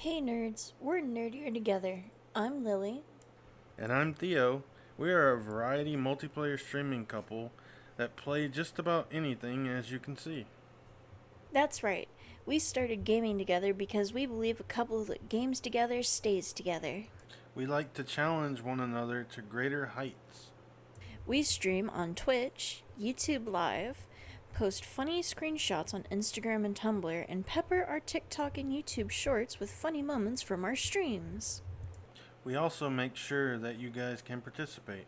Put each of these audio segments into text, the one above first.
Hey nerds, we're nerdier together. I'm Lily. And I'm Theo. We are a variety multiplayer streaming couple that play just about anything, as you can see. That's right. We started gaming together because we believe a couple that games together stays together. We like to challenge one another to greater heights. We stream on Twitch, YouTube Live, post funny screenshots on Instagram and Tumblr, and pepper our TikTok and YouTube shorts with funny moments from our streams. We also make sure that you guys can participate,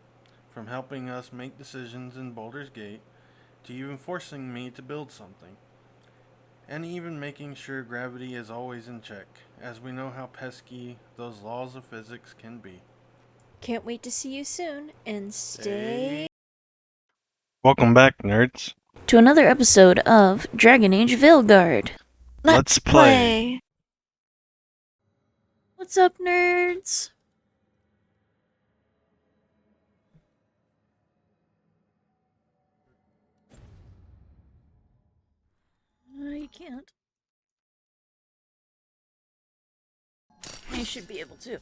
from helping us make decisions in Baldur's Gate to even forcing me to build something. And even making sure gravity is always in check, as we know how pesky those laws of physics can be. Can't wait to see you soon, and stay Welcome back, nerds. to another episode of Dragon Age Veilguard. Let's play. What's up, nerds? You can't. I should be able to.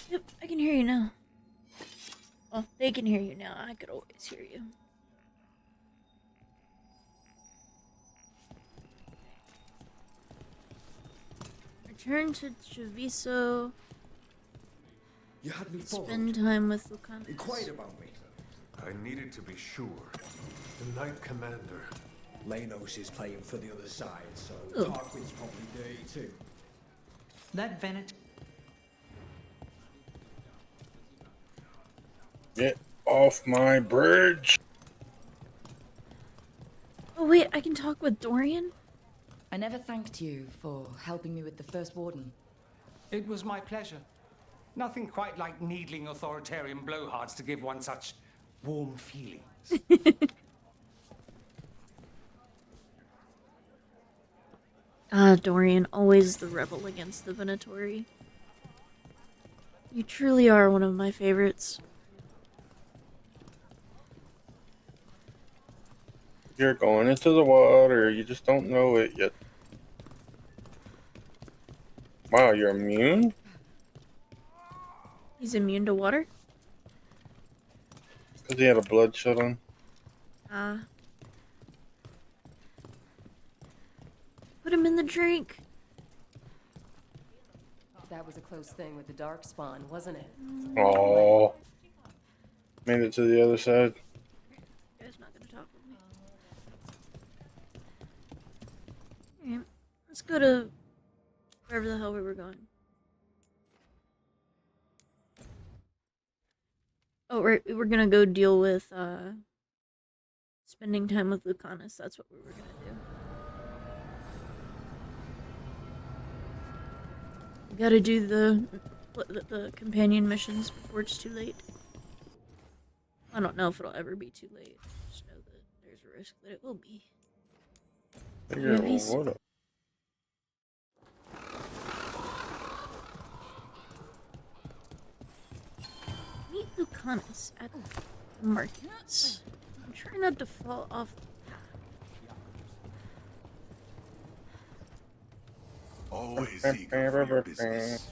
Yep, I can hear you now. Well, they can hear you now. I could always hear you. Return to Treviso. You had me Spend followed. time with Lucanus. Inquired about me. I needed to be sure. The Knight Commander. Lanos is playing for the other side, so Ooh. Tarquin's probably dirty too. That Venet. Get off my bridge! Oh wait, I can talk with Dorian? I never thanked you for helping me with the First Warden. It was my pleasure. Nothing quite like needling authoritarian blowhards to give one such warm feelings. Ah, Dorian, always the rebel against the Venatori. You truly are one of my favorites. You're going into the water, you just don't know it yet. Wow, you're immune? He's immune to water? Because he had a bloodshot on. Ah. Put him in the drink. That was a close thing with the dark spawn, wasn't it? Oh, made it to the other side. You guys not gonna talk with me. Alright, let's go to wherever the hell we were going. Oh, we're gonna go deal with spending time with Lucanus. That's what we were gonna do. We gotta do the companion missions before it's too late. I don't know if it'll ever be too late. Just know that there's a risk that it will be. Figure out what up. Meet Lucanus at the markets. I'm trying not to fall off. Always eager for your business.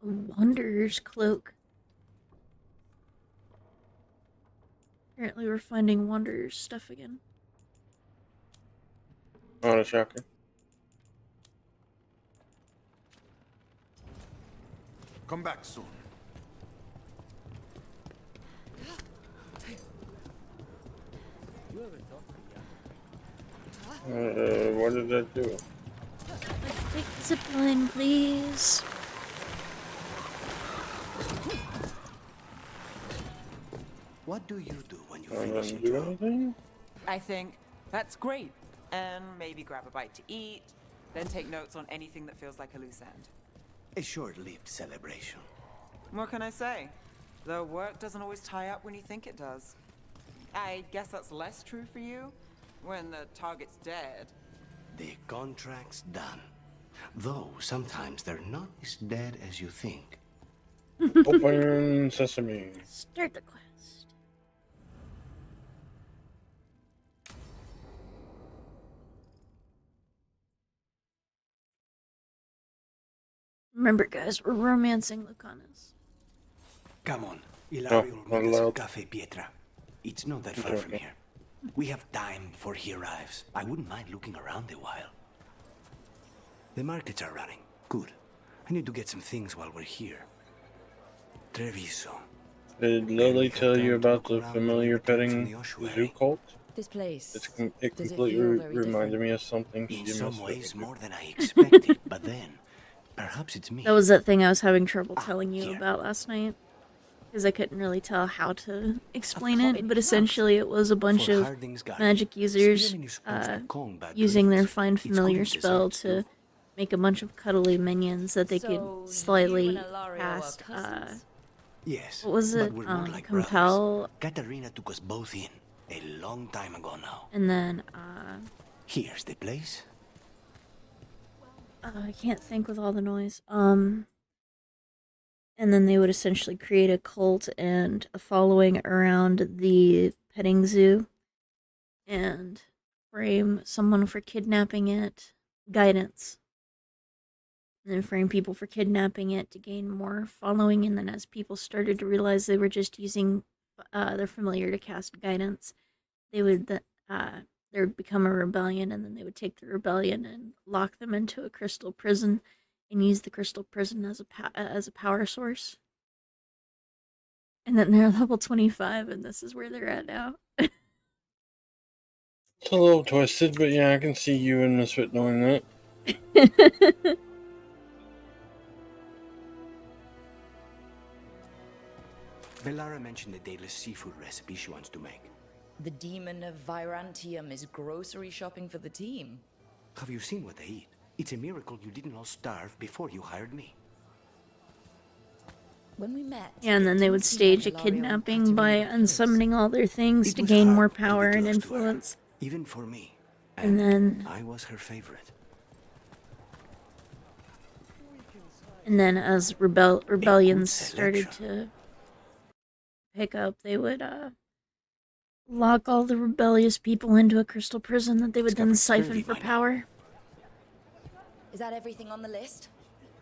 A Wanderer's cloak. Apparently we're finding Wanderer's stuff again. Not a shocker. Come back soon. What did that do? Take the zip line, please. What do you do when you I finish didn't your do job? anything? I think that's great. And maybe grab a bite to eat, then take notes on anything that feels like a loose end. A short-lived celebration. What can I say? The work doesn't always tie up when you think it does. I guess that's less true for you, when the target's dead. The contract's done. Though sometimes they're not as dead as you think. Open sesame. Start the quest. Remember, guys, we're romancing Lucanus. Come on, Ilario not will meet us at allowed. Cafe Pietra. It's not that far from here. We have time before he arrives. I wouldn't mind looking around a while. The markets are running. Good. I need to get some things while we're here. Treviso. Did Lily tell you about the familiar petting zoo cult? This place. It Does it completely feel very reminded different? me of something she In must some have ways, been. more than I expected. But then, perhaps it's me. That was that thing I was having trouble telling you here. about last night. Because I couldn't really tell how to explain thought it, it but was. essentially it was a bunch For of Harding's garden. magic users Spearmint is supposed to calm bad using their dreams. Find It's Familiar good in spell desserts, to too. make a bunch of cuddly minions that they So could slightly you and Ilario are cast, cousins? Yes. what was but it, we're more like compel, brothers. Katarina took us both in a long time ago now. and then, Here's the place. I can't think with all the noise, and then they would essentially create a cult and a following around the petting zoo, and frame someone for kidnapping it, guidance. And then frame people for kidnapping it to gain more following, and then as people started to realize they were just using their familiar to cast guidance, they would there would become a rebellion, and then they would take the rebellion and lock them into a crystal prison, and use the crystal prison as a power source. And then they're level 25, and this is where they're at now. It's a little twisted, but yeah, I can see you and Misfit doing that. Bellara mentioned the daedalus seafood recipe she wants to make. The demon of Virantium is grocery shopping for the team. Have you seen what they eat? It's a miracle you didn't all starve before you hired me. When we met, Yeah, and then they would stage a kidnapping by unsummoning all their things It to was gain hard more to power get and close to her, influence. even for me. And then I was her favorite. as rebellions started selection. to pick up, they would lock all the rebellious people into a crystal prison that they would then Discovered siphon scurvy for by now. power. Is that everything on the list?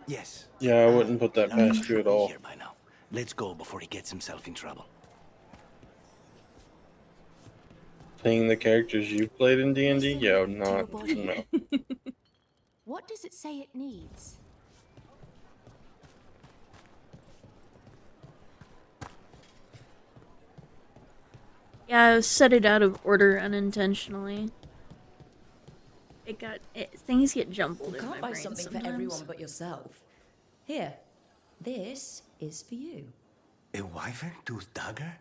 Yes. Yeah, I wouldn't put that Bellara past you should at be all. here by now. Let's go before he gets himself in trouble. Seeing the characters you played in D&D, Listen yeah, to your not body. no. What does it say it needs? Yeah, I set it out of order unintentionally. Things get jumbled You in my can't buy brain something sometimes. for everyone but yourself. Here, this is for you. A wyvern tooth dagger?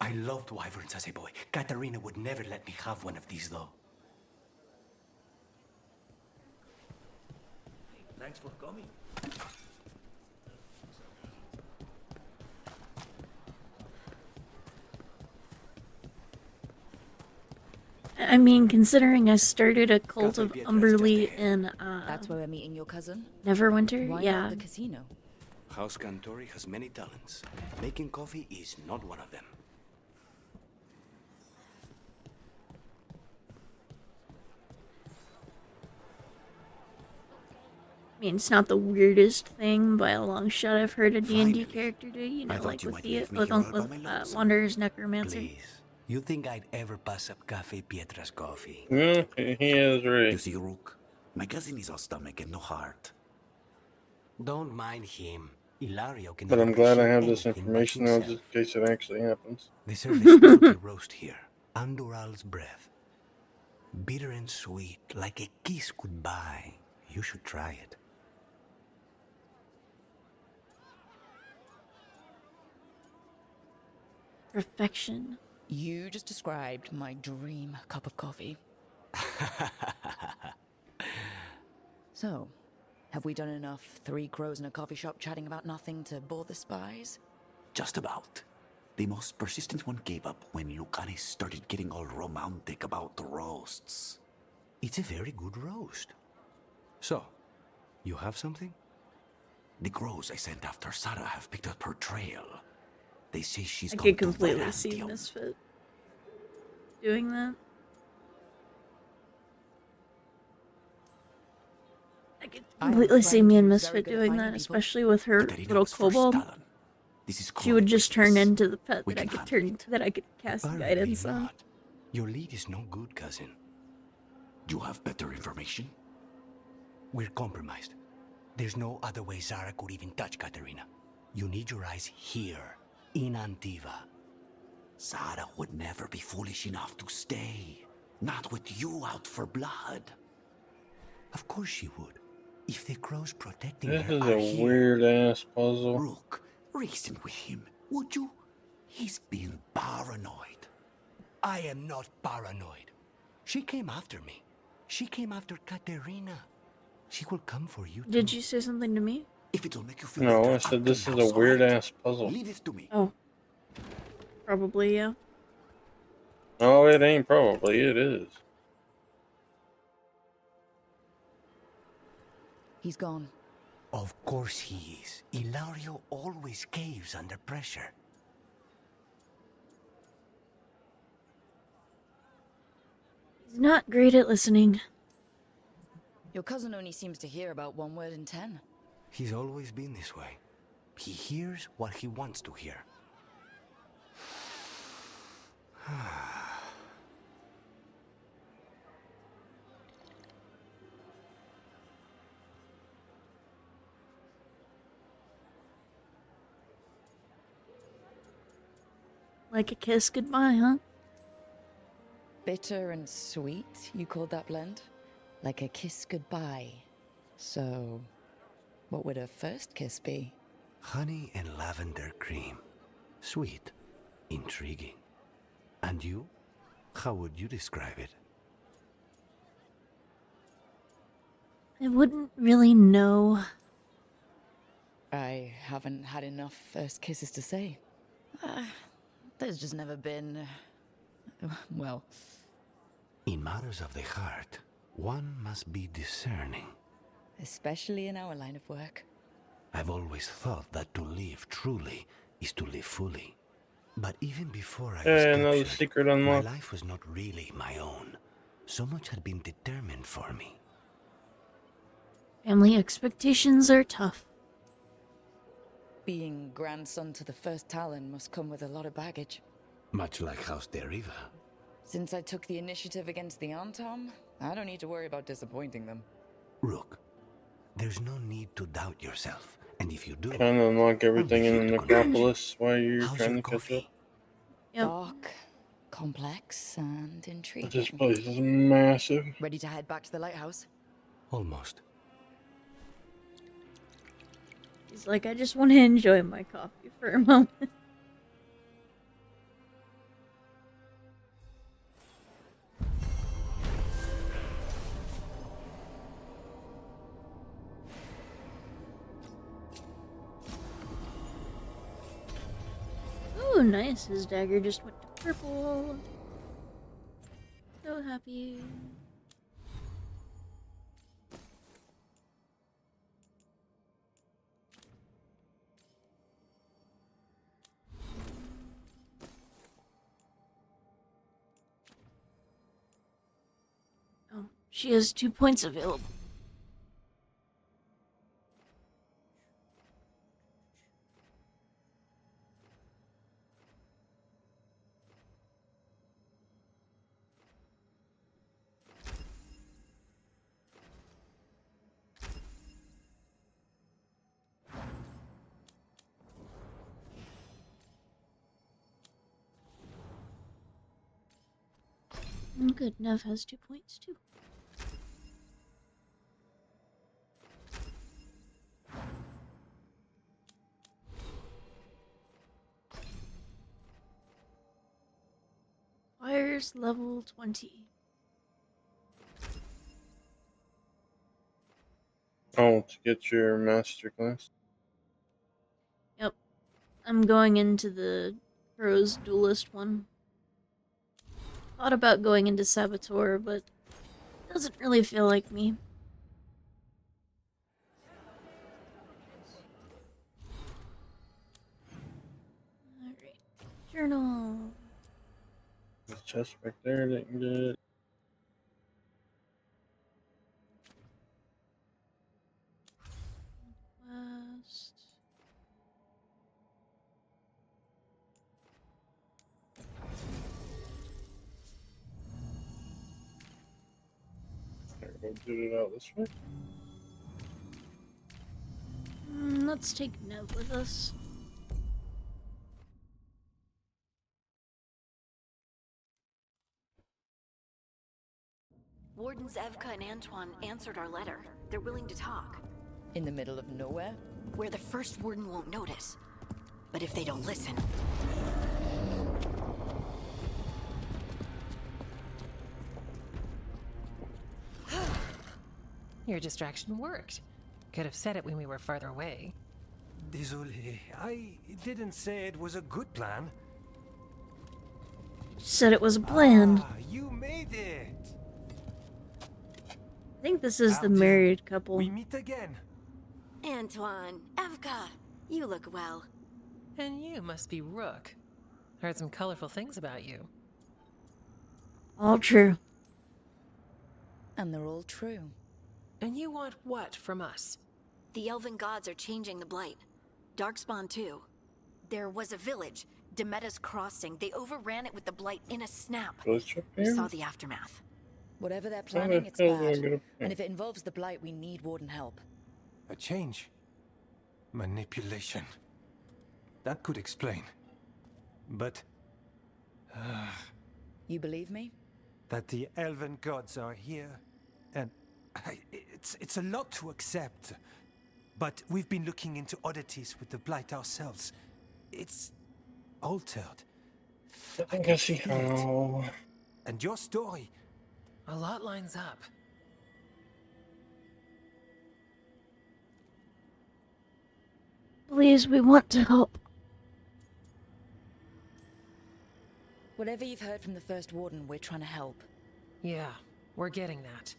I loved wyverns as a boy. Katarina would never let me have one of these, though. Thanks for coming. I mean, considering I started a cult Cafe of Pietra's Umberly just ahead. in That's where we're meeting your cousin. Neverwinter, Why yeah. not the casino? House Cantori has many talents. Making coffee is not one of them. I mean, it's not the weirdest thing by a long shot I've heard a D&D Finally. character do, you I know, thought like you with might the leave me with, here all with by my lonesome. Wanderer's Necromancer. Please. You think I'd ever pass up Cafe Pietra's coffee? Yeah, he is You right. see, Rook, my cousin is all stomach and no heart. Don't mind him. Ilario can But I'm never glad I appreciate have this anything but information now, just himself. in case it actually happens. They serve a specialty roast here. Andoral's breath. Bitter and sweet, like a kiss goodbye. You should try it. Perfection. You just described my dream cup of coffee. So, have we done enough three crows in a coffee shop chatting about nothing to bore the spies? Just about. The most persistent one gave up when Lucanis started getting all romantic about the roasts. It's a very good roast. So, You have something? The crows I sent after Sarah have picked up her trail. They say she's I gone could to completely see Varantium. Misfit doing that. I could completely see me and Misfit doing that, especially with her Katerina little was first kobold. Talon. This is She would chronic just turn business. into the pet We that I can could handle turn, it. that I could cast Apparently guidance on. not. Your lead is no good, cousin. Do you have better information? We're compromised. There's no other way Zara could even touch Katerina. You need your eyes here, in Antiva. Sarah would never be foolish enough to stay. Not with you out for blood. Of course she would. If the crows protecting This her is are a here. weird ass puzzle. Rook, reason with him, would you? He's being paranoid. I am not paranoid. She came after me. She came after Katerina. She will come for you too. Did you say something to me? If it'll make you feel No, better, I said I'll this is clean a house, weird alright? ass puzzle. Leave this to me. Oh. Probably, yeah. No, it ain't probably. It is. He's gone. Of course he is. Ilario always caves under pressure. He's not great at listening. Your cousin only seems to hear about 1 word in 10. He's always been this way. He hears what he wants to hear. Like a kiss goodbye, huh? Bitter and sweet, you called that blend? Like a kiss goodbye. So, what would a first kiss be? Honey and lavender cream. Sweet. Intriguing. And you? How would you describe it? I wouldn't really know. I haven't had enough first kisses to say. There's just never been... well... In matters of the heart, one must be discerning. Especially in our line of work. I've always thought that to live truly is to live fully. But even before I was Another captured, secret my unlocked. life was not really my own. So much had been determined for me. Family expectations are tough. Being grandson to the first Talon must come with a lot of baggage. Much like House Deriva. Since I took the initiative against the Antom, I don't need to worry about disappointing them. Rook, there's no need to doubt yourself. And if you do... Trying to unlock everything in the here to convince you. necropolis while you're How's trying your to catch up. coffee? Yep. Dark, complex, and intriguing. This place is massive. Ready to head back to the lighthouse? Almost. He's like, I just want to enjoy my coffee for a moment. Oh, nice. His dagger just went to purple. So happy. Oh, she has 2 points available. Good, Nev has 2 points too. Fire's level 20. Oh, to get your master class. Yep. I'm going into the Rose Duelist one. Thought about going into Saboteur, but doesn't really feel like me. Journal. This chest back there didn't get. West. There, go get it out this way. Let's take Nev with us. Wardens Evka and Antoine answered our letter. They're willing to talk. In the middle of nowhere? Where the first warden won't notice. But if they don't listen... Your distraction worked. Could have said it when we were farther away. Désolé, I didn't say it was a good plan. Said it was a plan. You made it! I think this is the married couple. We meet again. Antoine, Evka, you look well. And you must be Rook. Heard some colorful things about you. All true. And they're all true. And you want what from us? The elven gods are changing the Blight. Darkspawn too. There was a village, Demeta's Crossing. They overran it with the Blight in a snap. We saw the aftermath. Whatever they're planning, it's bad. And if it involves the Blight, we need Warden help. A change. Manipulation. That could explain. But... You believe me? that the elven gods are here, and it's a lot to accept. But we've been looking into oddities with the Blight ourselves. It's altered. I can see how. And your story. A lot lines up. Please, we want to help. Whatever you've heard from the First Warden, we're trying to help. Yeah, we're getting that.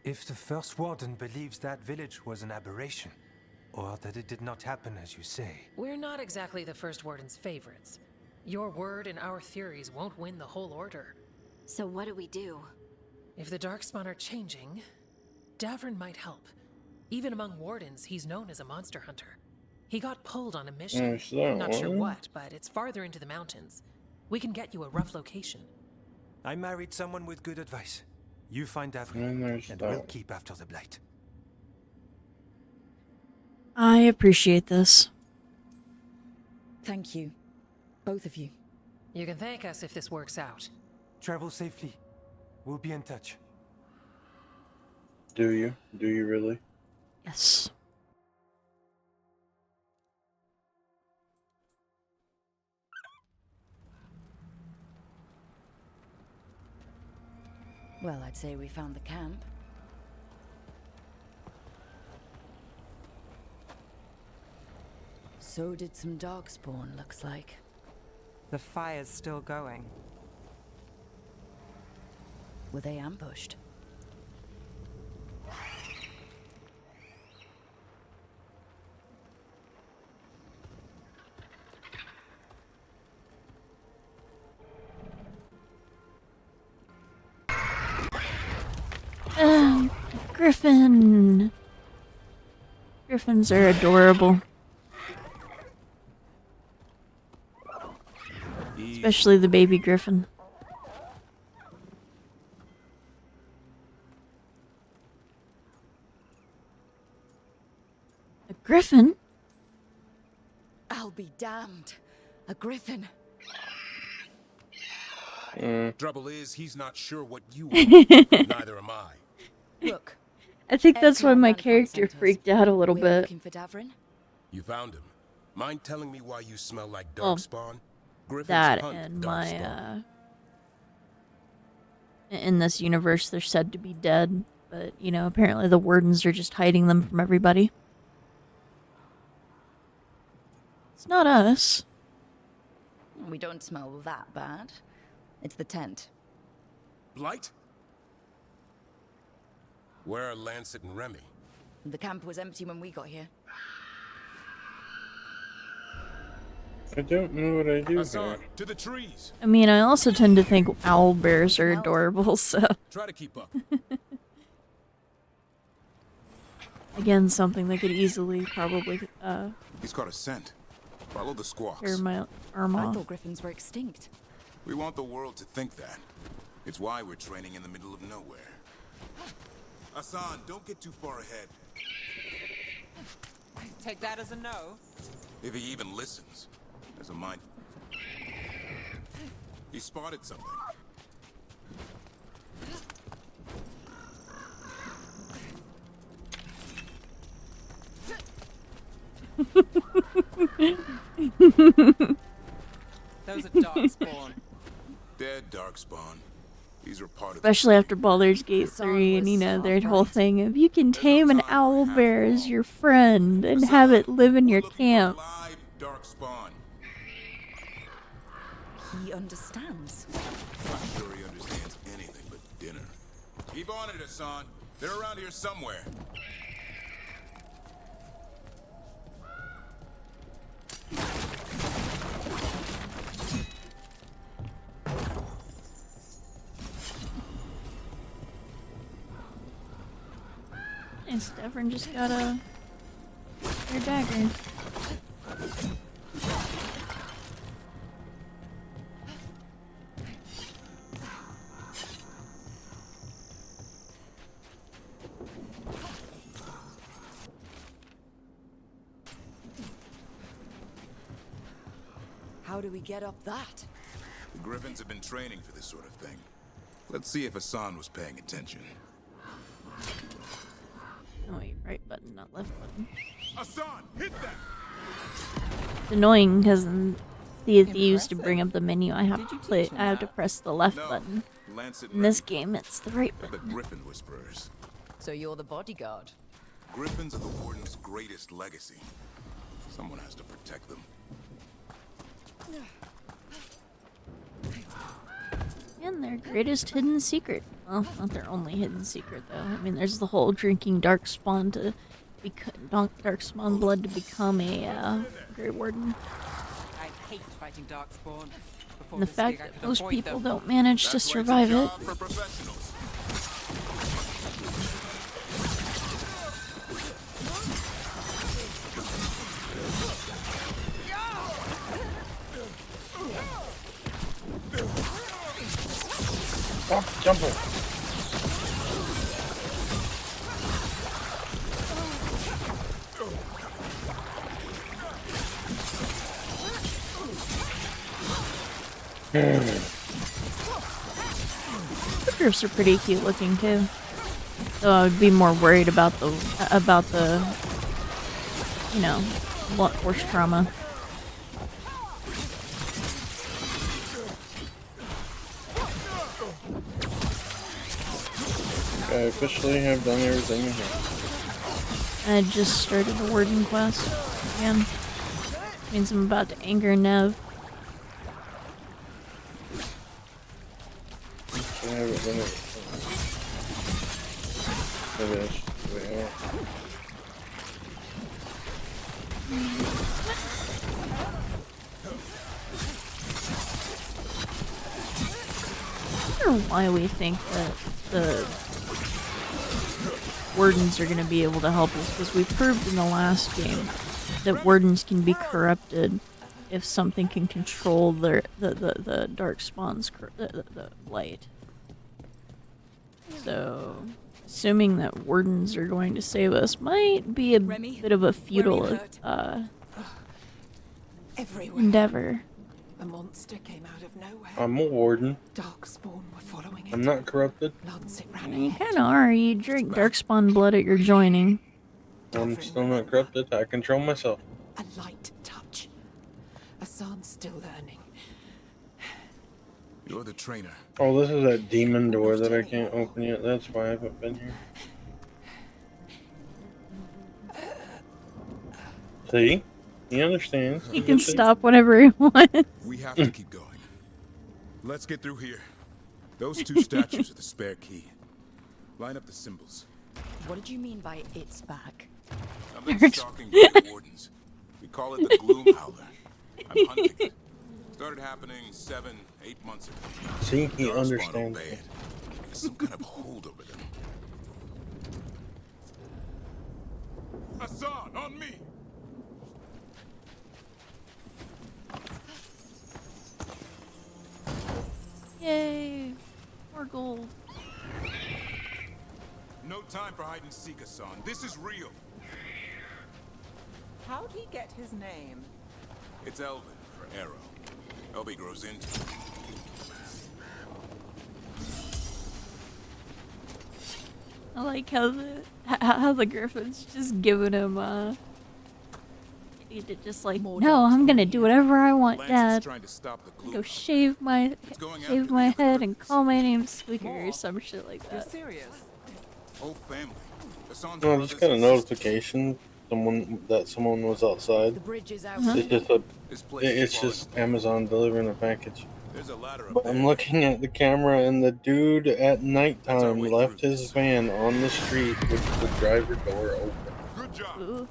If the First Warden believes that village was an aberration, or that it did not happen as you say... We're not exactly the First Warden's favorites. Your word and our theories won't win the whole order. So what do we do? If the Darkspawn are changing, Davrin might help. Even among Wardens, he's known as a monster hunter. He got pulled on a mission. Not sure what, but it's farther into the mountains. We can get you a rough location. I married someone with good advice. You find Davrin, and we'll keep after the Blight. I appreciate this. Thank you. Both of you. You can thank us if this works out. Travel safely. We'll be in touch. Do you? Do you really? Yes. Well, I'd say we found the camp. So did some Darkspawn, looks like. The fire's still going. Were they ambushed? Griffin! Griffins are adorable. Especially the baby griffin. A griffin? I'll be damned. A griffin. Trouble is, he's not sure what you want. Neither am I. Look. I think that's why my character freaked out a little bit. Looking for Davrin? You found him. Mind telling me why you smell like darkspawn? Griffins That hunt and darkspawn. in this universe they're said to be dead, but you know, apparently the wardens are just hiding them from everybody. It's not us. We don't smell that bad. It's the tent. Blight? Where are Lancet and Remy? The camp was empty when we got here. I don't know what I do here. To the trees. I mean, I also tend to think owl bears are adorable, so... Try to keep up. Again, something that could easily probably, He's caught a scent. Follow the squawks. tear my arm I off. thought griffins were extinct. We want the world to think that. It's why we're training in the middle of nowhere. Hassan, don't get too far ahead. Take that as a no. If he even listens. There's a mind. He spotted something. Those are darkspawn. Dead darkspawn. These are part of Especially after Baldur's Gate 3 and, you know, their whole thing of you can tame an owl bear as your friend and have it live in your camp. live darkspawn. He understands. Not sure he understands anything but dinner. Keep on it, Hassan. They're around here somewhere. Nice, Devon just got a your dagger. How do we get up that? The Griffins have been training for this sort of thing. Let's see if Hassan was paying attention. Oh wait, right button, not left button. Hassan, hit that! It's annoying because in Sea of Thieves to bring up the menu, I have to press the left button. In this game, it's the right The button. Griffin Whisperers. So you're the bodyguard. Griffins are the Warden's greatest legacy. Someone has to protect them. And their greatest hidden secret. Well, not their only hidden secret, though. I mean, there's the whole drinking darkspawn to darkspawn blood to become a Grey Warden. I hate fighting darkspawn. And the fact that most people don't manage to survive it. For professionals. Stop jumping. Griffs are pretty cute looking too. So I would be more worried about the you know, blunt force trauma. I officially have done everything in here. I just started the Warden quest again. Means I'm about to anger Nev. I haven't done it. Maybe I should wait here. I don't know why we think that the Wardens are going to be able to help us, because we proved in the last game that Wardens can be corrupted if something can control the darkspawn's the light. So, assuming that Wardens are going to save us might be a bit of a futile endeavor. A monster came out of nowhere. I'm a Warden. Darkspawn were following it. I'm not corrupted. You kind of are. You drink darkspawn blood at your joining. I'm still not corrupted. I control myself. A light touch. Hassan's still learning. You're the trainer. Oh, this is that demon door that I can't open yet. That's why I haven't been here. See? He understands. He can stop whenever he wants. We have to keep going. Let's get through here. Those two statues are the spare key. Line up the symbols. What did you mean by it's back? I've been stalking the Wardens. We call it the Gloom Howler. I'm hunting it. Started happening 7, 8 months ago. See, he Darkspawn understands. obeyed. There's some kind of hold over them. Hassan, on me! Yay! More gold. No time for hide and seek, Hassan. This is real. How'd he get his name? It's Elvin for Arrow. Elby grows into it. I like how the Griffin's just giving him just like, no, I'm gonna do whatever I want, Dad. Go shave my head and call my name Squeaker or some shit like that. You're serious? Whole family. Hassan's No, I just got a notification someone was outside. The bridge is out. It's just Amazon delivering a package. There's a ladder But up there. I'm looking at the camera, and the dude at nighttime left his van on the street with the driver door open. Good job. Ooh.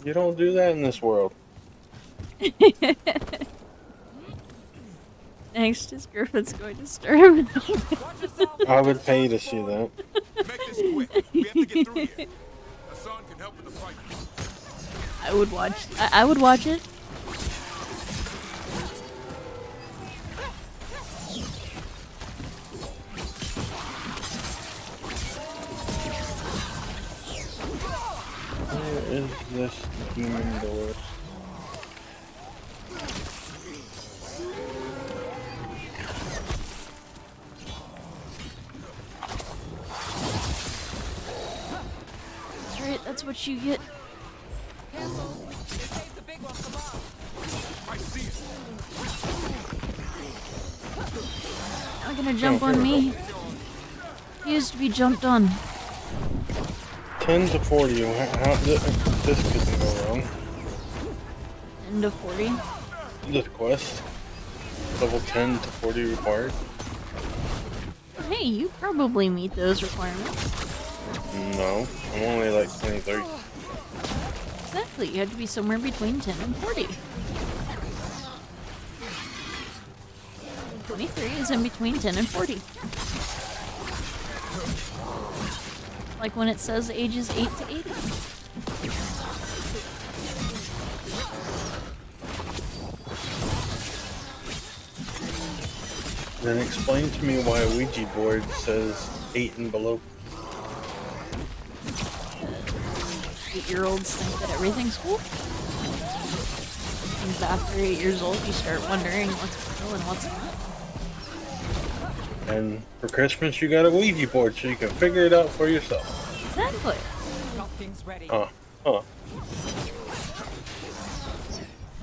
You don't do that in this world. Next, his Griffin's going to stir him. I would pay to see that. Make this quick. We have to get through here. Hassan can help with the fight. I would watch. I would watch it. Where is this demon door? That's right. That's what you get. I see it. Not gonna jump on me. He used to be jumped on. 10 to 40. How this couldn't go wrong. End of 40. This quest. Level 10 to 40 required. Hey, you probably meet those requirements. No, I'm only like 23. Exactly. You had to be somewhere between 10 and 40. 23 is in between 10 and 40. Like when it says ages 8 to 80. Then explain to me why a Ouija board says 8 and below. 8-year-olds think that everything's cool. And after 8 years old, you start wondering what's cool and what's not. And for Christmas, you got a Ouija board so you can figure it out for yourself. Exactly. Nothing's ready.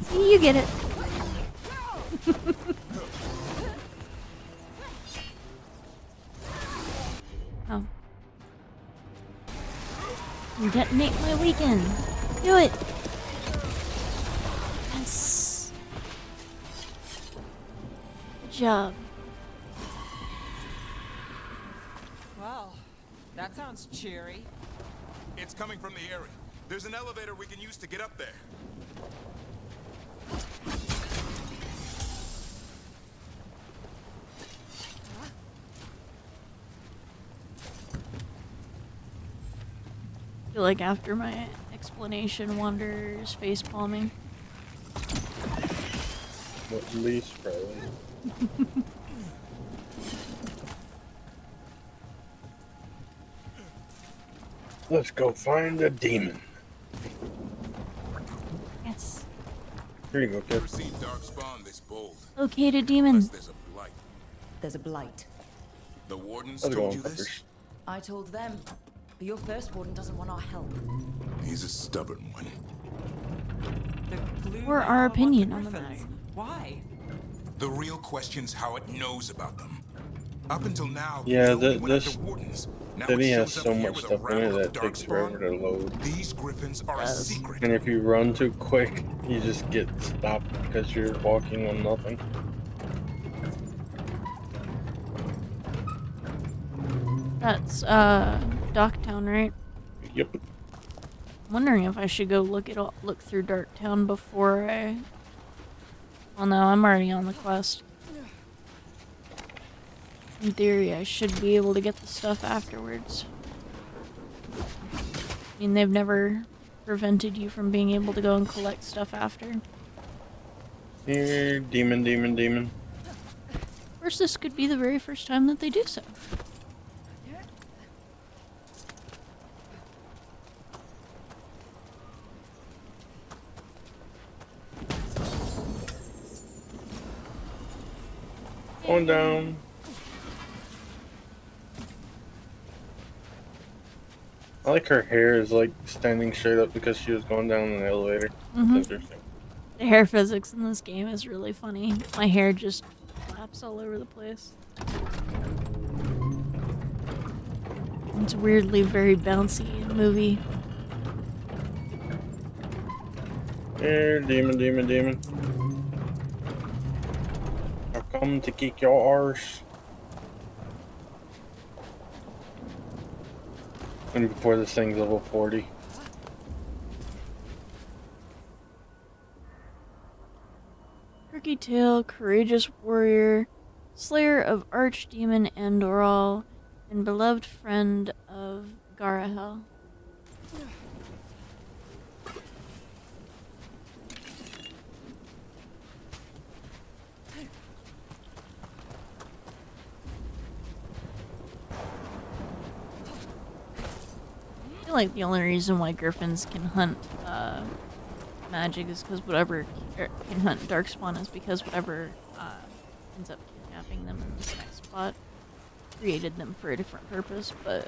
See, you get it. Oh. Detonate my weekend. Do it. Yes. Good job. Well, that sounds cheery. It's coming from the area. There's an elevator we can use to get up there. I feel like after my explanation wanders face palming. At least, probably. Let's go find a demon. Yes. Here you go, kid. Never seen Darkspawn this bold. Locate a demon. There's a blight. There's a blight. The wardens How's it told going, you this? fuckers? I told them. But your first warden doesn't want our help. He's a stubborn one. The blue Or our wants the opinion on the Griffins. matter. Why? The real question's how it knows about them. Up until now, Yeah, it only went this after wardens. Now city it has shows so up here much with a stuff in it rabble of that the takes Darkspawn. forever to load. These griffins are a secret. And if you run too quick, you just get stopped because you're walking on nothing. That's Docktown, right? Yep. I'm wondering if I should go look through Darktown before I Well, no, I'm already on the quest. In theory, I should be able to get the stuff afterwards. I mean, they've never prevented you from being able to go and collect stuff after. Here, demon, demon, demon. Of course, this could be the very first time that they do so. Going down. I like her hair is like standing straight up because she was going down in the elevator. Mm-hmm. Interesting. The hair physics in this game is really funny. My hair just flaps all over the place. It's weirdly very bouncy and movie. Here, demon, demon, demon. I've come to kick your arse. And before this thing's level 40. Turkey Tail, courageous warrior, slayer of archdemon Andorral, and beloved friend of Garahel. I feel like the only reason why griffins can hunt magic is because whatever can hunt darkspawn is because whatever ends up kidnapping them in this next spot created them for a different purpose, but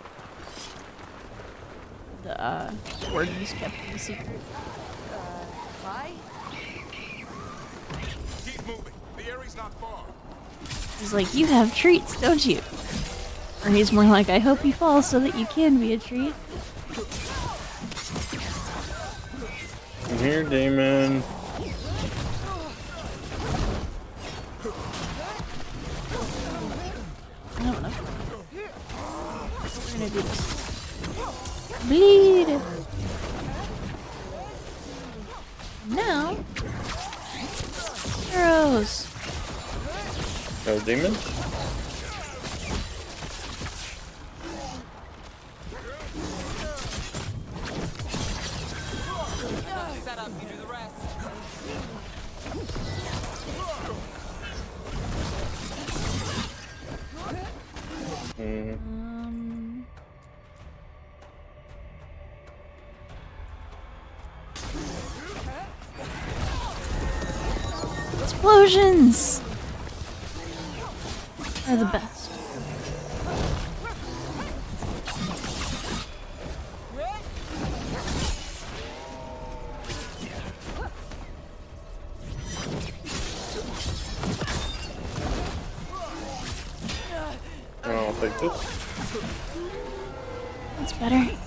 the wardens kept them a secret. Why? Keep moving. The area's not far. He's like, you have treats, don't you? Or he's more like, I hope you fall so that you can be a treat. I'm here, demon. I don't know. We're gonna do this. Bleed! Now, arrows. No demons? Set up, you do the rest. Explosions are the best. I'll take this. That's better.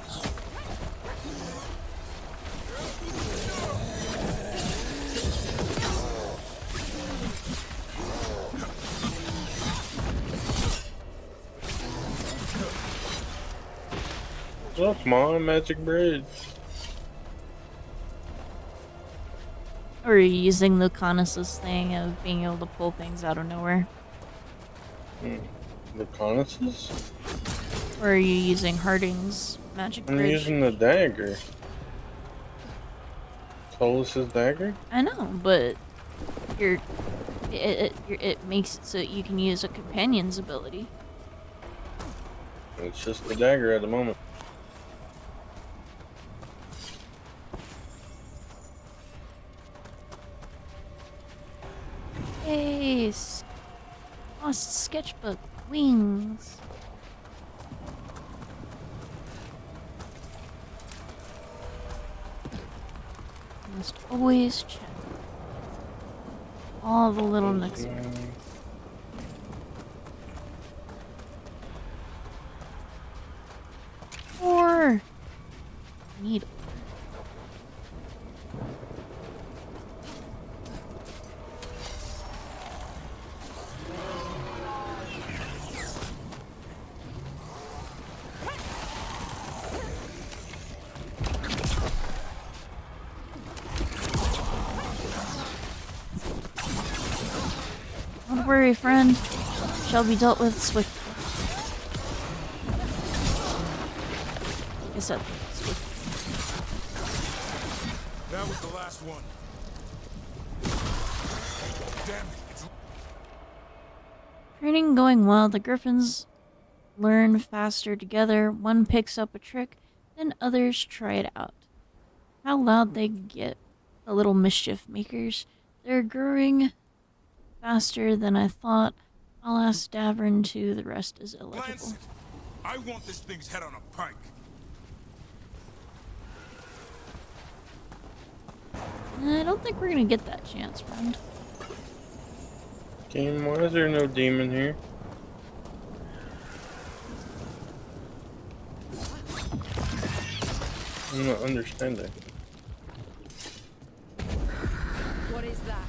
Oh, come on, magic bridge. Or are you using the Conis's thing of being able to pull things out of nowhere? Reconnaissance? Or are you using Harding's magic I'm bridge? using the dagger. Tolus's dagger? I know, but it makes it so you can use a companion's ability. It's just the dagger at the moment. Hey, lost sketchbook, wings. Must always check all the little nooks and crannies. Or needle. Don't worry, friend. Shall be dealt with swiftly. I said swiftly. That was the last one. Damn it. It's... Training going well. The griffins learn faster together. One picks up a trick, then others try it out. How loud they get, the little mischief makers. They're growing faster than I thought. I'll ask Davern too, the rest is illegible. I want this thing's head on a pike. I don't think we're gonna get that chance, friend. Game, why is there no demon here? I'm not understanding. What is that?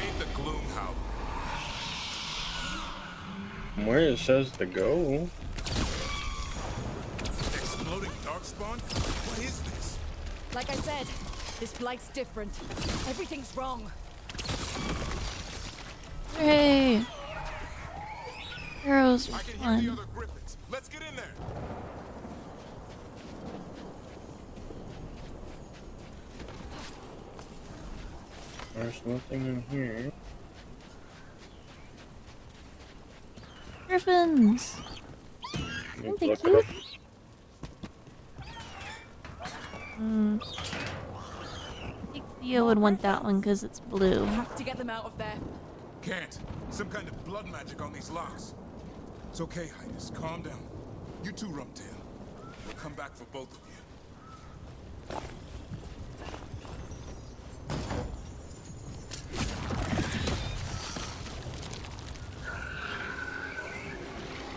Meet the gloom howl. Where it says to go? Exploding darkspawn? What is this? Like I said, this blight's different. Everything's wrong. Hooray! Arrows were I can hear fun. the other griffins. Let's get in there. There's nothing in here. Griffins! Aren't they cute? I think Theo would want that one because it's blue. Have to get them out of there. Can't. Some kind of blood magic on these locks. It's okay, Highness. Calm down. You too, Rumtail. We'll come back for both of you.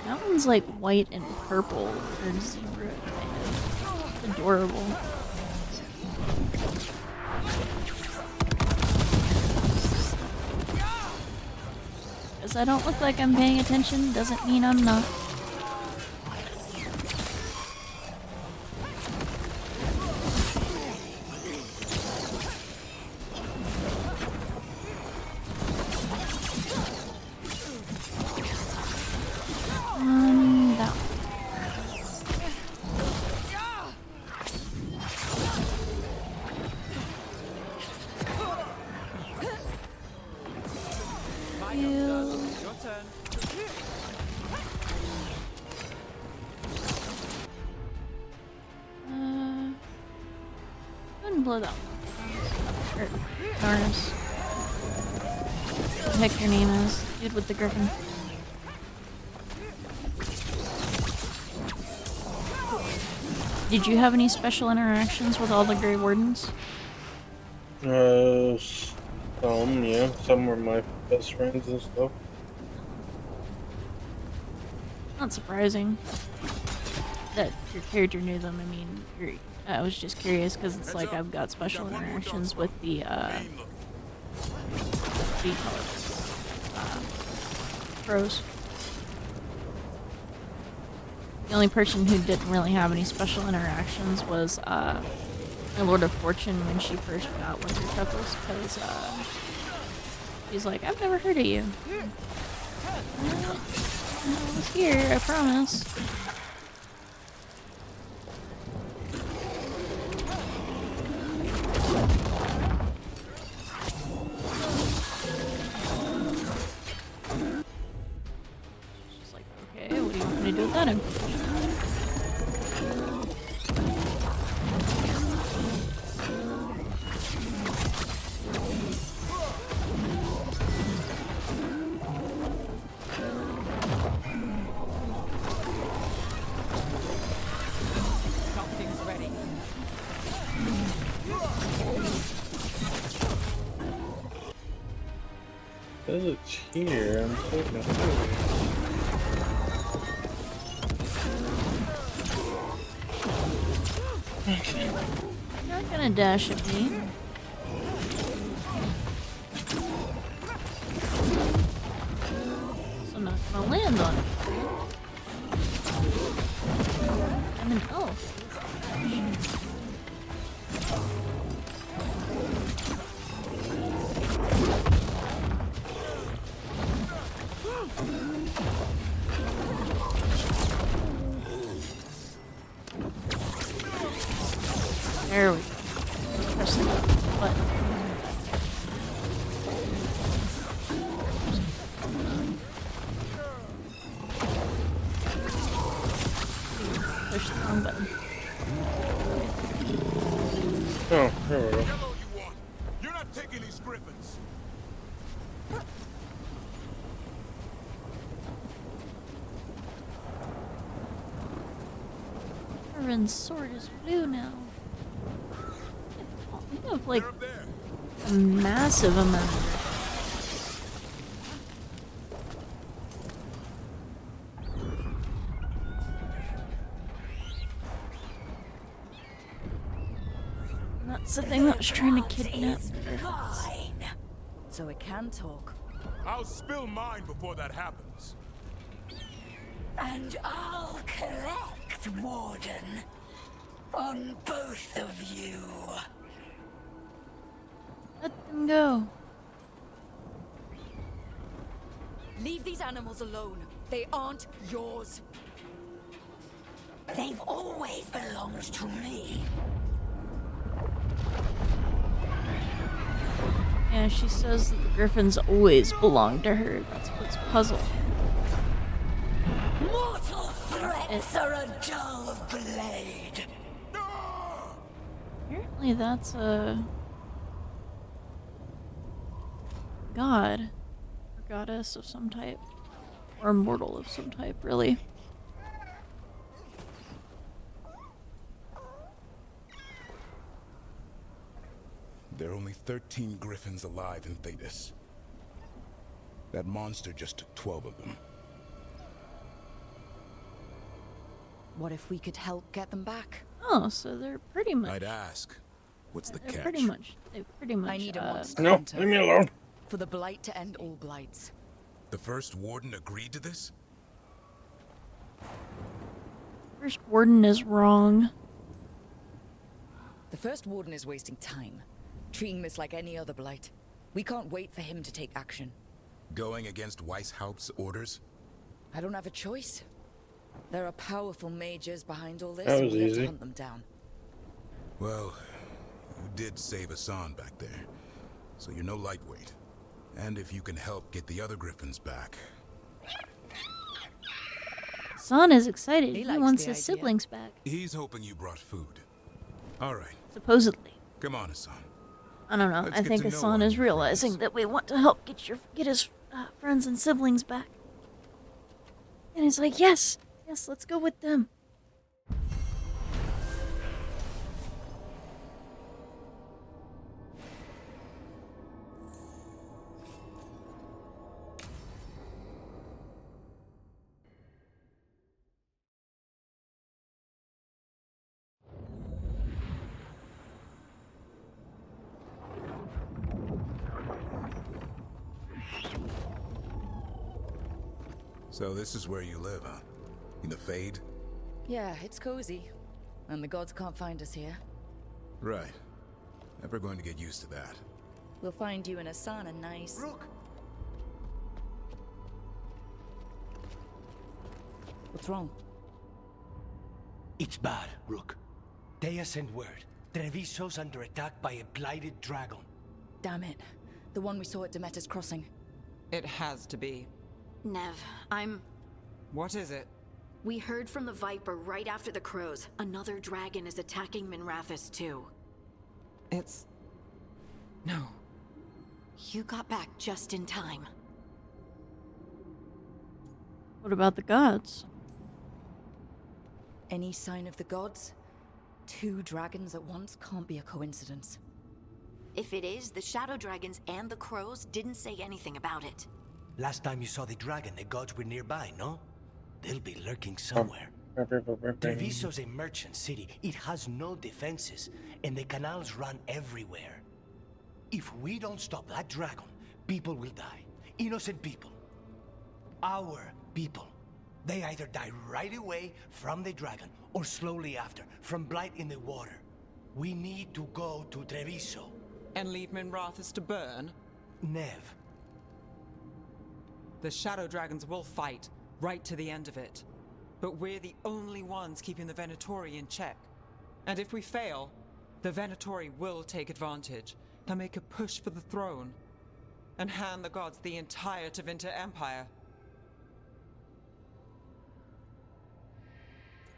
That one's like white and purple or zebra. It's adorable. Because I don't look like I'm paying attention doesn't mean I'm not. That one. Your turn. Go ahead and blow that one. Or Narnis. What the heck your name is? Dude with the griffin. Did you have any special interactions with all the Grey Wardens? Some, yeah. Some were my best friends and stuff. Not surprising that your character knew them. I mean, I was just curious because it's like I've got special interactions with the, what do you call it? Pros. The only person who didn't really have any special interactions was, my Lord of Fortune when she first got with her chuckles, because, she's like, I've never heard of you. I was here, I promise. She's like, okay, what do you want me to do with that information? Something's ready. Says it's here. I'm so confused. You're not gonna dash at me. So I'm not gonna land on it. I'm an elf. There we go. Press the button. Push the wrong button. Oh, here we go. Get all you want. You're not taking these griffins. Ervin's sword is blue now. You have like a massive amount of That's the thing that was trying to kidnap her. So it can talk. I'll spill mine before that happens. And I'll collect, Warden. On both of you. Let them go. Leave these animals alone. They aren't yours. They've always belonged to me. Yeah, she says that the griffins always belong to her. That's what's puzzling. Mortal threats are a dull blade. Apparently that's a god. Or goddess of some type. Or mortal of some type, really. There are only 13 griffins alive in Thetis. That monster just took 12 of them. What if we could help get them back? Oh, so they're pretty much. I'd ask. What's the catch? They pretty much. I need a monster No, hunter. leave me alone. For the blight to end all blights. The first warden agreed to this? First warden is wrong. The first warden is wasting time, treating this like any other blight. We can't wait for him to take action. Going against Weishaupt's orders? I don't have a choice. There are powerful mages behind all this, That and was we have easy. to hunt them down. Well, you did save Hassan back there, so you're no lightweight. And if you can help get the other griffins back. Son is excited. He likes wants the his idea. siblings back. He's hoping you brought food. All right, Supposedly. come on, Hassan. I don't know. Let's I get think to know Hassan one is of your realizing friends. that we want to help get his friends and siblings back. And he's like, yes, let's go with them. So this is where you live, huh? In the Fade? Yeah, it's cozy. And the gods can't find us here. Right. Never going to get used to that. We'll find you in Hassan a nice... Rook! What's wrong? It's bad, Rook. Dea sent word. Treviso's under attack by a blighted dragon. Damn it. The one we saw at Demeter's Crossing. It has to be. Nev, What is it? We heard from the Viper right after the crows. Another dragon is attacking Minrathous too. It's... No. You got back just in time. What about the gods? Any sign of the gods? 2 dragons at once can't be a coincidence. If it is, the Shadow Dragons and the crows didn't say anything about it. Last time you saw the dragon, the gods were nearby, no? They'll be lurking somewhere. Treviso's a merchant city. It has no defenses, and the canals run everywhere. If we don't stop that dragon, people will die. Innocent people. Our people. They either die right away from the dragon, or slowly after, from blight in the water. We need to go to Treviso. And leave Minrathous to burn? Nev. The Shadow Dragons will fight, right to the end of it. But we're the only ones keeping the Venatori in check. And if we fail, the Venatori will take advantage and make a push for the throne and hand the gods the entire Tevinter Empire.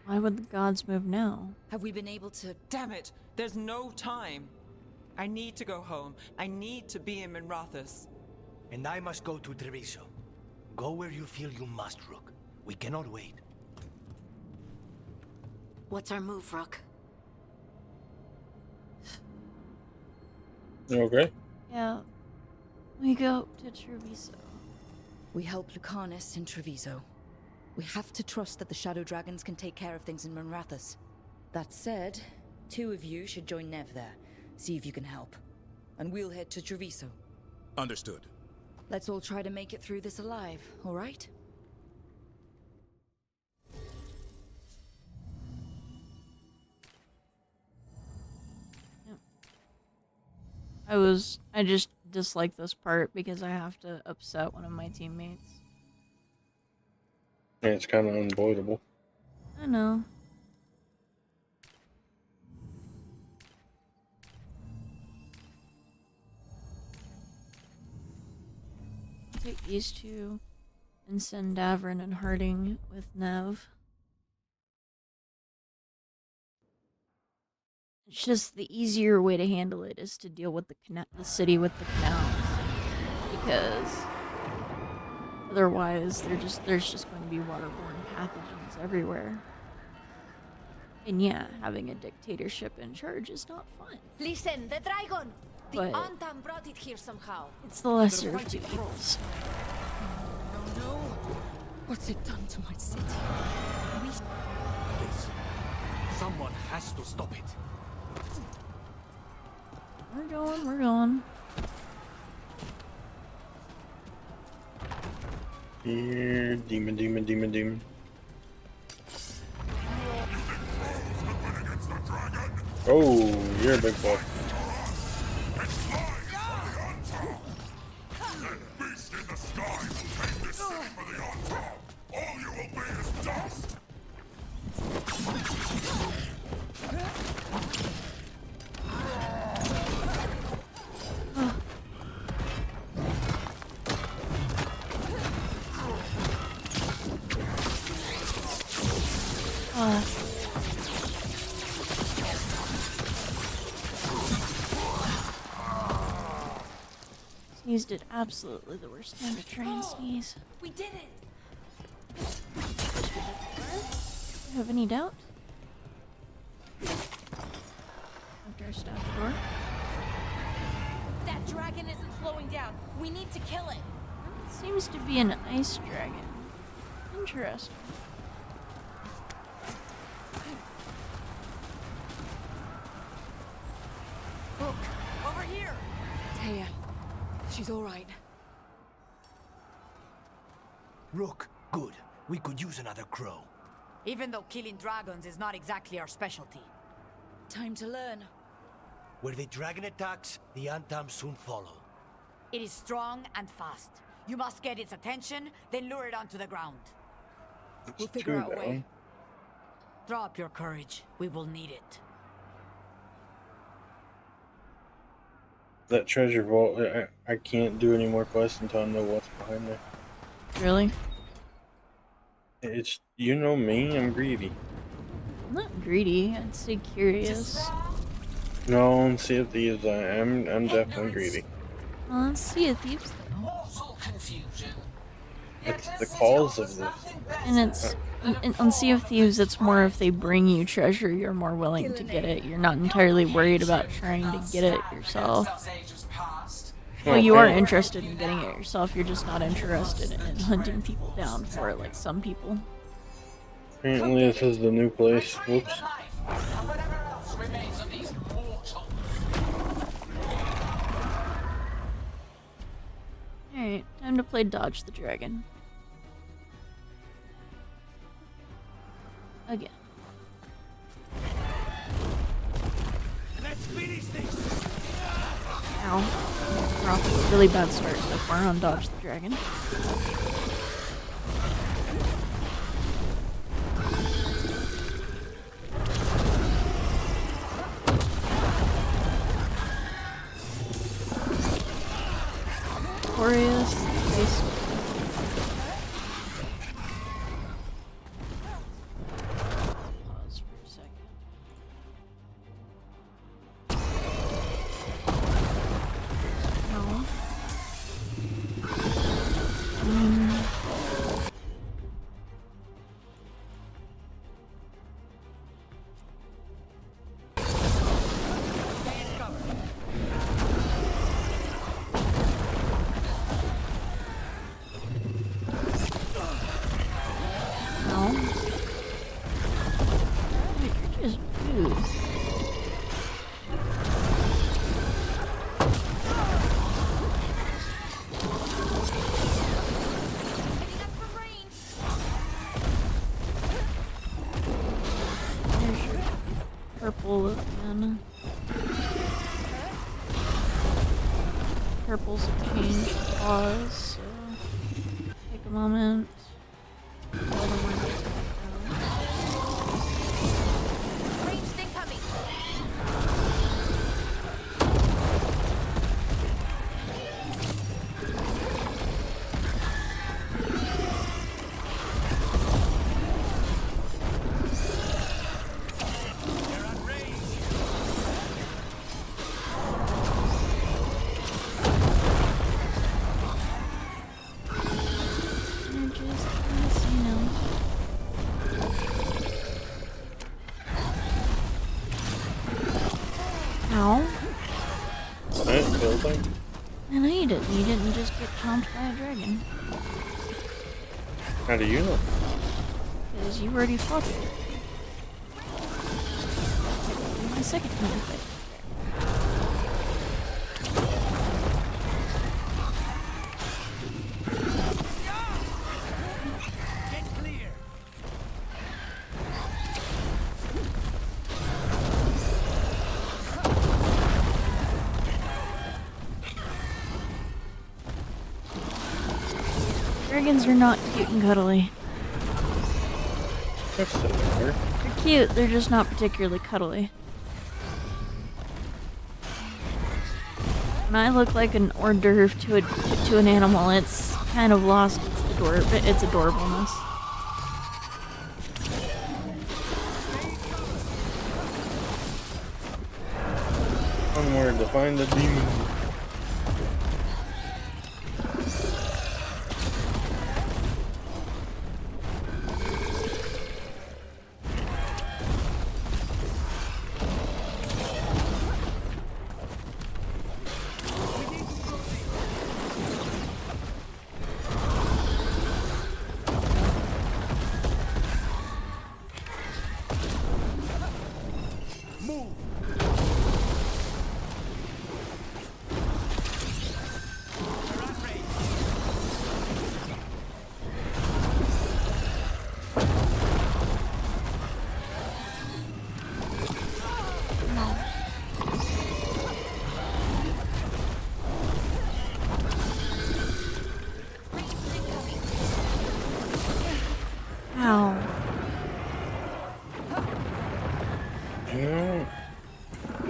Why would the gods move now? Have we been able to... Damn it! There's no time! I need to go home. I need to be in Minrathous. And I must go to Treviso. Go where you feel you must, Rook. We cannot wait. What's our move, Rook? Okay. Yeah. We go to Treviso. We help Lucanus in Treviso. We have to trust that the Shadow Dragons can take care of things in Minrathous. That said, 2 of you should join Nev there. See if you can help. And we'll head to Treviso. Understood. Let's all try to make it through this alive, all right? I just dislike this part because I have to upset one of my teammates. And it's kind of unavoidable. I know. Take these 2 and send Davrin and Harding with Nev. It's just the easier way to handle it is to deal with the city with the canals, because otherwise there's just going to be waterborne pathogens everywhere. And yeah, having a dictatorship in charge is not fun. Listen, the dragon! The But Antam brought it here somehow. it's the lesser of 2 evils. No! What's it done to my city? Please. Someone has to stop it. We're going. Here, demon. Oh, you're a big boy. Beast in the sky will take this city for the Antam. All you will be is dust. Sneeze did absolutely the worst time to try and sneeze. We did it! Do you have any doubt? After our staff door. That dragon isn't slowing down. We need to kill it. It seems to be an ice dragon. Interesting. Look, over here! Taya, she's all right. Rook, good. We could use another crow. Even though killing dragons is not exactly our specialty. Time to learn. Where the dragon attacks, the Antam soon follow. It is strong and fast. You must get its attention, then lure it onto the ground. We'll figure out a way. Drop your courage. We will need it. That treasure vault, I can't do any more quests until I know what's behind there. Really? It's, you know me, I'm greedy. I'm not greedy, I'd say curious. No, in Sea of Thieves, I'm definitely greedy. Well, let's see a Thieves though. Mortal confusion. It's the cause of this. And it's on Sea of Thieves, it's more if they bring you treasure, you're more willing to get it. You're not entirely worried about trying to get it yourself. Well, you are interested in getting it yourself, you're just not interested in hunting people down for it like some people. Apparently this is the new place. Whoops. Alright, time to play Dodge the Dragon. Again. Let's finish this. Ow. We're off to a really bad start so far on Dodge the Dragon. Victorious. Face. Pause for a second. No. No. You're just rude. There's your purple again. Purples have changed claws, so take a moment. Ow. I didn't kill him. I know you didn't. You didn't just get chomped by a dragon. How do you know? Because you already fought it. My second time I played. Dragons are not cute and cuddly. They're similar. They're cute, they're just not particularly cuddly. When I look like an hors d'oeuvre to an animal, it's kind of lost its adorableness. Onward to find the demon. Ow. No.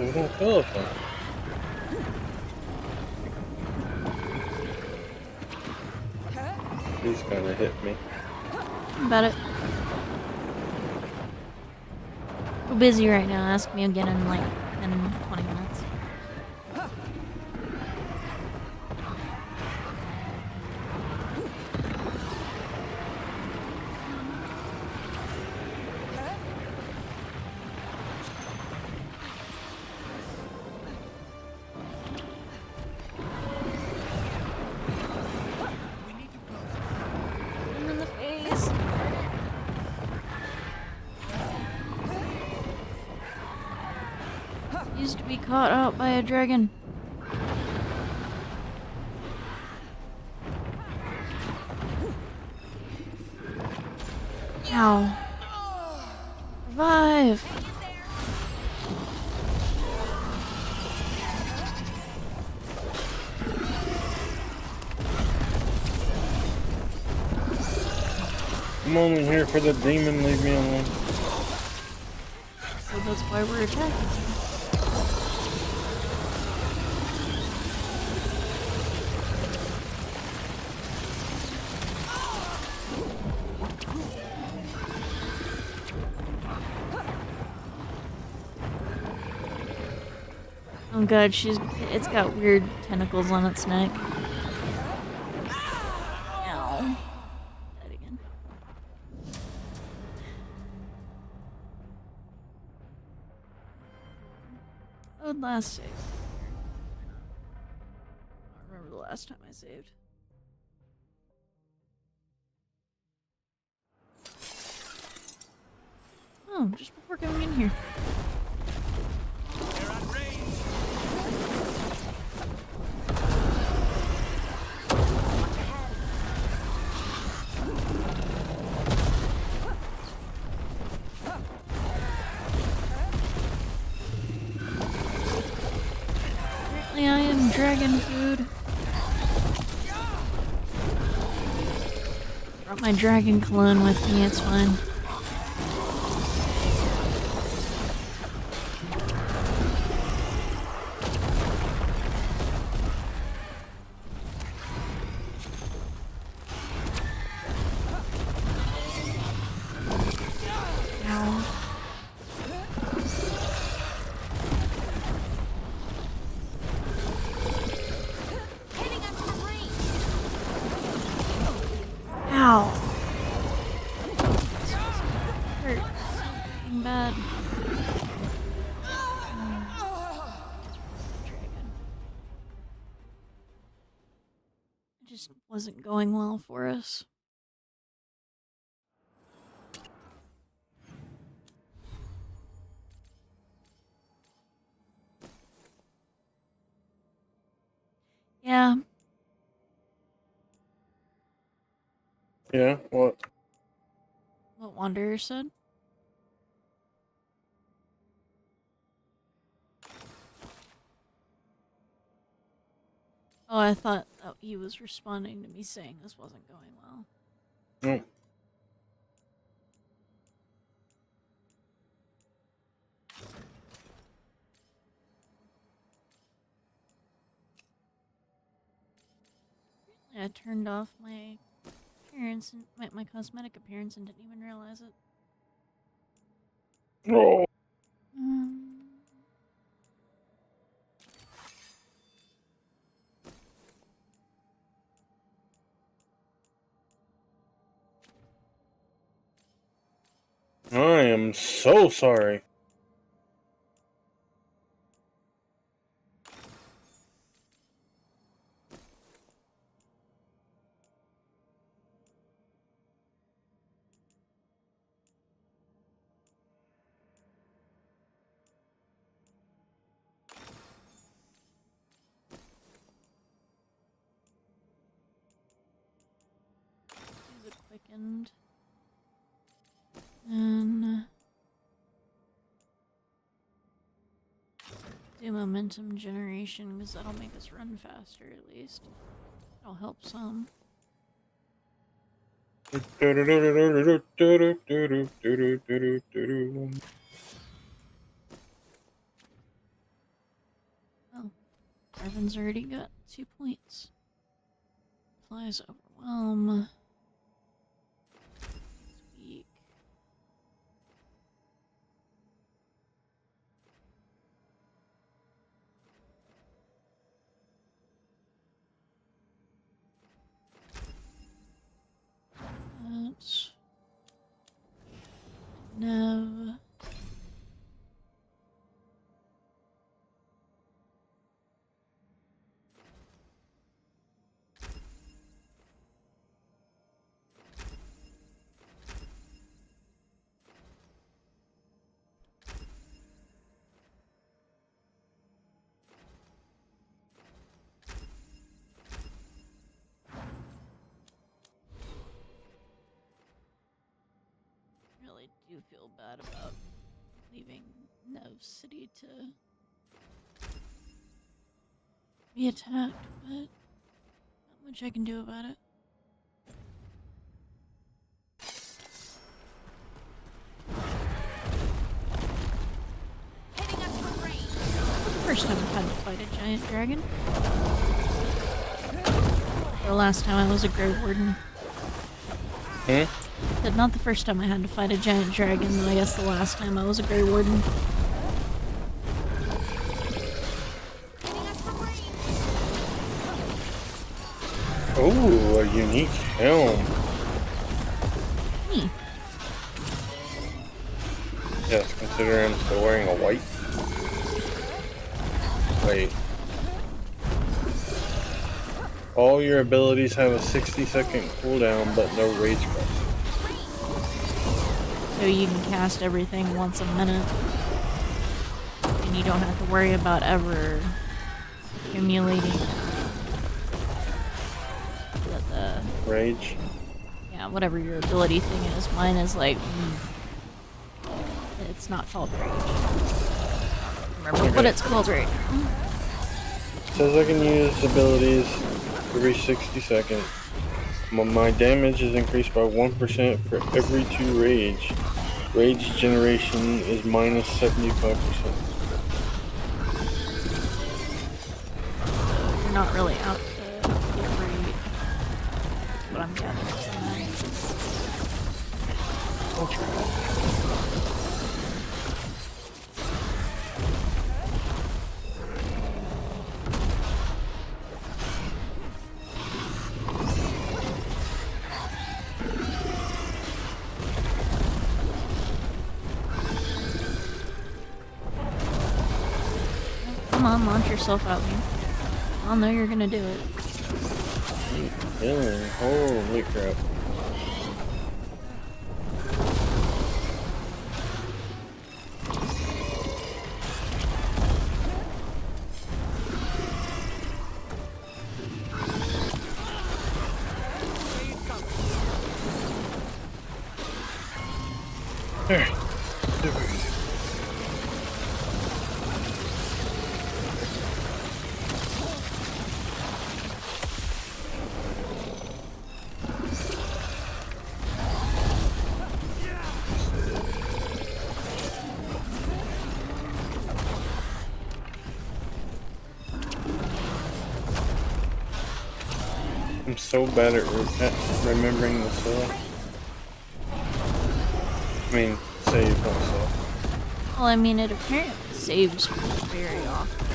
You don't feel it though. He's gonna hit me. Bet it. We're busy right now. Ask me again in like 10, 20 minutes. I'm in the face. Used to be caught out by a dragon. Ow. Revive. I'm only here for the demon, leave me alone. So that's why we're attacking. Oh god, it's got weird tentacles on its neck. Ow. Dead again. Oh, last save. I don't remember the last time I saved. Oh, just before coming in here. Apparently I am dragon food. Brought my dragon cologne with me, it's fine. Ow. Hurt. Something bad. It just wasn't going well for us. Yeah. Yeah, what? What Wanderer said? Oh, I thought that he was responding to me saying this wasn't going well. Oh. I turned off my appearance and my cosmetic appearance and didn't even realize it. Oh. I am so sorry. Do the quickened. And do momentum generation because that'll make us run faster at least. That'll help some. Oh, Arvin's already got 2 points. Applies overwhelm. He's weak. That's no. Really do feel bad about leaving Nev City to be attacked, but not much I can do about it. First time I've had to fight a giant dragon. The last time I was a Grey Warden. But not the first time I had to fight a giant dragon, but I guess the last time I was a Grey Warden. Oh, a unique helm. Yes, consider I'm still wearing a white. Wait. All your abilities have a 60-second cooldown, but no rage quest. So you can cast everything once a minute. And you don't have to worry about ever accumulating the rage. Yeah, whatever your ability thing is. Mine is like it's not called rage. Remember what it's called right now. It says I can use abilities every 60 seconds. My damage is increased by 1% for every 2 rage. Rage generation is minus 75%. You're not really out to get raid. That's what I'm gathering from that. I'll try. Come on, launch yourself at me. I'll know you're gonna do it. Yeah, holy crap. There. I'm so bad at remembering the cell. I mean, save myself. Well, I mean, it apparently saves very often.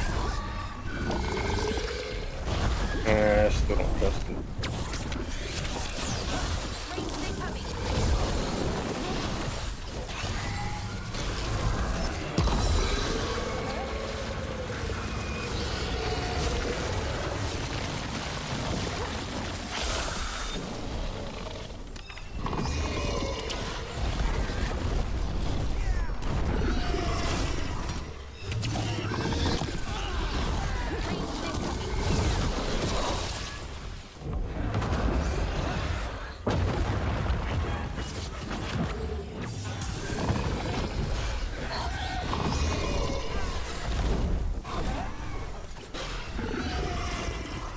I still don't trust it.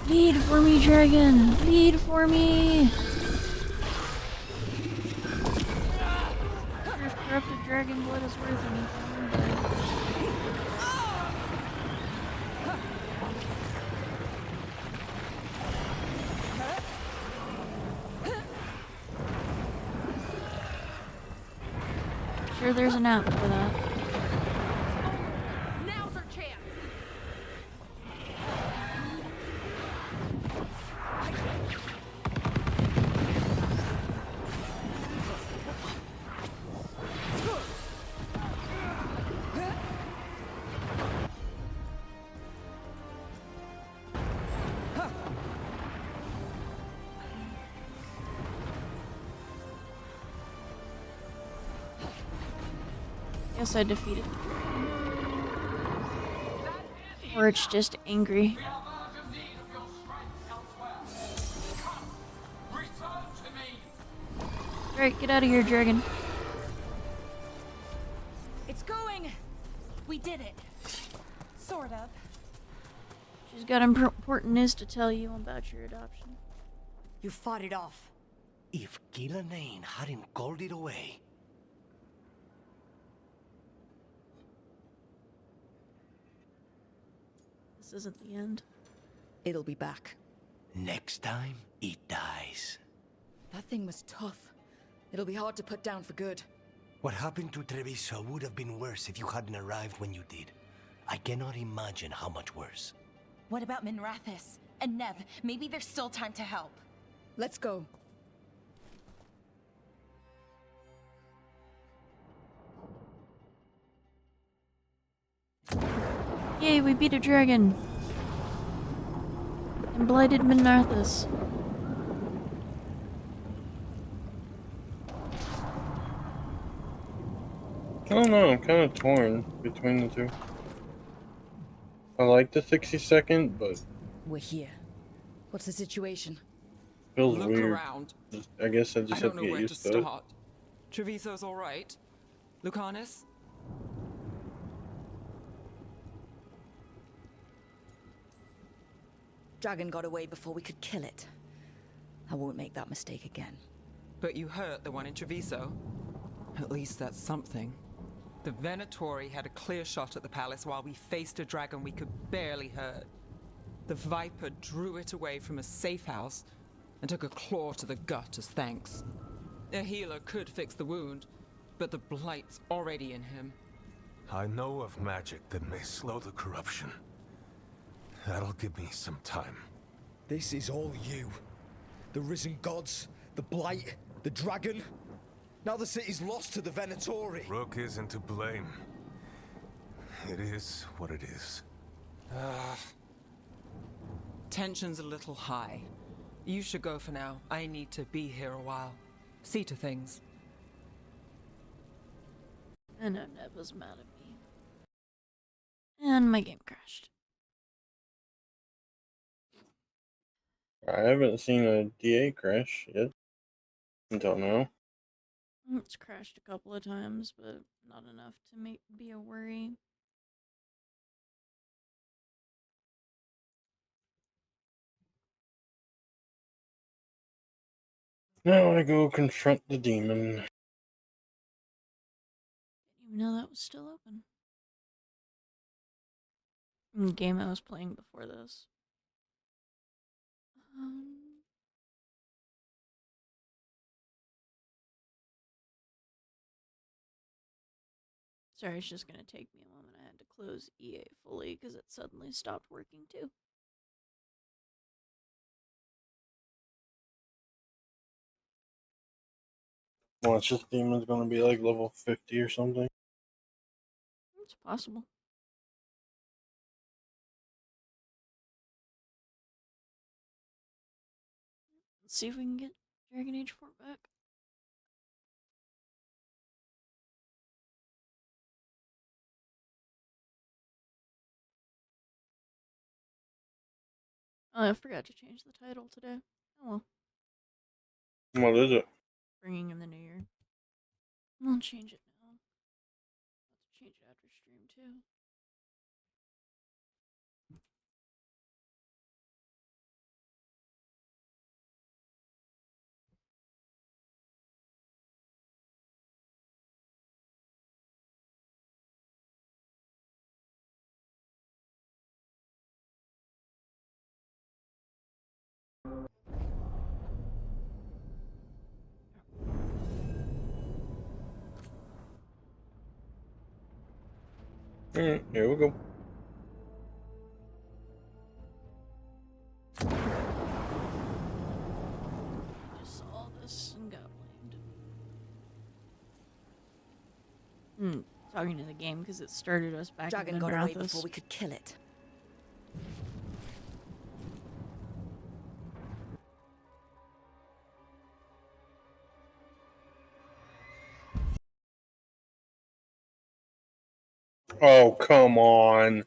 Lead for me, dragon! Lead for me! If corrupted dragon blood is worth anything, but... Sure, there's an app for that. Now's our chance. Guess I defeated the dragon. Or it's just angry. Alright, get out of here, dragon. It's going. We did it. Sort of. She's got important news to tell you about your adoption. You fought it off. If Gillanane hadn't called it away. This isn't the end. It'll be back. Next time, it dies. That thing was tough. It'll be hard to put down for good. What happened to Treviso would have been worse if you hadn't arrived when you did. I cannot imagine how much worse. What about Minrathous? And Nev, maybe there's still time to help. Let's go. Yay, we beat a dragon. And blighted Minarthus. I don't know, I'm kind of torn between the two. I like the 60-second, but We're here. What's the situation? feels Look weird. around. I guess I just I have don't to know get where to used to it. start. Treviso's all right. Lucanus? Dragon got away before we could kill it. I won't make that mistake again. But you hurt the one in Treviso. At least that's something. The Venatori had a clear shot at the palace while we faced a dragon we could barely hurt. The Viper drew it away from a safe house and took a claw to the gut as thanks. A healer could fix the wound, but the blight's already in him. I know of magic that may slow the corruption. That'll give me some time. This is all you. The risen gods, the blight, the dragon. Now the city's lost to the Venatori. Rook isn't to blame. It is what it is. Tension's a little high. You should go for now. I need to be here a while. See to things. I know Neb was mad at me. And my game crashed. I haven't seen a DA crash yet. Until now. It's crashed a couple of times, but not enough to be a worry. Now I go confront the demon. Didn't even know that was still open. The game I was playing before this. Sorry, it's just gonna take me a moment. I had to close EA fully because it suddenly stopped working too. Watch, this demon's gonna be like level 50 or something. It's possible. Let's see if we can get Dragon Age 4 back. Oh, I forgot to change the title today. Oh well. What is it? Bringing in the new year. I'll change it now. I'll have to change it after stream too. Alright, here we go. Just saw this and got blamed. Talking to the game because it started us back Dragon in got away Minarthus. before we could kill it. Oh, come on.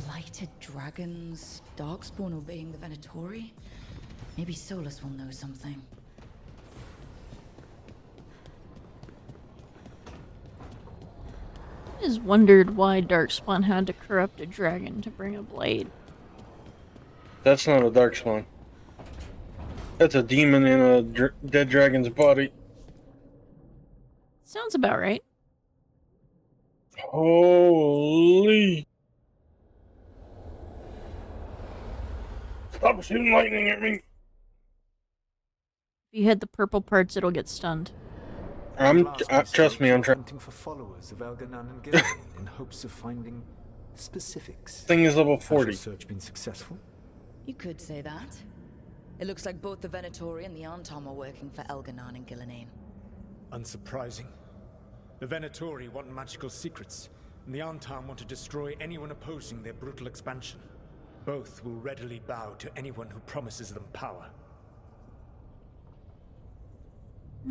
Blighted dragons, Darkspawn obeying the Venatori? Maybe Solus will know something. I just wondered why Darkspawn had to corrupt a dragon to bring a blade. That's not a darkspawn. That's a demon in a dead dragon's body. Sounds about right. Holy. Stop shooting lightning at me. If you hit the purple parts, it'll get stunned. Trust me, I'm trying. Hunting for followers of Elganan and Gillian in hopes of finding specifics. Thing is level 40. Has your search been successful? You could say that. It looks like both the Venatori and the Antom are working for Elganan and Gillinane. Unsurprising. The Venatori want magical secrets, and the Antom want to destroy anyone opposing their brutal expansion. Both will readily bow to anyone who promises them power.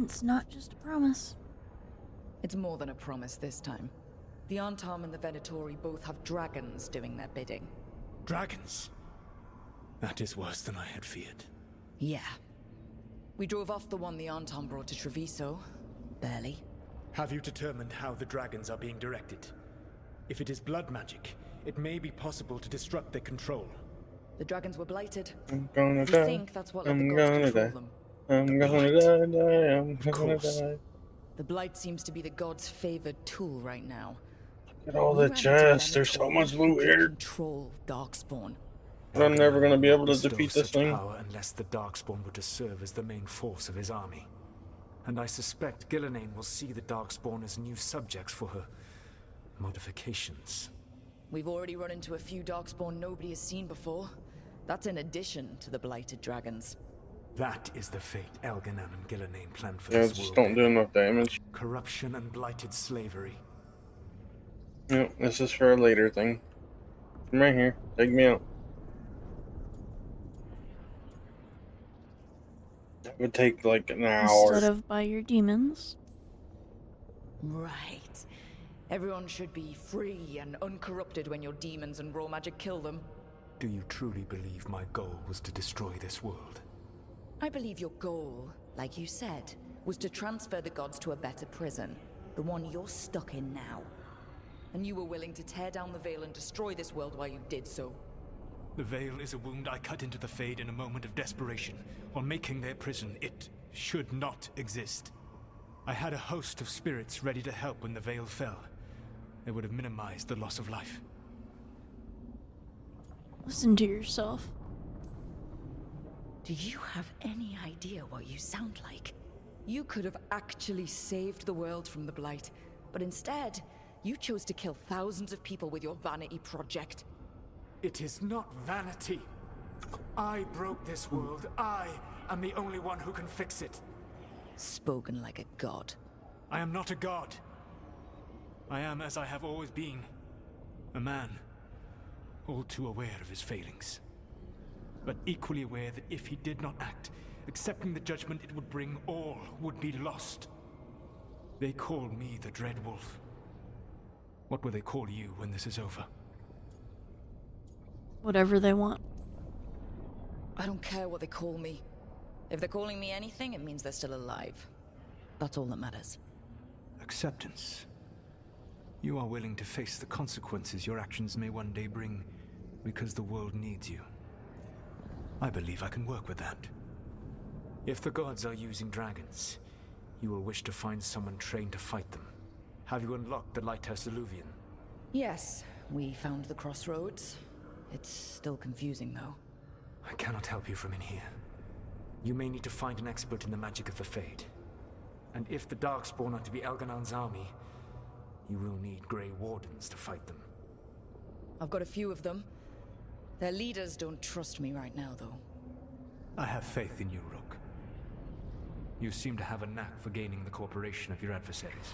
It's not just a promise. It's more than a promise this time. The Antom and the Venatori both have dragons doing their bidding. Dragons? That is worse than I had feared. Yeah. We drove off the one the Antom brought to Treviso. Barely. Have you determined how the dragons are being directed? If it is blood magic, it may be possible to disrupt their control. The dragons were blighted. I'm gonna If die. you think that's what let the I'm gods gonna control die. them. I'm gonna die. I'm gonna die. The blight seems to be the gods' favored tool right now. Look at all We the ran into chests. There's so Venatori much who loot could here. Control Darkspawn. But I'm never gonna be able to Bestow defeat this such thing. power unless the Darkspawn were to serve as the main force of his army. And I suspect Gillinane will see the Darkspawn as new subjects for her modifications. We've already run into a few Darkspawn nobody has seen before. That's in addition to the blighted dragons. That is the fate Elganan and Gillinane planned for Yeah, this just world. don't do enough damage. Corruption and blighted slavery. Yep, this is for a later thing. Come right here. Take me out. It would take like an hour. Instead of by your demons. Right. Everyone should be free and uncorrupted when your demons and raw magic kill them. Do you truly believe my goal was to destroy this world? I believe your goal, like you said, was to transfer the gods to a better prison. The one you're stuck in now. And you were willing to tear down the veil and destroy this world while you did so. The veil is a wound I cut into the Fade in a moment of desperation, while making their prison. It should not exist. I had a host of spirits ready to help when the veil fell. They would have minimized the loss of life. Listen to yourself. Do you have any idea what you sound like? You could have actually saved the world from the Blight, but instead, you chose to kill thousands of people with your vanity project. It is not vanity. I broke this world. I am the only one who can fix it. Spoken like a god. I am not a god. I am as I have always been. A man. All too aware of his failings. But equally aware that if he did not act, accepting the judgment it would bring, all would be lost. They call me the Dread Wolf. What will they call you when this is over? Whatever they want. I don't care what they call me. If they're calling me anything, it means they're still alive. That's all that matters. Acceptance. You are willing to face the consequences your actions may one day bring, because the world needs you. I believe I can work with that. If the gods are using dragons, you will wish to find someone trained to fight them. Have you unlocked the Lighthouse Illuvian? Yes, we found the crossroads. It's still confusing, though. I cannot help you from in here. You may need to find an expert in the magic of the Fade. And if the Darkspawn are to be Elganan's army, you will need Grey Wardens to fight them. I've got a few of them. Their leaders don't trust me right now, though. I have faith in you, Rook. You seem to have a knack for gaining the cooperation of your adversaries.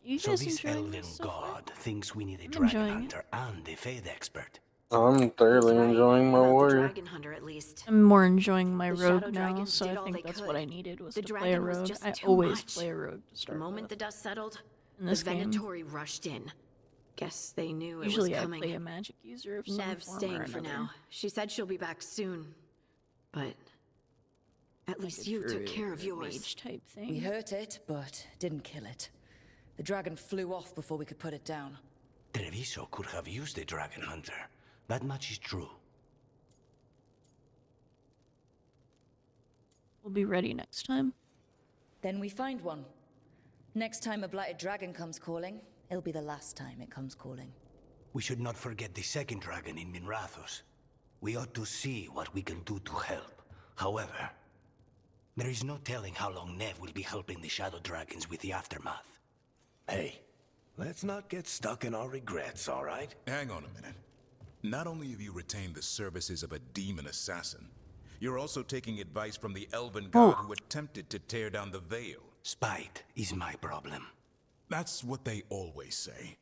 You So guys this enjoying elven this so far? god thinks we need a I'm dragon enjoying hunter and a Fade expert. I'm thoroughly enjoying my Not the warrior. dragon hunter, at least. I'm more enjoying my The rogue Shadow now, Dragons so did I all think they that's could. what I needed was The to play a dragon was rogue. just I too always much. play a rogue to The start moment with. the dust settled, In the this game, Venatori rushed in. Guess they knew usually it I was coming. play a magic user of some Nev's form staying or for another. now. She said she'll be back soon. But at least you took care of yours. Mage type thing. We hurt it, but didn't kill it. The dragon flew off before we could put it down. Treviso could have used a dragon hunter. That much is true. We'll be ready next time. Then we find one. Next time a blighted dragon comes calling, it'll be the last time it comes calling. We should not forget the second dragon in Minrathos. We ought to see what we can do to help. However, there is no telling how long Nev will be helping the Shadow Dragons with the aftermath. Hey, let's not get stuck in our regrets, all right? Hang on a minute. Not only have you retained the services of a demon assassin, you're also taking advice from the elven god who attempted to tear down the Veil. Spite is my problem. That's what they always say.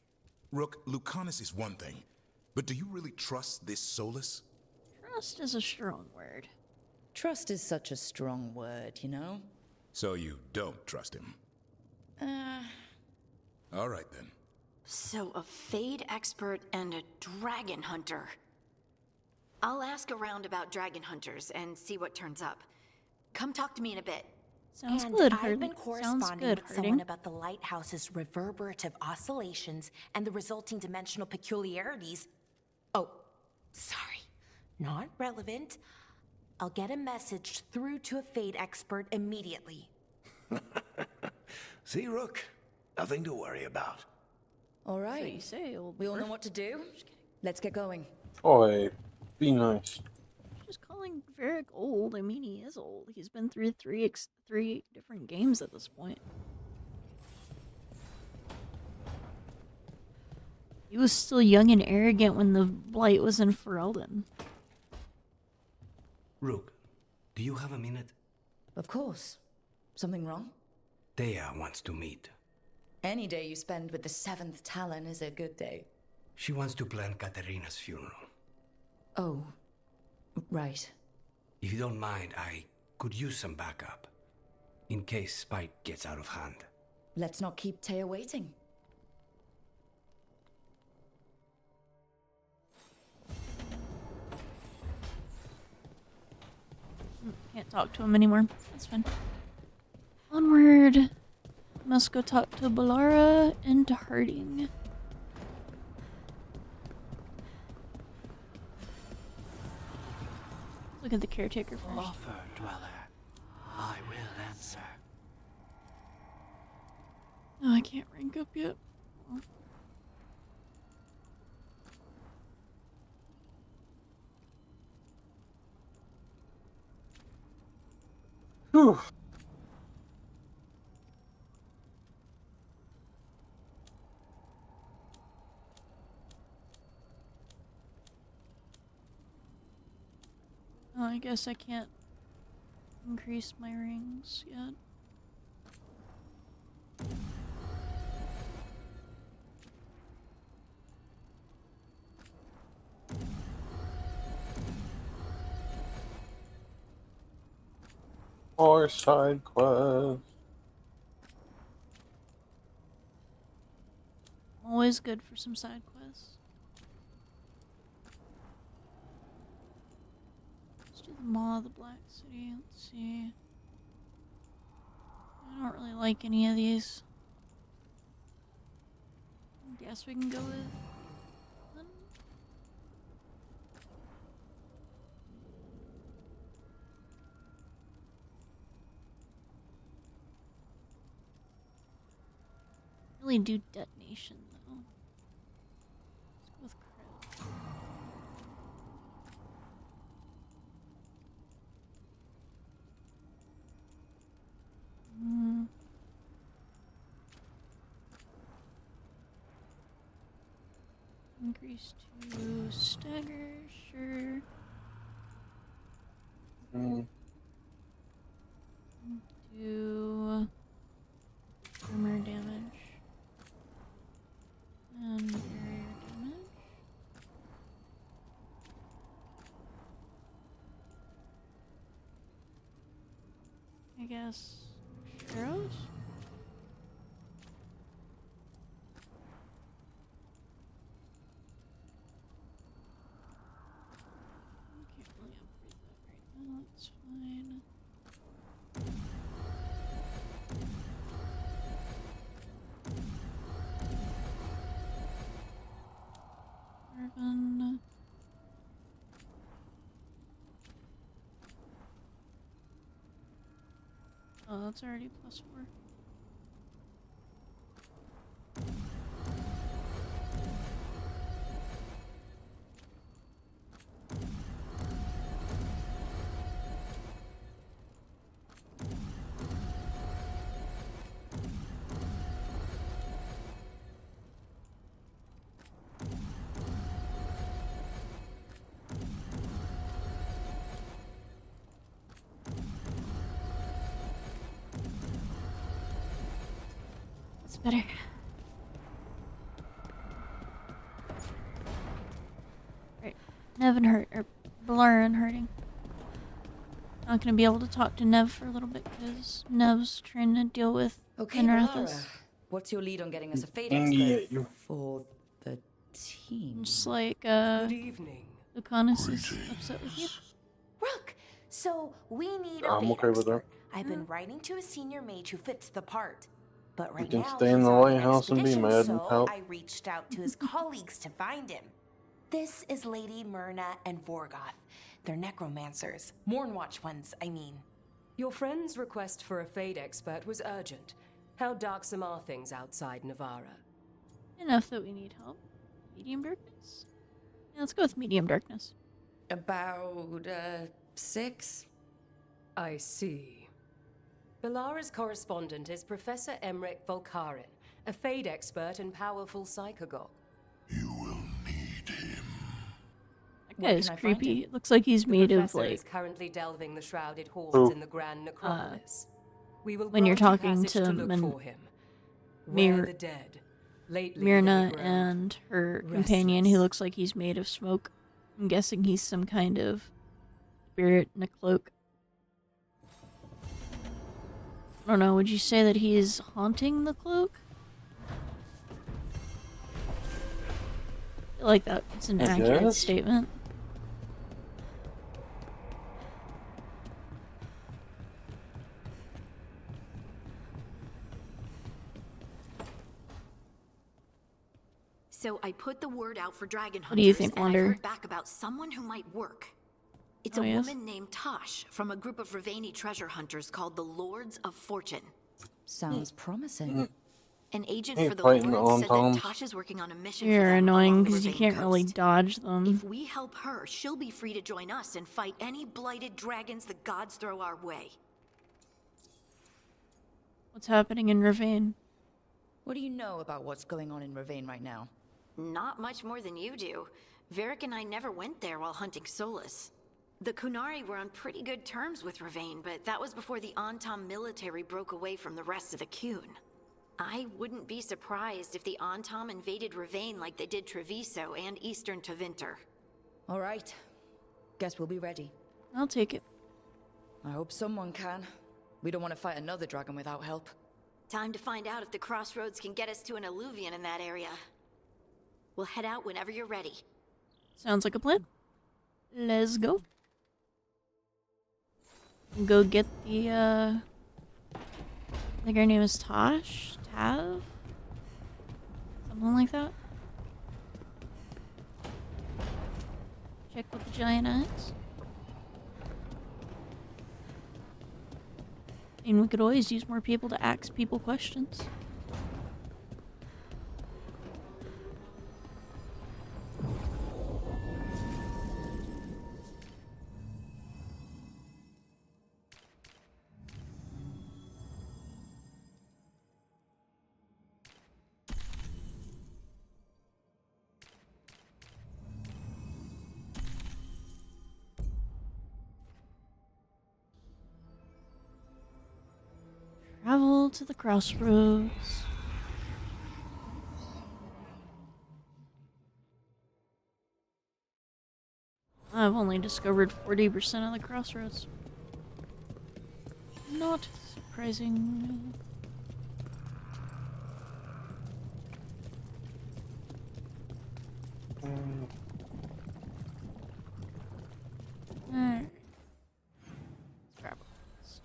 Rook, Lucanus is one thing, but do you really trust this Solus? Trust is a strong word. Trust is such a strong word, you know? So you don't trust him? All right then. So a Fade expert and a dragon hunter. I'll ask around about dragon hunters and see what turns up. Come talk to me in a bit. Sounds And good, I've Harding. been Sounds corresponding good, with someone Harding. about the lighthouse's reverberative oscillations and the resulting dimensional peculiarities. Oh, sorry. Not relevant. I'll get a message through to a Fade expert immediately. See, Rook? Nothing to worry about. All right. So you say, old we all know dwarf. what to do. Let's get going. Oi, be nice. Just calling Varric old. I mean, he is old. He's been through three different games at this point. He was still young and arrogant when the Blight was in Ferelden. Rook, do you have a minute? Of course. Something wrong? Thea wants to meet. Any day you spend with the 7th Talon is a good day. She wants to plan Katerina's funeral. Oh, right. If you don't mind, I could use some backup. In case Spike gets out of hand. Let's not keep Taya waiting. Can't talk to him anymore. That's fine. Onward. Must go talk to Balara and to Harding. Look at the caretaker first. Offer, dweller. I will answer. Oh, I can't rank up yet. Whew. Oh, I guess I can't increase my rings yet. Or side quest. Always good for some side quests. Let's do the Maw of the Black City. Let's see. I don't really like any of these. Guess we can go with one. Really do detonation though. Let's go with crit. Increase to stagger, sure. Do armor damage and barrier damage. I guess arrows. Can't really upgrade that right now. That's fine. Carbon. Oh, that's already +4. It's better. Right. Nev and hurt, or Blur and hurting. Not gonna be able to talk to Nev for a little bit because Nev's trying to deal with Minrathus. What's your lead on getting us a fate Yeah, expert for the team? Just like, Good evening. Lucanus is upset with you. Rook, so we need a I'm fate okay with that. expert. I've been writing to a senior mage who fits the part. But We right can now, stay in he's the on an lighthouse and be expedition, mad and so help. I reached out to his colleagues to find him. This is Lady Myrna and Vorgoth. They're necromancers. Mournwatch ones, I mean. Your friend's request for a fade expert was urgent. How darksome are things outside Navarra? Enough that we need help. Medium darkness? Yeah, let's go with medium darkness. About, 6? I see. Belara's correspondent is Professor Emmerich Volkarin, a fade expert and powerful psychagogue. That guy is creepy. It looks like he's made of, Professor like, is currently delving the shrouded halls Oh. in the Grand Necropolis. We will when you're grant you talking passage to look for him. Mir- Where the dead. Lately Myrna they grow and her companion, who looks like he's made of smoke. I'm guessing he's some kind of spirit in a cloak. I don't know, would you say that he's haunting the cloak? I feel like that's an accurate guess. statement. So I put the word out for dragon hunters, What do you think, and Wander? I've heard back about someone who might work. It's Oh, a yes? woman named Tosh from a group of Ravani treasure hunters called the Lords of Fortune. Sounds promising. An agent Hey, for the fighting Lords said that Antoms. Tosh is working on a mission for You're them annoying along the because you Ravane can't really coast. dodge them. If we help her, she'll be free to join us and fight any blighted dragons the gods throw our way. What's happening in Ravane? What do you know about what's going on in Ravane right now? Not much more than you do. Varric and I never went there while hunting Solus. The Kunari were on pretty good terms with Ravane, but that was before the Antam military broke away from the rest of the Kun. I wouldn't be surprised if the Antam invaded Ravane like they did Treviso and Eastern Tevinter. All right. Guess we'll be ready. I'll take it. I hope someone can. We don't want to fight another dragon without help. Time to find out if the crossroads can get us to an alluvion in that area. We'll head out whenever you're ready. Sounds like a plan. Let's go. Go get the, I think her name is Tosh? Tav? Something like that. Check with the giant axe. And we could always use more people to ask people questions. Travel to the crossroads. I've only discovered 40% of the crossroads. Not surprising. Alright. Let's grab a list.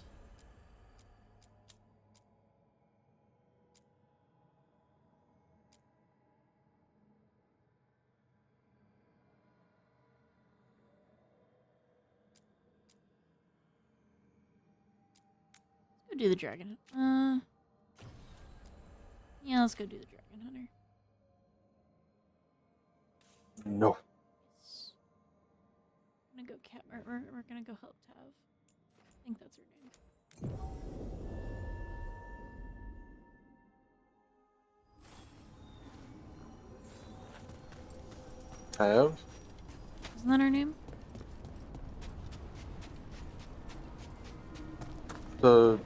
Let's go do the dragon. Yeah, let's go do the dragon hunter. No. I'm gonna go we're gonna go help Tav. I think that's her name. Have? Isn't that her name? The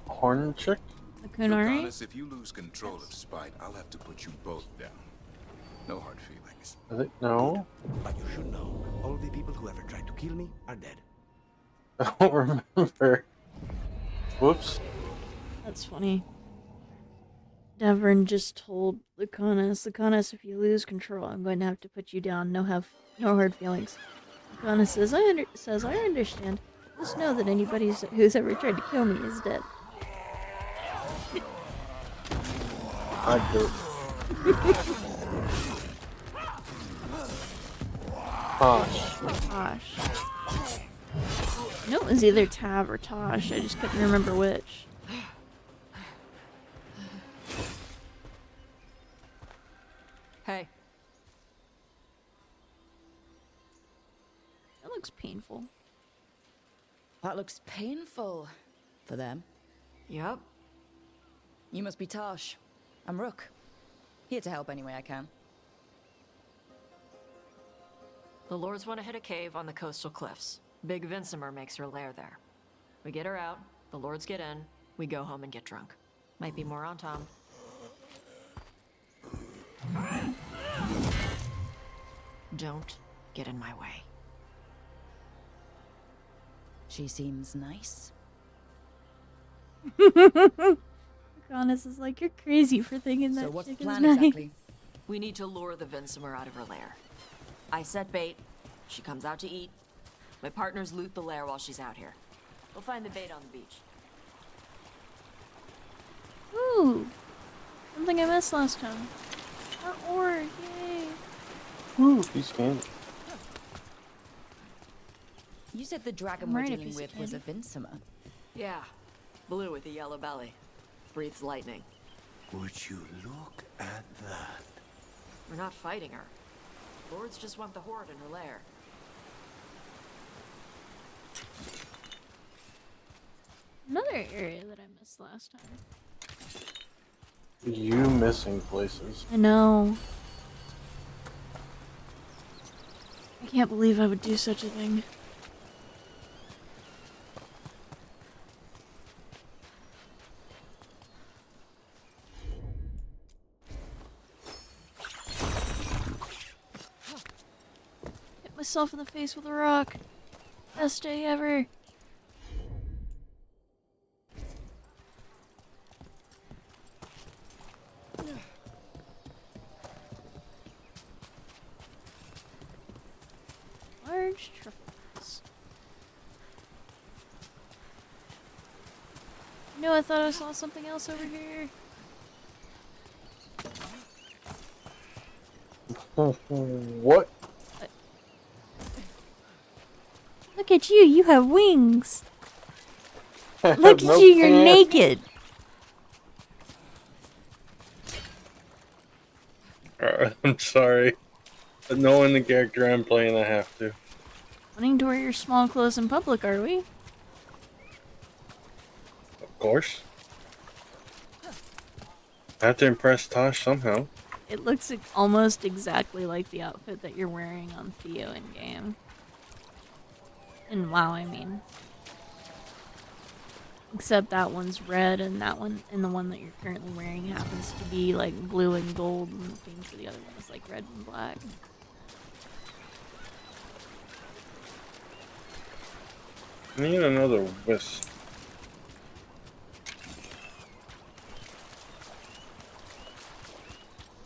horn chick? The Kunari? Lucanus, if you lose control of Spite, I'll have to put you both down. No hard feelings. No. But you should know, all the people who ever tried to kill me are dead. I don't remember. Whoops. That's funny. Davern just told Lucanus, if you lose control, I'm going to have to put you down. No hard feelings. Lucanus says, I understand. Just know that anybody who's ever tried to kill me is dead. I do. Tosh. No, it was either Tav or Tosh. I just couldn't remember which. Hey. That looks painful. That looks painful. For them. Yep. You must be Tosh. I'm Rook. Here to help any way I can. The Lords want to hit a cave on the coastal cliffs. Big Vincimer makes her lair there. We get her out, the Lords get in, we go home and get drunk. Might be more on Tom. Don't get in my way. She seems nice. Honest is like, you're crazy for thinking that. So what's the chick is plan nice. exactly? We need to lure the Vincimer out of her lair. I set bait, she comes out to eat. My partners loot the lair while she's out here. We'll find the bait on the beach. Ooh. Something I missed last time. Our ore, yay. Ooh, he's candy. You said the dragon I'm we're right, a dealing piece of with was a candy. Vincimer. Yeah, blue with a yellow belly. Breathes lightning. Would you look at that? We're not fighting her. Lords just want the horde in her lair. Another area that I missed last time. You missing places. I know. I can't believe I would do such a thing. Hit myself in the face with a rock. Best day ever. Large truffles. No, I thought I saw something else over here. What? Look at you, you have wings. I Look have at no you, you're pants. naked. I'm sorry. But knowing the character I'm playing, I have to. Wanting to wear your small clothes in public, are we? Of course. I have to impress Tosh somehow. It looks almost exactly like the outfit that you're wearing on Theo in game. And WoW, I mean. Except that one's red, and that one, and the one that you're currently wearing happens to be like blue and gold, and the thing for the other one is like red and black. I need another wisp.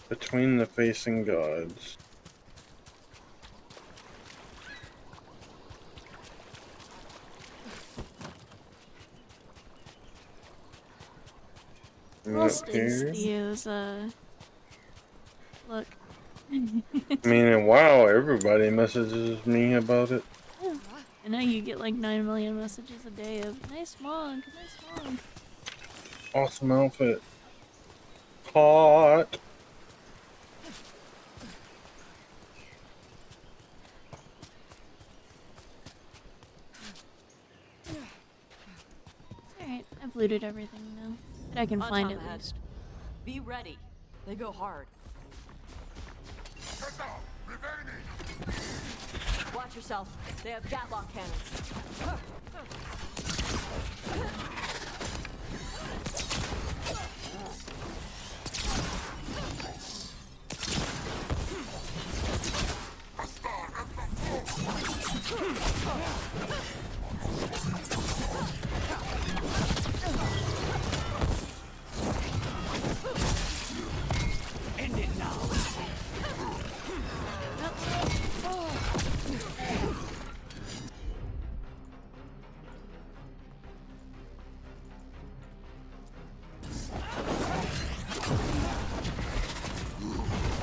Between the facing gods. Lost Up is here. Theo's, look. I mean, and wow, everybody messages me about it. Yeah. I know you get like 9 million messages a day of nice monk, nice monk. Awesome outfit. Hot. Alright, I've looted everything now. But I can On find top at ahead. least. Be ready. They go hard. Watch yourself. They have Gatlock cannons.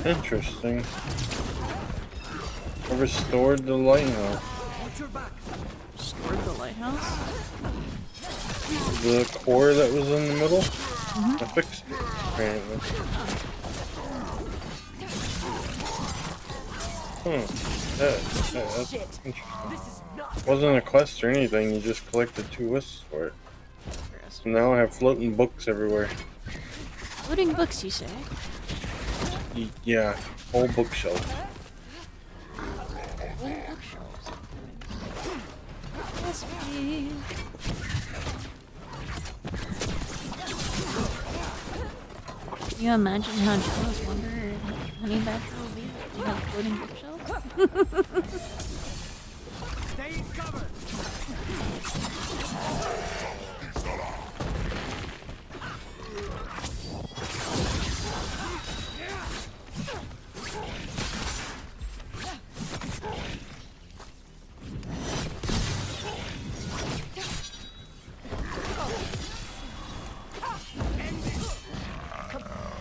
Interesting. I restored the lighthouse. Restored the lighthouse? The core that was in the middle? I fixed it, apparently. That's interesting. Wasn't a quest or anything, you just collected 2 wisps for it. So now I have floating books everywhere. Floating books, you say? Yeah, whole bookshelf. Whole bookshelves. Must be. Can you imagine how jealous Wonder and Honey Badger will be if they have floating bookshelves? Stay in cover.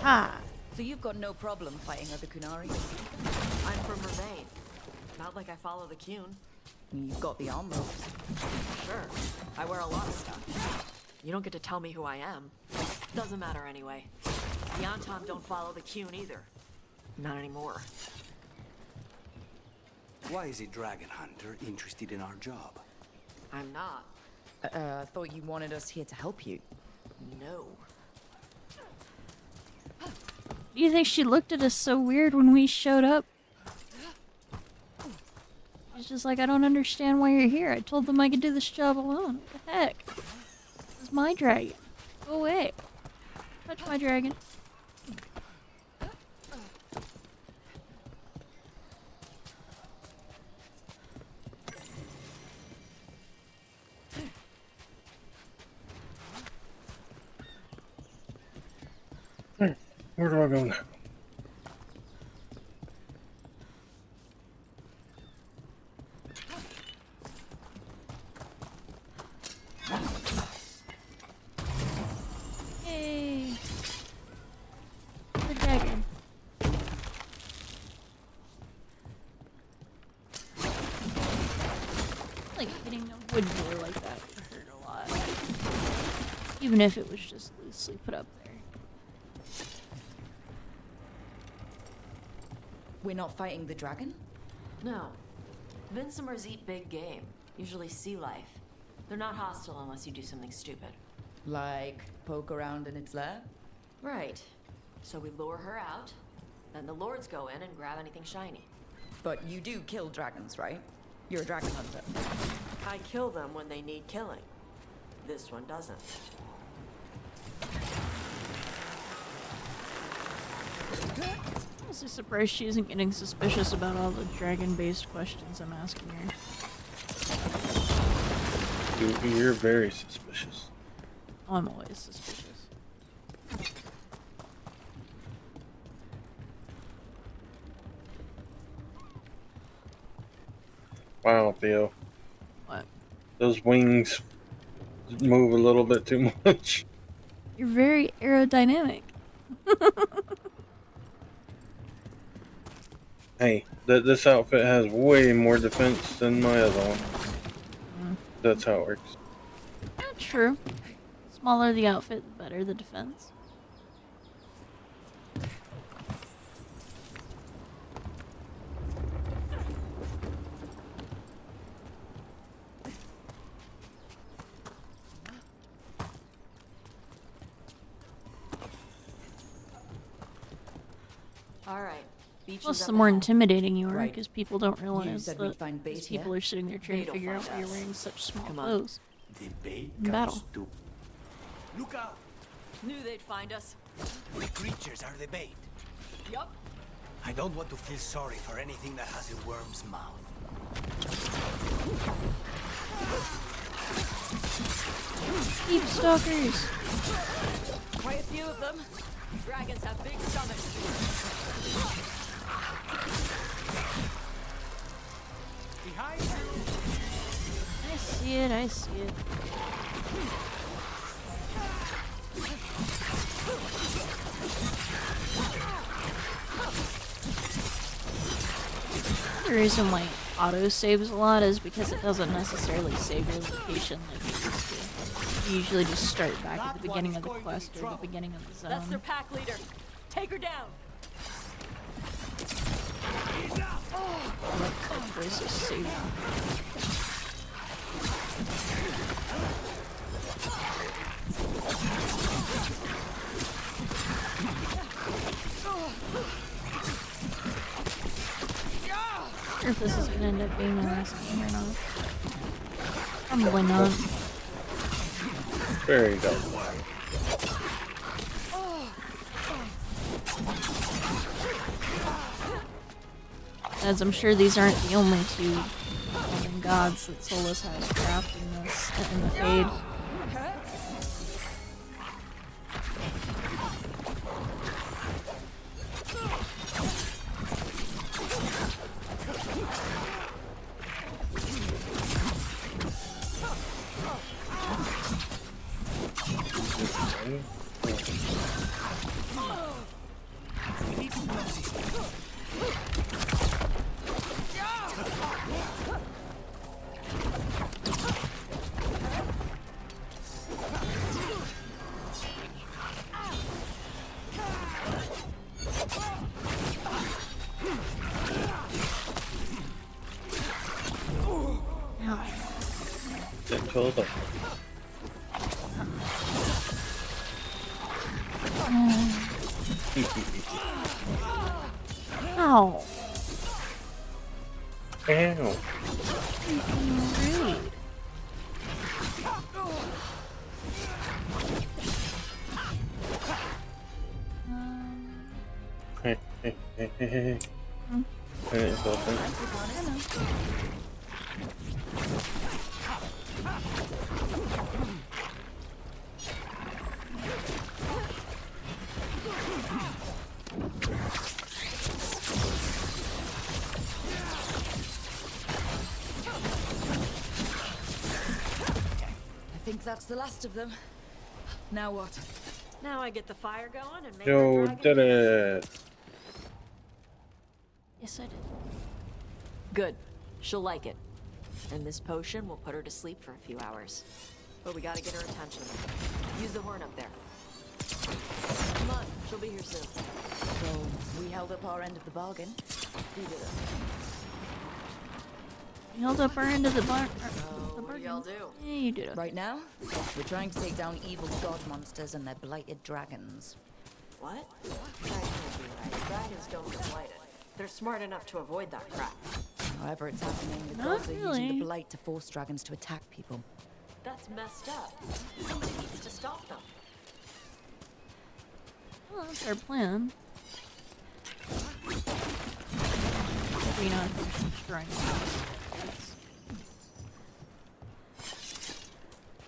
Ah. So you've got no problem fighting other Kunari? I'm from Ravain. Not like I follow the Qun. You've got the arm ropes. Sure, I wear a lot of stuff. You don't get to tell me who I am. Doesn't matter anyway. The Antam don't follow the Qun either. Not anymore. Why is a dragon hunter interested in our job? I'm not. I thought you wanted us here to help you. No. Do you think she looked at us so weird when we showed up? She's just like, I don't understand why you're here. I told them I could do this job alone. What the heck? This is my dragon. Go away. Touch my dragon. Where do I go now? Yay! The dragon. Like hitting a wood door like that would hurt a lot. Even if it was just loosely put up there. We're not fighting the dragon? No. Vincimers eat big game, usually sea life. They're not hostile unless you do something stupid. Like poke around in its lair? Right. So we lure her out, then the lords go in and grab anything shiny. But you do kill dragons, right? You're a dragon hunter. I kill them when they need killing. This one doesn't. I'm honestly surprised she isn't getting suspicious about all the dragon-based questions I'm asking her. You're very suspicious. I'm always suspicious. Wow, Theo. What? Those wings move a little bit too much. You're very aerodynamic. Hey, this outfit has way more defense than my other one. That's how it works. Not true. Smaller the outfit, the better the defense. All right. Beach Plus, is the up more ahead. intimidating you are, Right. because people don't You realize said that we'd find bait these here? people are sitting there trying to Bait'll figure out find why you're us. wearing such small Come on. clothes. The bait In battle. comes to... Look out! Knew they'd find us. The creatures are the bait. Yup. I don't want to feel sorry for anything that has a worm's mouth. Deep stalkers! Quite a few of them. Dragons have big stomachs. Behind you! I see it, I see it. the reason why auto saves a lot is because it doesn't necessarily save your location like it used to. You usually just start back at the beginning of the quest or the beginning of the zone. That's their pack leader. Take her down. I like that voice of saving. I wonder if this is gonna end up being the last game or not. Probably not. Very dumb. As I'm sure these aren't the only two golden gods that Solus has trapped in this in the Fade. Hold on. Ow. Ow. Rude. Hey, hey, hey, hey, hey. I didn't feel it. I think that's the last of them. Now what? Now I get the fire going and make Yo, did it. Yes, I did. Good. She'll like it. And this potion will put her to sleep for a few hours. But we gotta get her attention. Use the horn up there. Come on, she'll be here soon. So, we held up our end of the bargain. You did it. You held up our end of the bar. What do y'all do? Yeah, you did it. Right now, we're trying to take down evil god monsters and their blighted dragons. What? That can't be right. Dragons don't get blighted. They're smart enough to avoid that crap. However it's happening, the Not gods are really. using the blight to force dragons to attack people. That's messed up. Somebody needs to stop them. Well, that's our plan. Maybe not destroying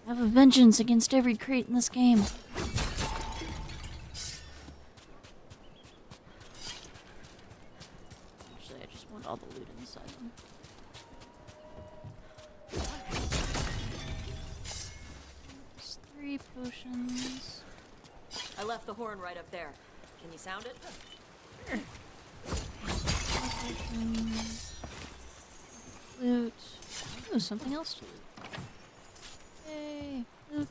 I have a vengeance against every crate in this game. Actually, I just want all the loot inside them. There's 3 potions. I left the horn right up there. Can you sound it? Sure. Potions. Loot. Ooh, something else to loot. Yay, loot.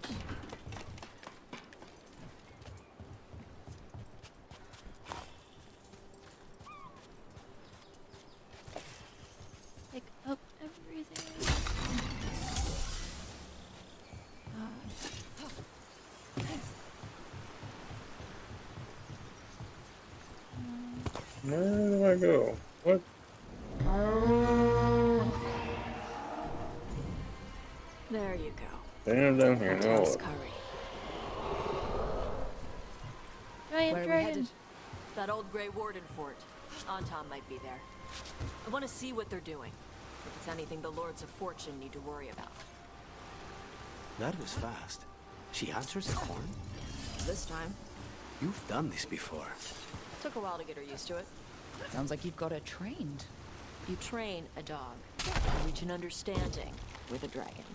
Pick up everything. Where do I go? What? There you go. Damn, down here. Now Toss what? curry. Giant Where are we dragon. headed? That old Grey Warden fort. Anton might be there. I want to see what they're doing. If it's anything the Lords of Fortune need to worry about. That was fast. She answers the horn? This time. You've done this before. Took a while to get her used to it. Sounds like you've got her trained. You train a dog. Reach an understanding with a dragon.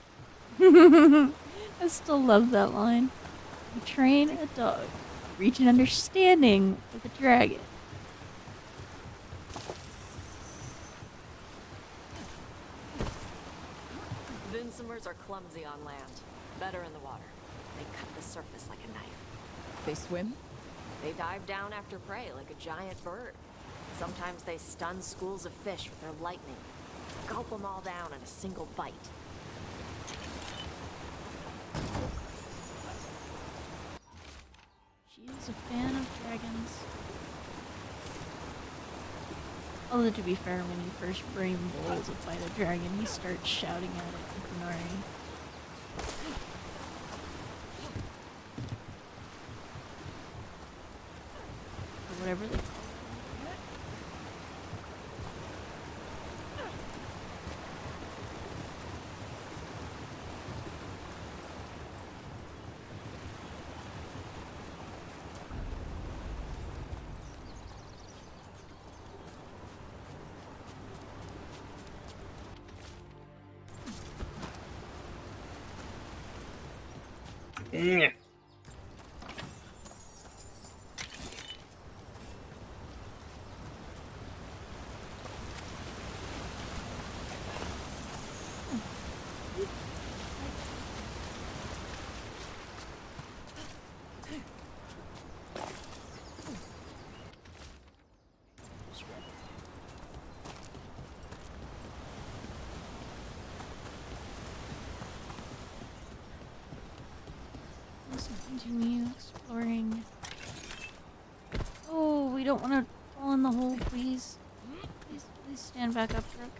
I still love that line. You train a dog. Reach an understanding with a dragon. Winsomers are clumsy on land, better in the water. They cut the surface like a knife. They swim? They dive down after prey like a giant bird. Sometimes they stun schools of fish with their lightning. Gulp them all down in a single bite. She is a fan of dragons. Although to be fair, when you first bring Bull to fight a dragon, he starts shouting at it in Kunari. Or whatever they call it. Yeah. Let's continue exploring. Oh, we don't want to fall in the hole, please. Please stand back up, truck.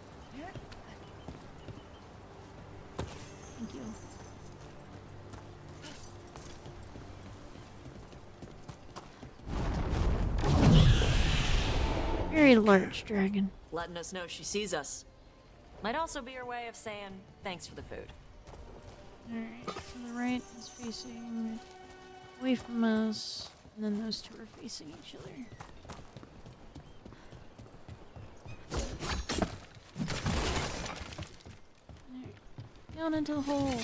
Thank you. Very large dragon. Letting us know she sees us. Might also be her way of saying thanks for the food. Alright, so the right is facing away from us, and then those two are facing each other. Alright, down into the hole.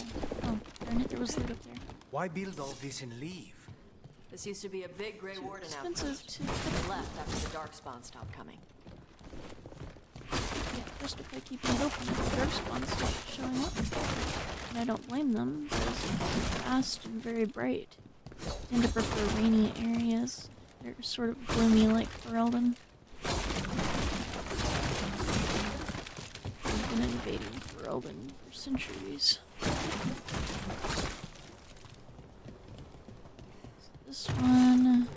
Oh, darn it, there was loot up there. Why build all this and leave? This used to be a big Grey Warden expensive outpost. to- They left after the Darkspawn stopped coming. Yeah, first if I keep it open, the dark spawns stop showing up. And I don't blame them, because it's fast and very bright. I tend to prefer rainy areas. They're sort of gloomy like Ferelden. I've been invading Ferelden for centuries. This one.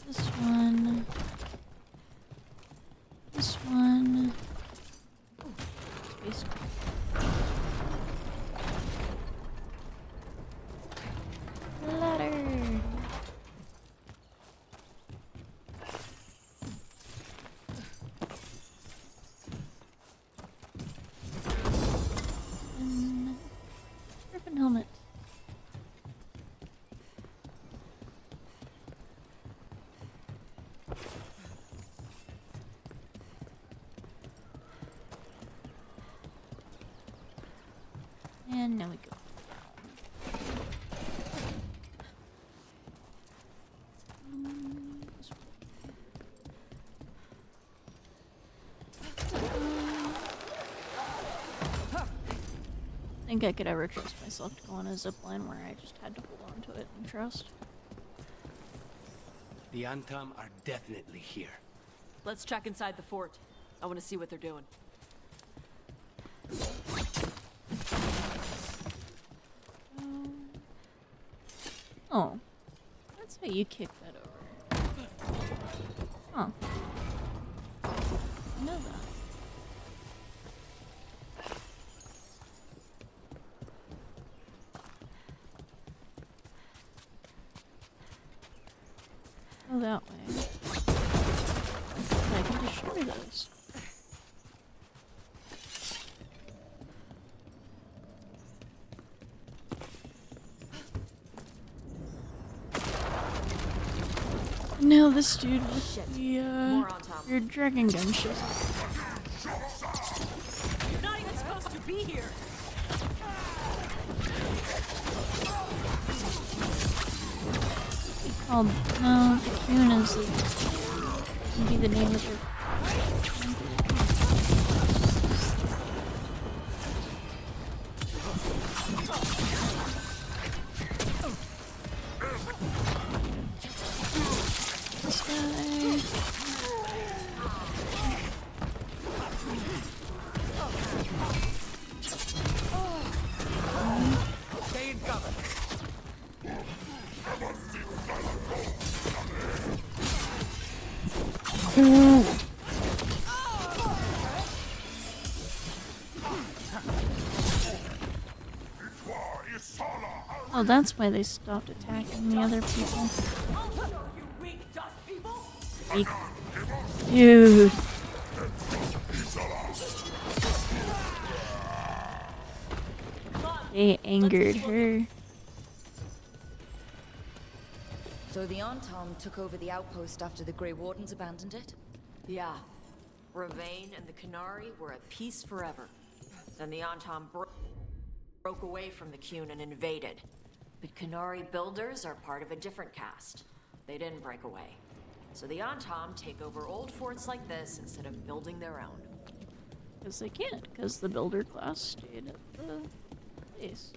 This one. This one. Space. Ladder. Griffin helmet. And now we go. This I think I could ever trust myself to go on a zipline where I just had to hold on to it and trust. The Antam are definitely here. Let's check inside the fort. I want to see what they're doing. Oh. That's how you kick that over. Huh. I know that. Go that way. I can destroy those. No, this dude with the weird dragon gun shit. You're not even supposed to be here. Oh, no, Cocoon is the, be the name of her. Oh, that's why they stopped attacking the other people. Weak. Dude. They angered her. So the Antom took over the outpost after the Grey Wardens abandoned it? Yeah. Ravain and the Qunari were at peace forever. Then the Antom broke away from the Qun and invaded. But Qunari builders are part of a different caste. They didn't break away. So the Antom take over old forts like this instead of building their own. Because they can't, because the builder class stayed at the base.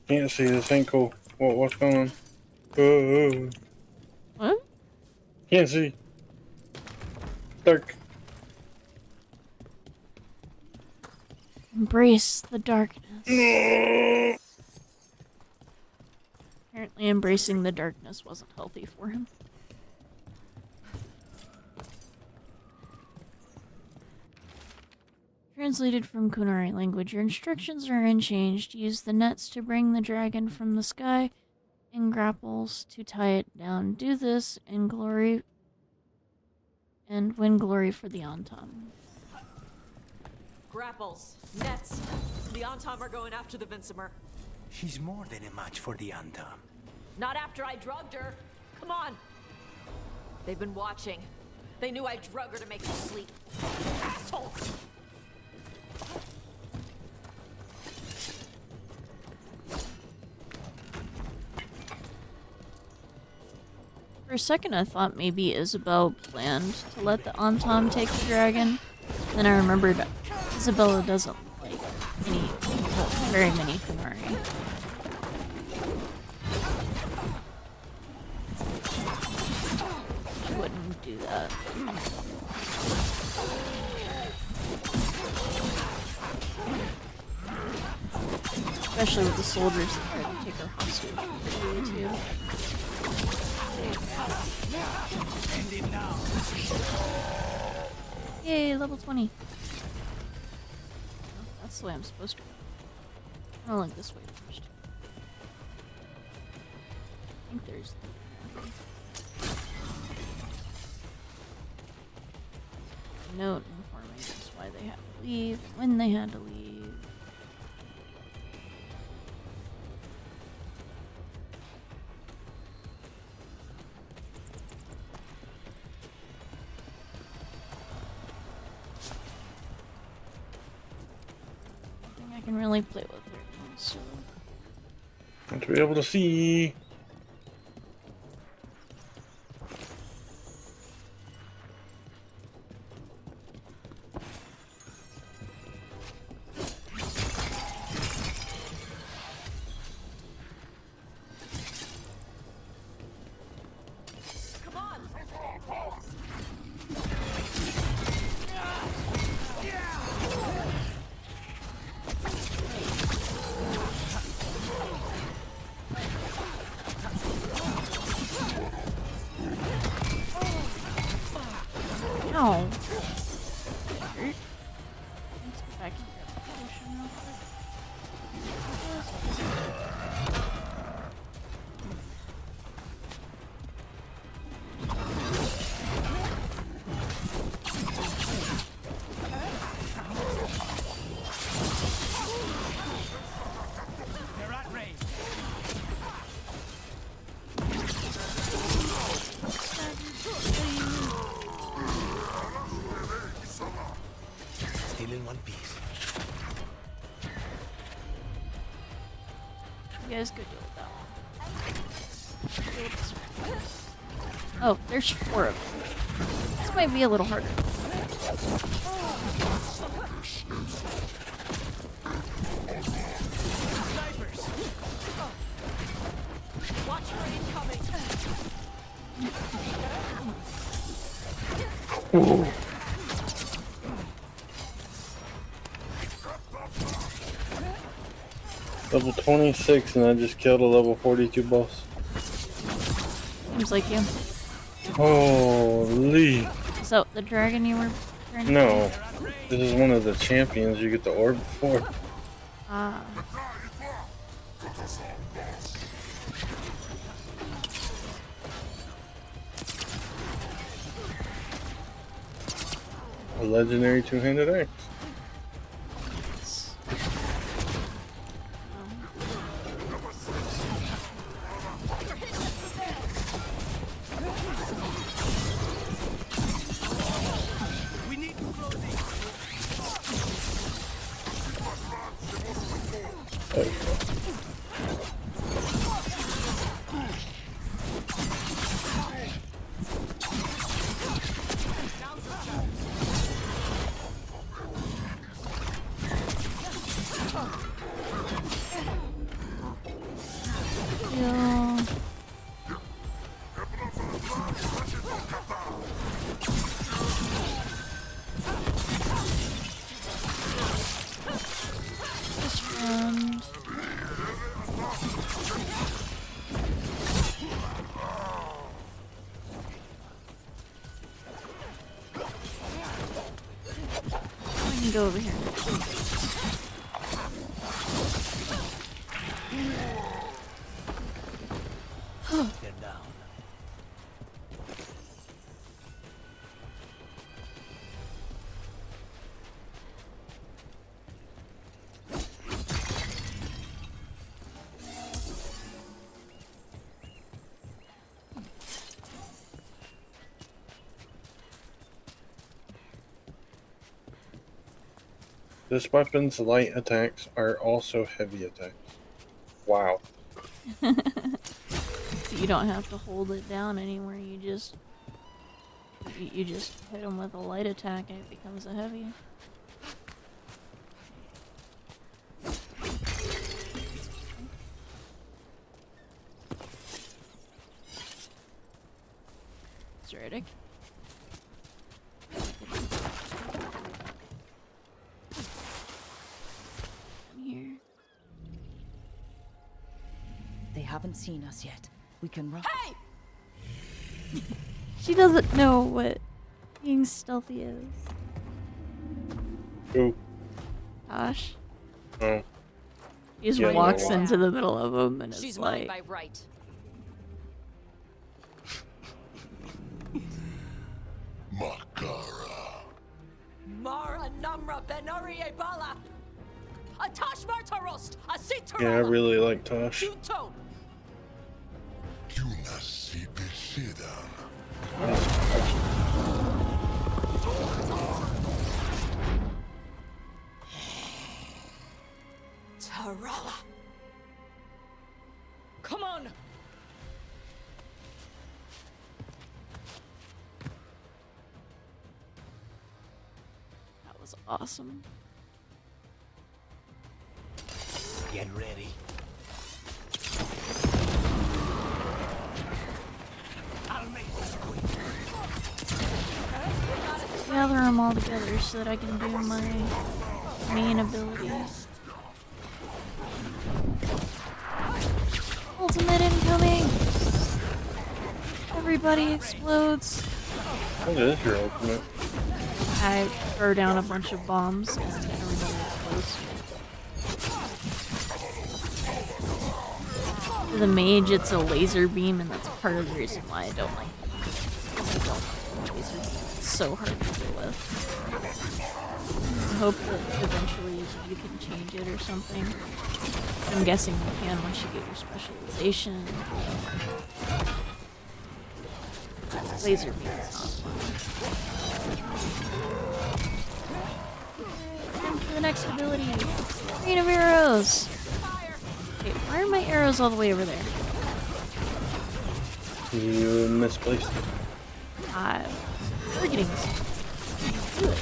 Can't see, this ain't cool. What's going on? What? Can't see. Dark. Embrace the darkness. Apparently embracing the darkness wasn't healthy for him. Translated from Qunari language, your instructions are unchanged. Use the nets to bring the dragon from the sky and grapples to tie it down. Do this in glory and win glory for the Antom. Grapples, nets. The Antom are going after the Vinsimer. She's more than a match for the Antom. Not after I drugged her. Come on. They've been watching. They knew I drug her to make her sleep. Assholes! For a second I thought maybe Isabel planned to let the Antom take the dragon. Then I remembered Isabella doesn't like very many Qunari. She wouldn't do that. Especially with the soldiers that tried to take her hostage. Too. Yay, level 20. Oh, that's the way I'm supposed to go. I'll look this way first. I think there's a note informing us why they had to leave, when they had to leave. I can really play with her now, so. Want to be able to see. Ow. Let's go back and grab the potion real quick. They're at range. Still in one piece. You guys go deal with that one. Oh, there's 4 of them. This might be a little harder. Snipers! Watch her incoming. Ooh. Level 26 and I just killed a level 42 boss. Seems like you. Holy. So, the dragon you were trying to No. This is one of the champions you get the orb for. Ah. A legendary two-handed axe. There you go. Yeah. Just friend. I can go over here. Get down. This weapon's light attacks are also heavy attacks. Wow. So you don't have to hold it down anymore. You just hit him with a light attack and it becomes a heavy. It's Riddick. Here. They haven't seen us yet. We can run. Hey! She doesn't know what being stealthy is. Who? Gosh. Oh. He just Yeah, walks no. into the middle of them and She's it's mine like... by right. Mara Namra Benori Ebala. Atash Martarost, a Sitra. Yeah, I really like Tosh. Juto. Tarala. Come on. That was awesome. Get ready. Gather them all together so that I can do my main abilities. Ultimate incoming! Everybody explodes. What is your ultimate? I throw down a bunch of bombs and everybody explodes. For the mage, it's a laser beam, and that's part of the reason why I don't like it. Because I don't like laser beam. It's so hard to deal with. I hope that eventually you can change it or something. I'm guessing you can once you get your specialization. Laser beam is not fun. And for the next ability, Rain of Arrows! Wait, why are my arrows all the way over there? You misplaced it. I'm forgetting this. Do it.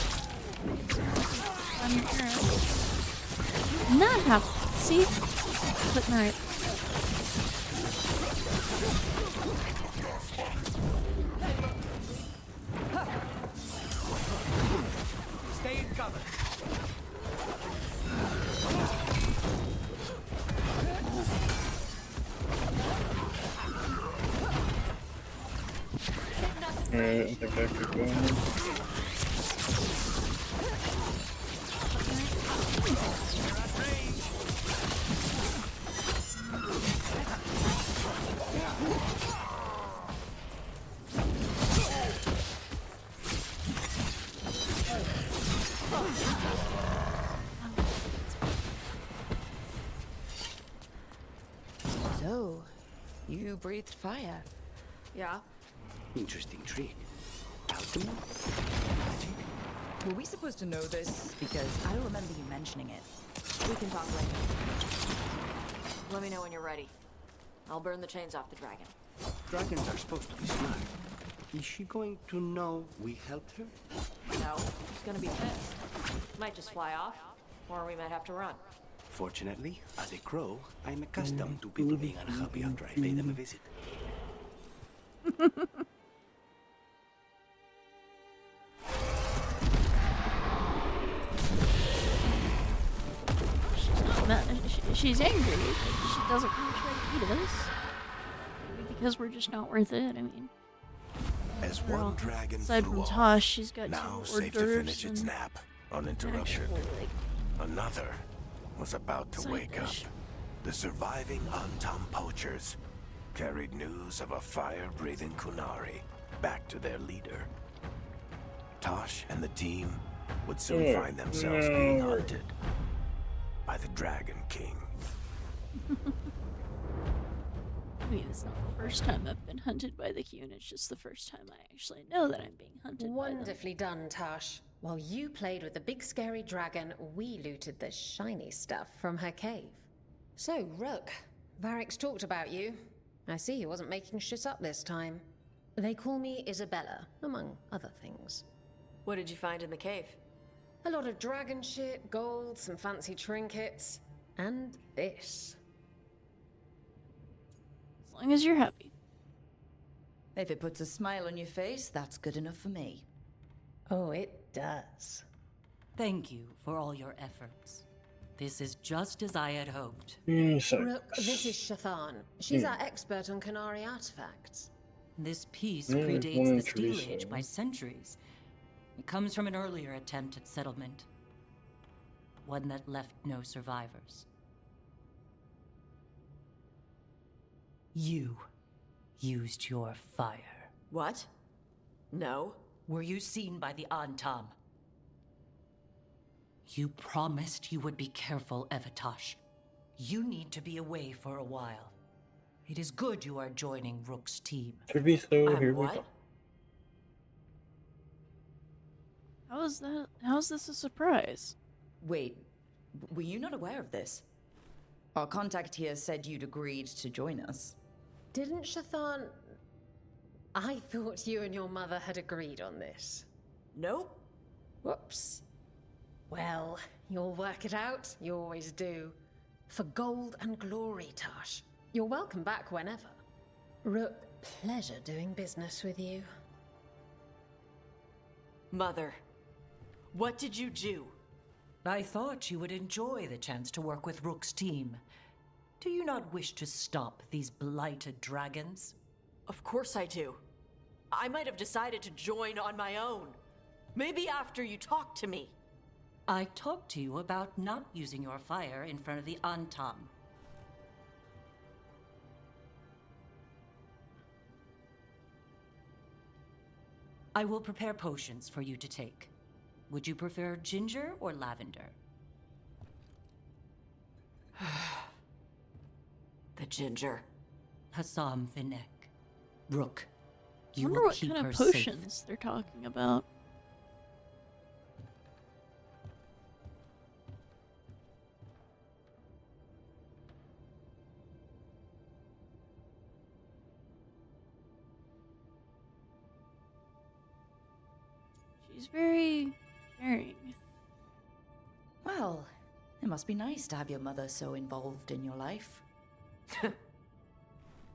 Not half. See? But alright. Stay in cover. I don't think I could go in. So, you breathed fire. Yeah. Interesting trick. Alchemy? Were we supposed to know this? Because I don't remember you mentioning it. We can talk later. Let me know when you're ready. I'll burn the chains off the dragon. Dragons are supposed to be smart. Is she going to know we helped her? No, she's gonna be pissed. Might just fly off, or we might have to run. Fortunately, as a crow, I'm accustomed to people being unhappy after I pay them a visit. She's angry, but she doesn't really try to eat us. Maybe because we're just not worth it, I mean. As one dragon aside flew from off, Tosh, she's got now two safe to hors finish its d'oeuvres nap, uninterrupted. actual, like, Another was about to side wake up. dish. The surviving Antam poachers carried news of a fire-breathing Kunari back to their leader. Tosh and the team would soon find themselves being hunted by the Dragon King. I mean, it's not the first time I've been hunted by the Qun, it's just the first time I actually know that I'm being hunted by them. Wonderfully done, Tosh. While you played with the big scary dragon, we looted the shiny stuff from her cave. So, Rook, Varric's talked about you. I see he wasn't making shit up this time. They call me Isabella, among other things. What did you find in the cave? A lot of dragon shit, gold, some fancy trinkets, and this. As long as you're happy. If it puts a smile on your face, that's good enough for me. Oh, it does. Thank you for all your efforts. This is just as I had hoped. Rook, this is Shathan. She's our expert on Kunari artifacts. This piece predates the Steel Age by centuries. It comes from an earlier attempt at settlement. One that left no survivors. You used your fire. What? No. Were you seen by the Antam? You promised you would be careful, Evatosh. You need to be away for a while. It is good you are joining Rook's team. To be so, here we what? go. How is that? How's this a surprise? Wait, were you not aware of this? Our contact here said you'd agreed to join us. Didn't Shathan... I thought you and your mother had agreed on this. Nope. Whoops. Well, you'll work it out. You always do. For gold and glory, Tosh. You're welcome back whenever. Rook, pleasure doing business with you. Mother, what did you do? I thought you would enjoy the chance to work with Rook's team. Do you not wish to stop these blighted dragons? Of course I do. I might have decided to join on my own. Maybe after you talked to me. I talked to you about not using your fire in front of the Antam. I will prepare potions for you to take. Would you prefer ginger or lavender? The ginger. Hassam Vinek. Rook, I you wonder will what keep kind her of safe. potions they're talking about. She's very caring. Well, it must be nice to have your mother so involved in your life.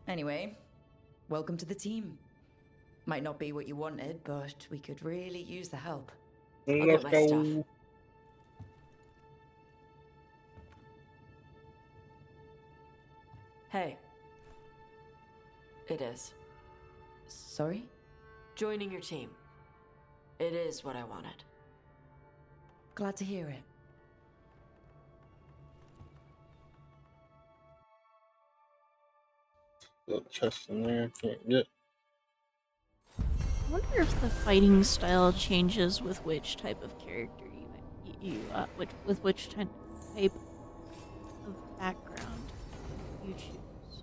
Anyway, welcome to the team. Might not be what you wanted, but we could really use the help. I'll get my stuff. Hey. It is. Sorry? Joining your team. It is what I wanted. Glad to hear it. Little chest in there, I can't get. I wonder if the fighting style changes with which type of character with which type of background you choose.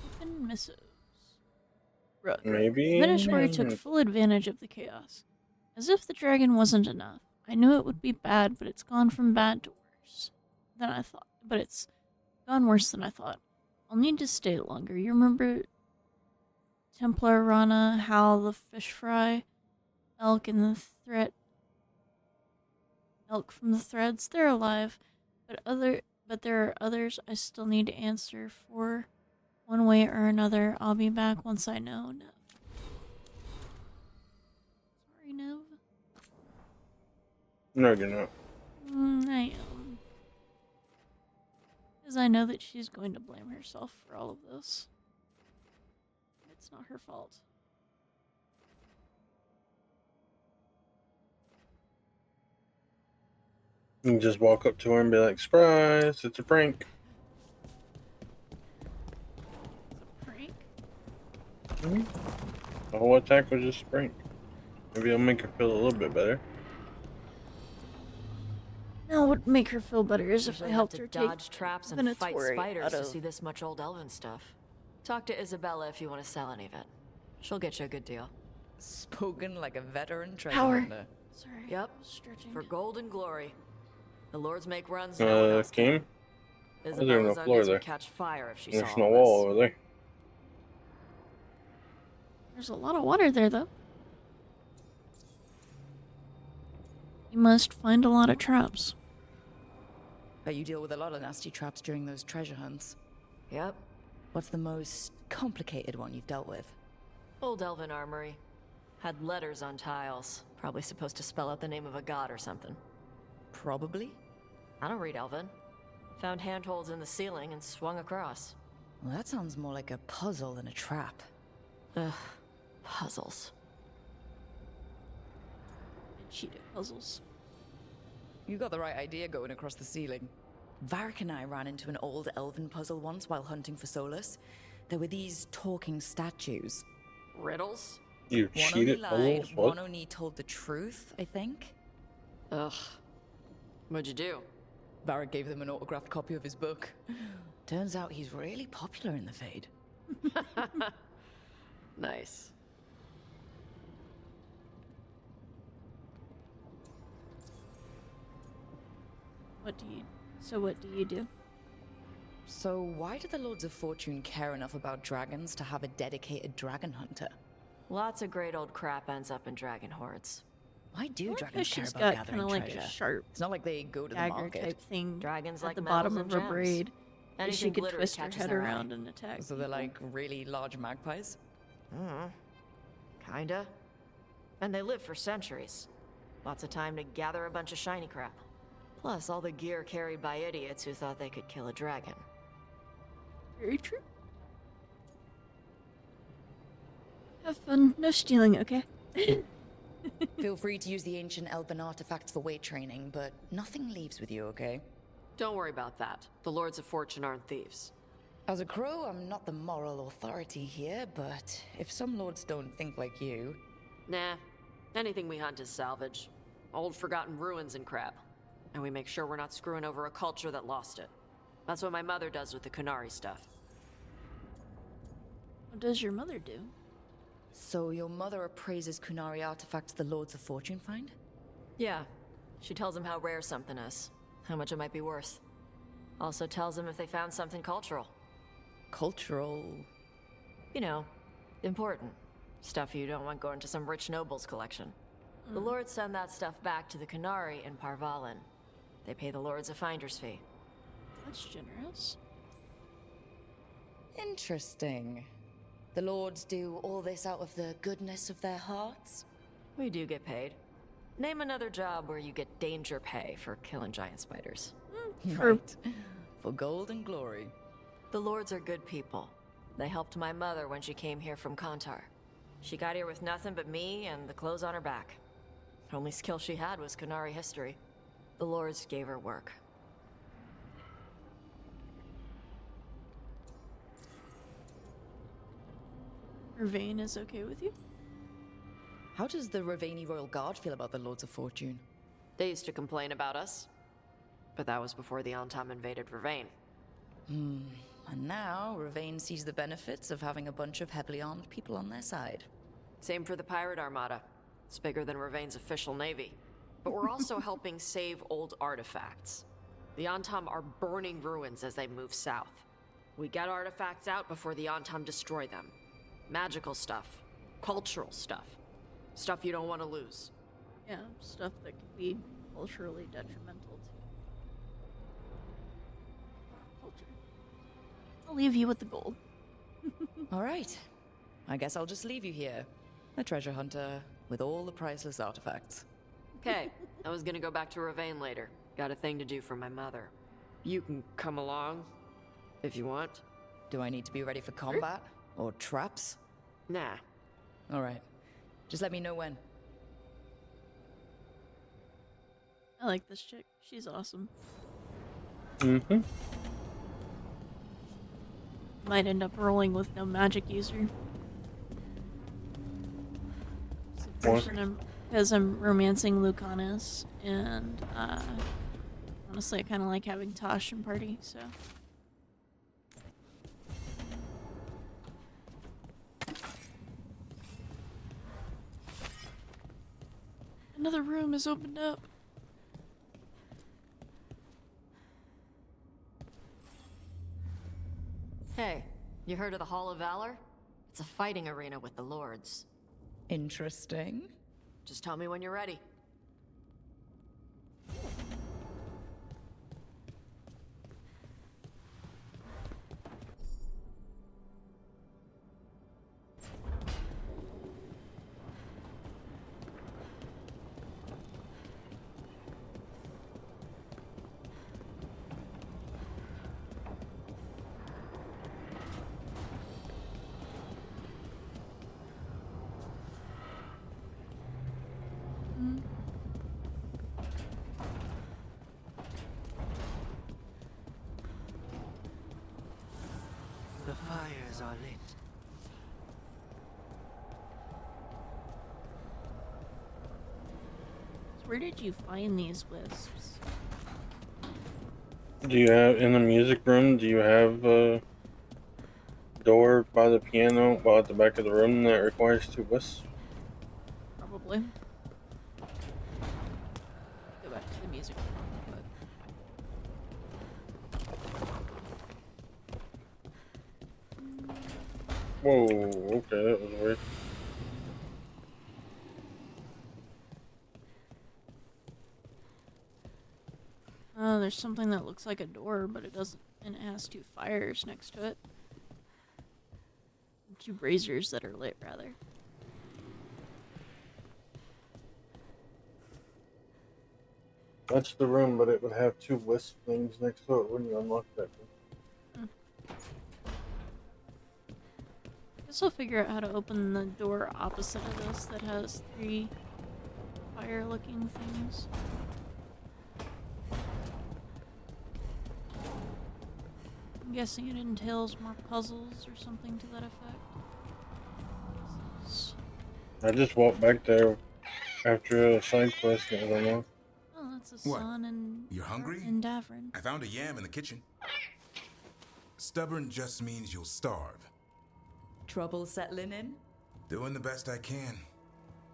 Open missives. Rook. Maybe. Minotaur took full advantage of the chaos. As if the dragon wasn't enough. I knew it would be bad, but it's gone from bad to worse than I thought. But it's gone worse than I thought. I'll need to stay longer. You remember Templar Rana, Hal the fish fry, Elk and the Elk from the threads? They're alive, but there are others I still need to answer for. One way or another, I'll be back once I know. No. Sorry, Nov. No, you're not. I am. Because I know that she's going to blame herself for all of this. It's not her fault. You can just walk up to her and be like, surprise, it's a prank. Prank? The whole attack was just a prank. Maybe it'll make her feel a little bit better. No, what would make her feel better is if I Usually helped have her to take dodge traps and fight Veilguard spiders out to of- see this much old elven stuff. Talk to Isabella if you want to sell any of it. She'll get you a good deal. Spoken like a veteran treasure Power. hunter. Sorry. Yep. Stretching. For gold and glory. The lords make runs no one else Came? can. Why is there no Isabella's floor onions there? would catch fire if she There's saw no all wall this. over there. There's a lot of water there, though. You must find a lot of traps. Bet you deal with a lot of nasty traps during those treasure hunts. Yep. What's the most complicated one you've dealt with? Old elven armory. Had letters on tiles. Probably supposed to spell out the name of a god or something. Probably? I don't read elven. Found handholds in the ceiling and swung across. Well, that sounds more like a puzzle than a trap. Ugh. Puzzles. Cheetah puzzles. You got the right idea going across the ceiling. Varric and I ran into an old elven puzzle once while hunting for Solus. There were these talking statues. Riddles? You One cheated only lied, puzzles? What? one only told the truth, I think. Ugh. What'd you do? Varric gave them an autographed copy of his book. Turns out he's really popular in the Fade. Nice. What do you do? So why do the Lords of Fortune care enough about dragons to have a dedicated dragon hunter? Lots of great old crap ends up in dragon hordes. Why do I like dragons how care she's about got gathering kinda like a treasure? sharp It's not like they go to the dagger market. type thing Dragons at like the metals bottom and of her gems. braid. That Anything she could glitters twist her catches head their eye. around and attack. So they're people. like really large magpies? Kinda. And they live for centuries. Lots of time to gather a bunch of shiny crap. Plus all the gear carried by idiots who thought they could kill a dragon. Very true. Have fun. No stealing, okay? Feel free to use the ancient elven artifacts for weight training, but nothing leaves with you, okay? Don't worry about that. The Lords of Fortune aren't thieves. As a crow, I'm not the moral authority here, but if some lords don't think like you... Nah. Anything we hunt is salvage. Old forgotten ruins and crap. And we make sure we're not screwing over a culture that lost it. That's what my mother does with the Kunari stuff. What does your mother do? So your mother appraises Kunari artifacts the Lords of Fortune find? Yeah. She tells them how rare something is. How much it might be worth. Also tells them if they found something cultural. Cultural? You know, important. Stuff you don't want going to some rich noble's collection. The lords send that stuff back to the Kunari in Parvalin. They pay the lords a finder's fee. That's generous. Interesting. The lords do all this out of the goodness of their hearts? We do get paid. Name another job where you get danger pay for killing giant spiders. Right. For gold and glory. The lords are good people. They helped my mother when she came here from Kantar. She got here with nothing but me and the clothes on her back. Only skill she had was Kunari history. The Lords gave her work. Ravain is okay with you? How does the Ravani Royal Guard feel about the Lords of Fortune? They used to complain about us. But that was before the Antam invaded Ravain. And now, Ravain sees the benefits of having a bunch of heavily armed people on their side. Same for the Pirate Armada. It's bigger than Ravain's official navy. But we're also helping save old artifacts. The Antam are burning ruins as they move south. We get artifacts out before the Antam destroy them. Magical stuff. Cultural stuff. Stuff you don't want to lose. Yeah, stuff that could be culturally detrimental to culture. I'll leave you with the gold. All right. I guess I'll just leave you here. A treasure hunter with all the priceless artifacts. Okay, I was gonna go back to Ravain later. Got a thing to do for my mother. You can come along, if you want. Do I need to be ready for combat? Or traps? Nah. All right. Just let me know when. I like this chick. She's awesome. Mm-hmm. Might end up rolling with no magic user. Because I'm romancing Lucanus, and honestly, I kind of like having Tosh in party, so. Another room is opened up. Hey, you heard of the Hall of Valor? It's a fighting arena with the Lords. Interesting. Just tell me when you're ready. The fires are lit. Where did you find these wisps? Do you have, in the music room, do you have a door by the piano, well, at the back of the room that requires 2 wisps? Probably. Go back to the music room. Whoa, okay, that was weird. Oh, there's something that looks like a door, but it doesn't, and it has 2 fires next to it. 2 braziers that are lit, rather. That's the room, but it would have 2 wisp things next to it when you unlock that room. Guess I'll figure out how to open the door opposite of this that has 3 fire-looking things. I'm guessing it entails more puzzles or something to that effect. I just walked back there after a side quest and it was unlocked. Oh, that's a What? son and You're hungry? and Davrin. I found a yam in the kitchen. Stubborn just means you'll starve. Trouble settling in? Doing the best I can.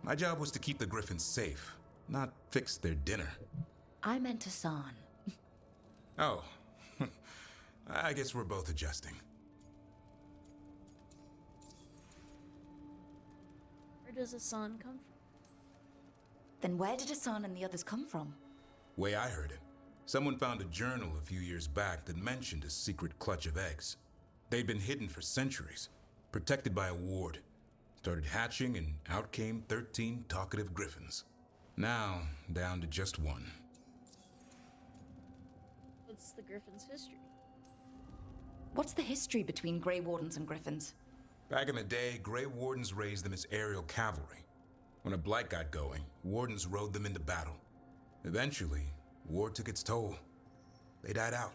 My job was to keep the Griffins safe, not fix their dinner. I meant Hassan. Oh. I guess we're both adjusting. Where does Hassan come from? Then where did Hassan and the others come from? Way I heard it, someone found a journal a few years back that mentioned a secret clutch of eggs. They'd been hidden for centuries, protected by a ward. Started hatching and out came 13 talkative griffins. Now, down to just 1. What's the Griffin's history? What's the history between Grey Wardens and Griffins? Back in the day, Grey Wardens raised them as aerial cavalry. When a blight got going, Wardens rode them into battle. Eventually, war took its toll. They died out.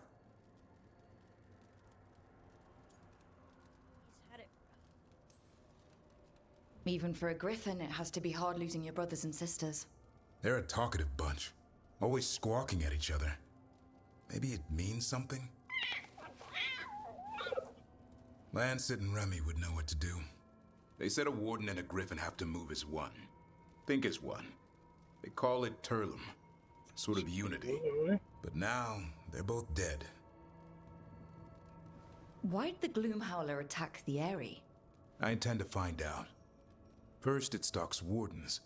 Even for a Griffin, it has to be hard losing your brothers and sisters. They're a talkative bunch, always squawking at each other. Maybe it means something? Lancet and Remy would know what to do. They said a Warden and a Griffin have to move as one. Think as one. They call it Turlum. Sort of unity. But now, they're both dead. Why'd the Gloomhowler attack the Eyrie? I intend to find out. First it stalks Wardens.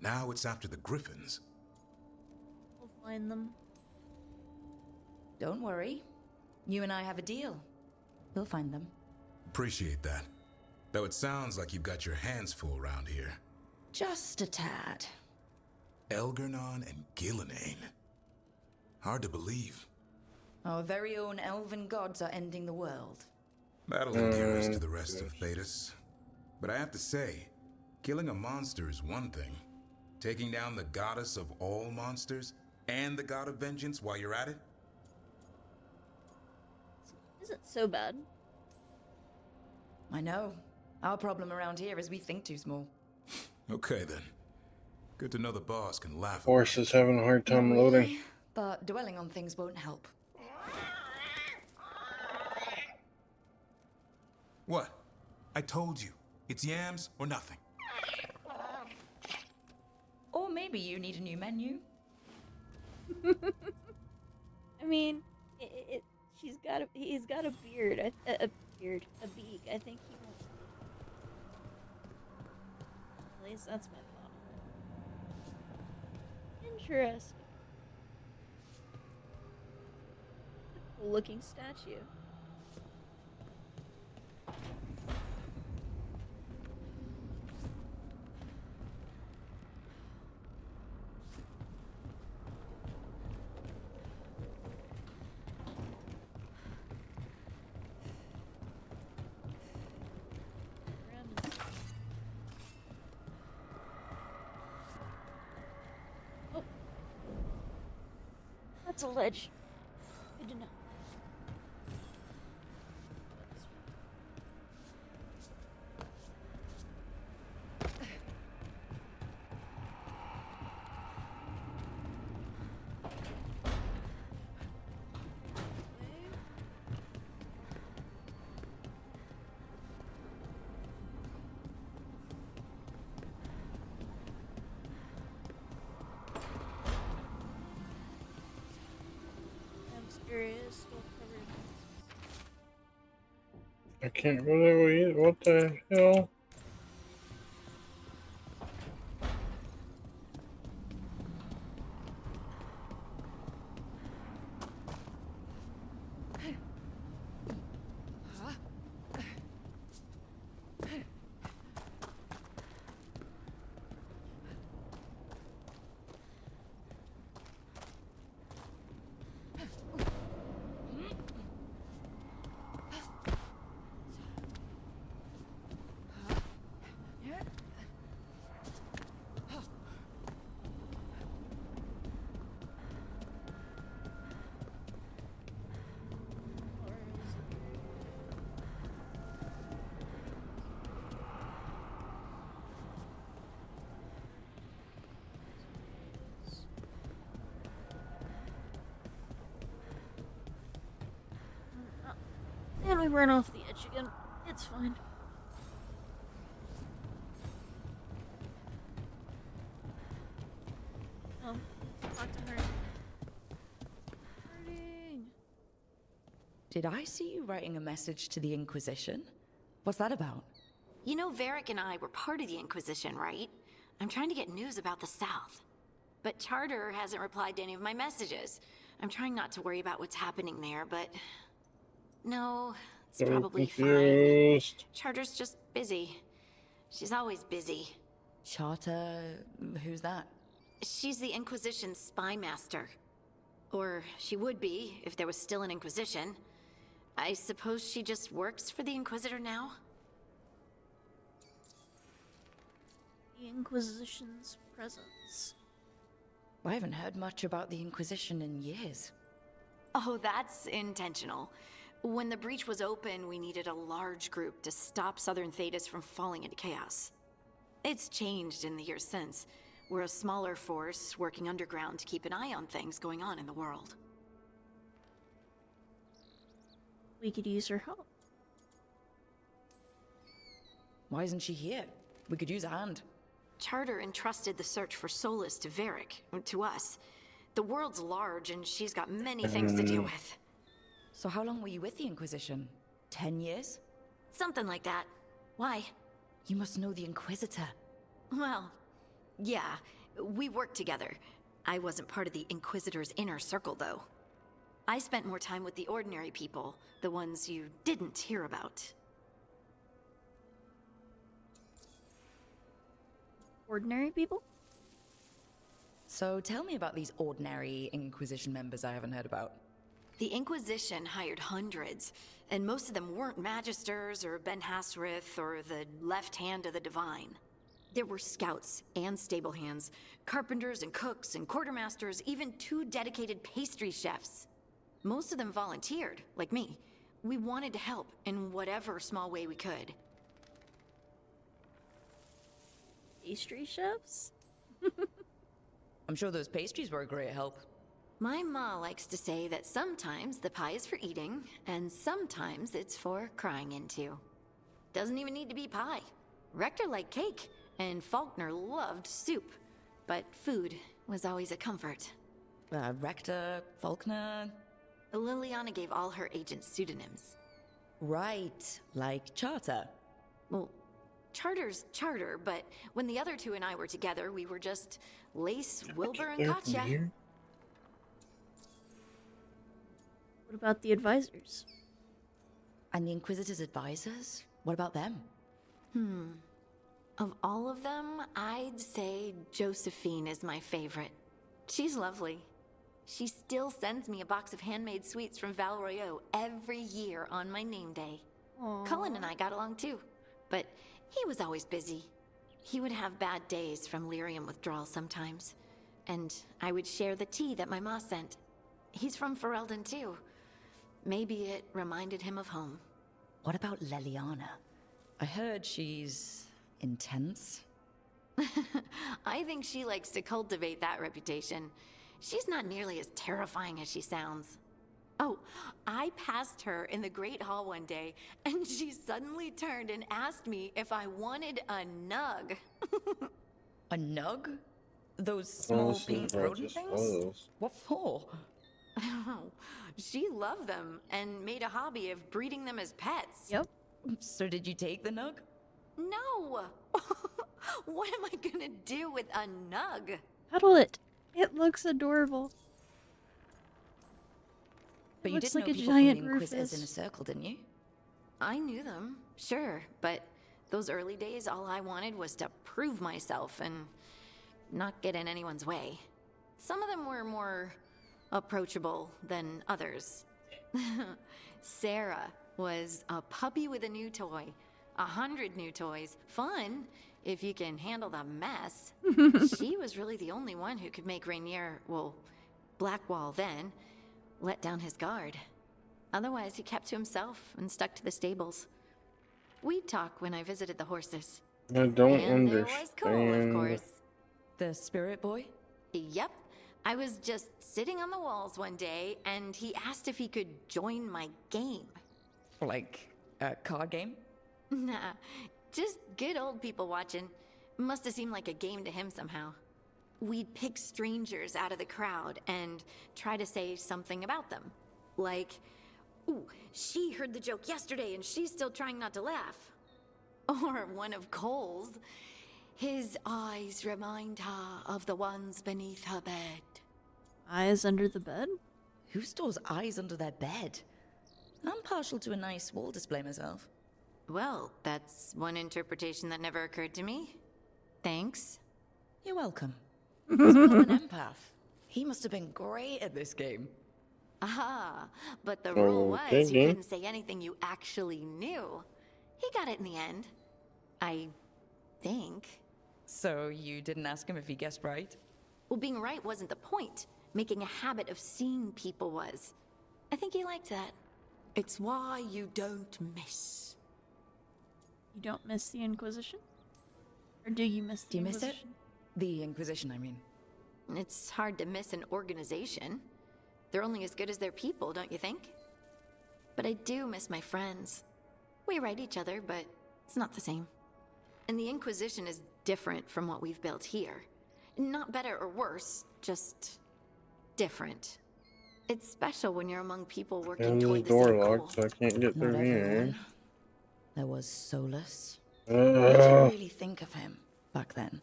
Now it's after the Griffins. We'll find them. Don't worry. You and I have a deal. We'll find them. Appreciate that. Though it sounds like you've got your hands full around here. Just a tad. Elgernon and Gillenane. Hard to believe. Our very own elven gods are ending the world. That'll endear us to the rest of Thedas. But I have to say, killing a monster is one thing. Taking down the goddess of all monsters and the god of vengeance while you're at it? Isn't so bad. I know. Our problem around here is we think too small. Okay then. Good to know the boss can laugh. Horse is having a hard time Not loading. really, but dwelling on things won't help. What? I told you. It's yams or nothing. Or maybe you need a new menu. I mean, he's got a beard, a beak. I think he won't. At least that's my thought. Interesting. Cool looking statue. That's a ledge. Good to know. I can't go that way. What the hell? And we ran off the edge again. It's fine. Talk to her. Did I see you writing a message to the Inquisition? What's that about? You know, Varric and I were part of the Inquisition, right? I'm trying to get news about the South. But Charter hasn't replied to any of my messages. I'm trying not to worry about what's happening there, but... No, it's probably fine. Charter's just busy. She's always busy. Charter... who's that? She's the Inquisition's spy master. Or she would be, if there was still an Inquisition. I suppose she just works for the Inquisitor now? The Inquisition's presence. I haven't heard much about the Inquisition in years. Oh, that's intentional. When the breach was open, we needed a large group to stop Southern Thedas from falling into chaos. It's changed in the years since. We're a smaller force working underground to keep an eye on things going on in the world. We could use her help. Why isn't she here? We could use a hand. Charter entrusted the search for Solus to Varric, to us. The world's large and she's got many things to deal with. So how long were you with the Inquisition? 10 years? Something like that. Why? You must know the Inquisitor. Well, yeah, we worked together. I wasn't part of the Inquisitor's inner circle, though. I spent more time with the ordinary people, the ones you didn't hear about. Ordinary people? So tell me about these ordinary Inquisition members I haven't heard about. The Inquisition hired hundreds, and most of them weren't Magisters or Ben Hasrith or the left hand of the Divine. There were scouts and stable hands, carpenters and cooks and quartermasters, even 2 dedicated pastry chefs. Most of them volunteered, like me. We wanted to help in whatever small way we could. Pastry chefs? I'm sure those pastries were a great help. My ma likes to say that sometimes the pie is for eating, and sometimes it's for crying into. Doesn't even need to be pie. Rector liked cake, and Faulkner loved soup. But food was always a comfort. Rector, Faulkner... Liliana gave all her agents pseudonyms. Right, like Charter. Well, Charter's Charter, but when the other 2 and I were together, we were just Lace, Wilbur, and Katya. What about the advisors? And the Inquisitor's advisors? What about them? Of all of them, I'd say Josephine is my favorite. She's lovely. She still sends me a box of handmade sweets from Val Royeaux every year on my name day. Aww. Cullen and I got along too, but he was always busy. He would have bad days from lyrium withdrawal sometimes, and I would share the tea that my ma sent. He's from Ferelden too. Maybe it reminded him of home. What about Leliana? I heard she's... intense. I think she likes to cultivate that reputation. She's not nearly as terrifying as she sounds. Oh, I passed her in the Great Hall one day, and she suddenly turned and asked me if I wanted a nug. A nug? Those small pink rodent things? What for? She loved them and made a hobby of breeding them as pets. Yep. So did you take the nug? No! What am I gonna do with a nug? Cuddle it. It looks adorable. But you looks did like know a people giant from the Inquisitors Rufus. in a circle, didn't you? I knew them, sure, but those early days, all I wanted was to prove myself and not get in anyone's way. Some of them were more approachable than others. Sarah was a puppy with a new toy. 100 new toys. Fun, if you can handle the mess. She was really the only one who could make Rainier, well, Blackwall then, let down his guard. Otherwise, he kept to himself and stuck to the stables. We'd talk when I visited the horses. I don't and there was Cole, of course. The spirit boy? Yep. I was just sitting on the walls one day, and he asked if he could join my game. Like a card game? Nah, just good old people watching. Must have seemed like a game to him somehow. We'd pick strangers out of the crowd and try to say something about them. Like, ooh, she heard the joke yesterday and she's still trying not to laugh. Or one of Cole's. His eyes remind her of the ones beneath her bed. Eyes under the bed? Who stores eyes under their bed? I'm partial to a nice wall display myself. Well, that's one interpretation that never occurred to me. Thanks. You're welcome. He's an empath. He must have been great at this game. Ah, but the rule Okay, was you game. couldn't say anything you actually knew. He got it in the end. I think. So you didn't ask him if he guessed right? Well, being right wasn't the point. Making a habit of seeing people was. I think he liked that. It's why you don't miss. You don't miss the Inquisition? Or do you miss the Do you miss Inquisition? it? The Inquisition, I mean. It's hard to miss an organization. They're only as good as their people, don't you think? But I do miss my friends. We write each other, but it's not the same. And the Inquisition is different from what we've built here. Not better or worse, just different. It's special when you're among people working And the toward the door same locked, so goal. I can't get Not through here. everyone. There was Solus. What did you really think of him back then?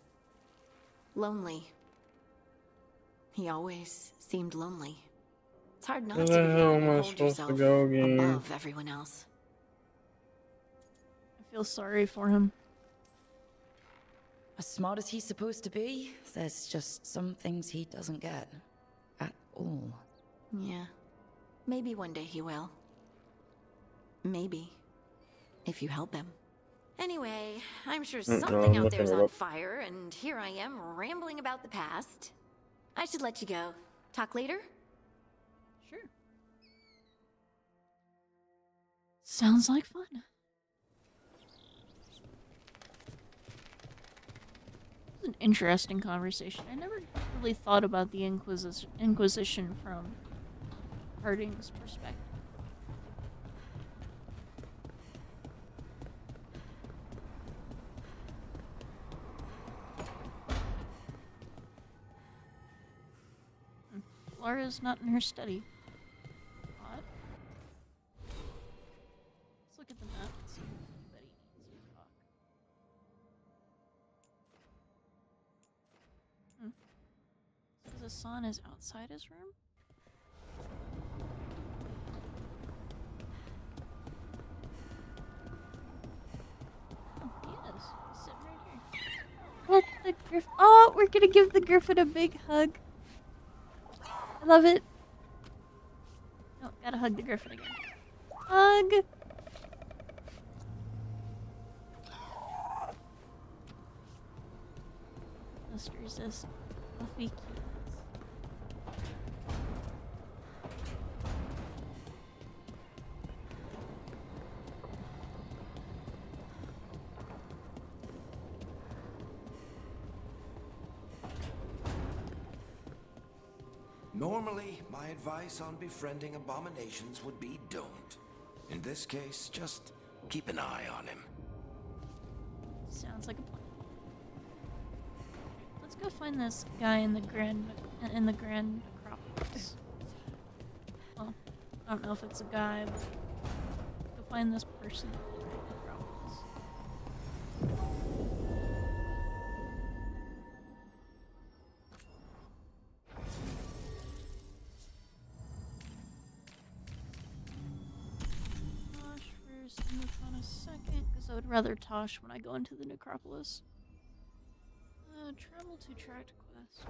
Lonely. He always seemed lonely. It's hard not Where to the be hell when am you I hold supposed to yourself go, game? above everyone else. I feel sorry for him. As smart as he's supposed to be, there's just some things he doesn't get. At all. Yeah. Maybe one day he will. Maybe. If you help him. Anyway, I'm sure something I'm out there's looking it on up. fire, and here I am rambling about the past. I should let you go. Talk later? Sure. Sounds like fun. It was an interesting conversation. I never really thought about the Inquisition from Harding's perspective. Laura's not in her study. Odd. Let's look at the map and see if Betty needs to talk. Says Hassan is outside his room? Oh, he is. He's sitting right here. Let the Griffin. Oh, we're gonna give the Griffin a big hug. I love it. Oh, gotta hug the Griffin again. Hug! Let's resist fluffy cuteness. Normally, my advice on befriending abominations would be don't. In this case, just keep an eye on him. Sounds like a plan. Let's go find this guy in the Grand Necropolis. Well, I don't know if it's a guy, but let's go find this person in the Grand Necropolis. Tosh first, and look on a second, because I would rather Tosh when I go into the Necropolis. Travel to Tract Quest.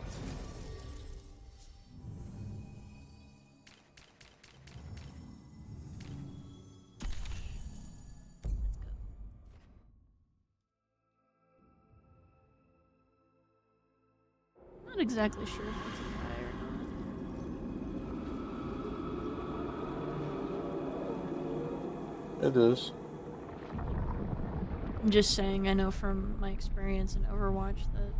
Not exactly sure if it's a guy or not. It is. I'm just saying, I know from my experience in Overwatch that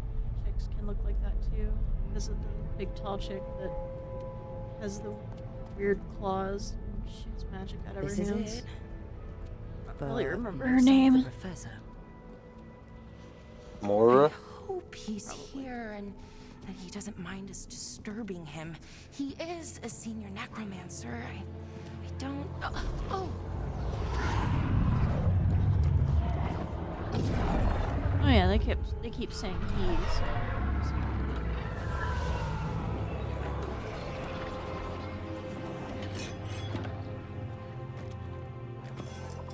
chicks can look like that too, because of the big tall chick that has the weird claws and shoots magic out of her This is hands. it. I don't really But remember no her sign of name. the Professor. Mora? Hope he's here and that he doesn't mind us disturbing him. He is a senior necromancer. I don't. Oh. Oh yeah, they keep saying he's.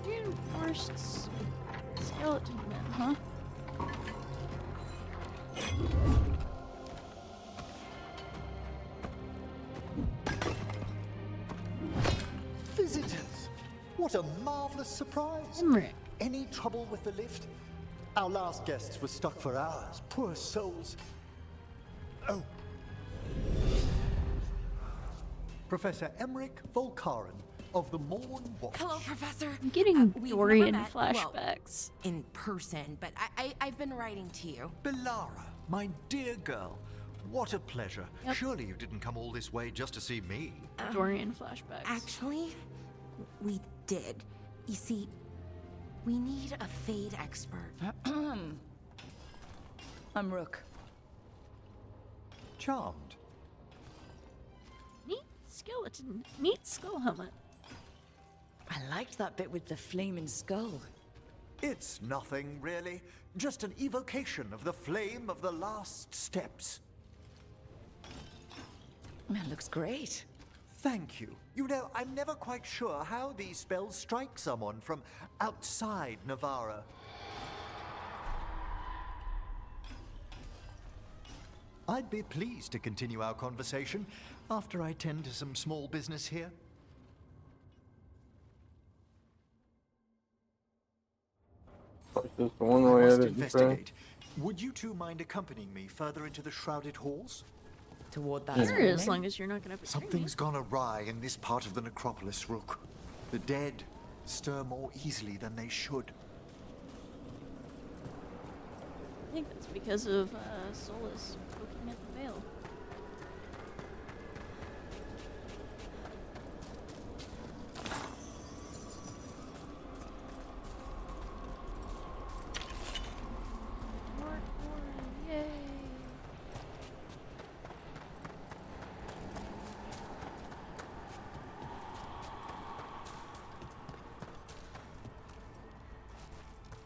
Reinforced skeleton men, huh? marvelous surprise. Emmerich. Any trouble with the lift? Our last guests were stuck for hours. Poor souls. Oh. Professor Emmerich Volkaren of the Morn Watch. Hello, Professor. I'm getting We've Dorian never met, flashbacks. well, in person, but I've been writing to you. Belara, my dear girl. What a pleasure. Yep. Surely you didn't come all this way just to see me. Dorian flashbacks. Actually, we did. You see, we need a Fade expert. I'm Rook. Charmed. Neat skeleton. Neat skull helmet. I liked that bit with the flaming skull. It's nothing, really. Just an evocation of the flame of the last steps. That looks great. Thank you. You know, I'm never quite sure how these spells strike someone from outside Navarra. I'd be pleased to continue our conversation after I tend to some small business here. Just the one I way must at it, investigate. Would you two mind accompanying me further into the shrouded halls? Toward that. Sure, as long as you're not gonna betray me. Something's gone awry in this part of the necropolis, Rook. The dead stir more easily than they should. I think that's because of Solus looking at the veil. Yay!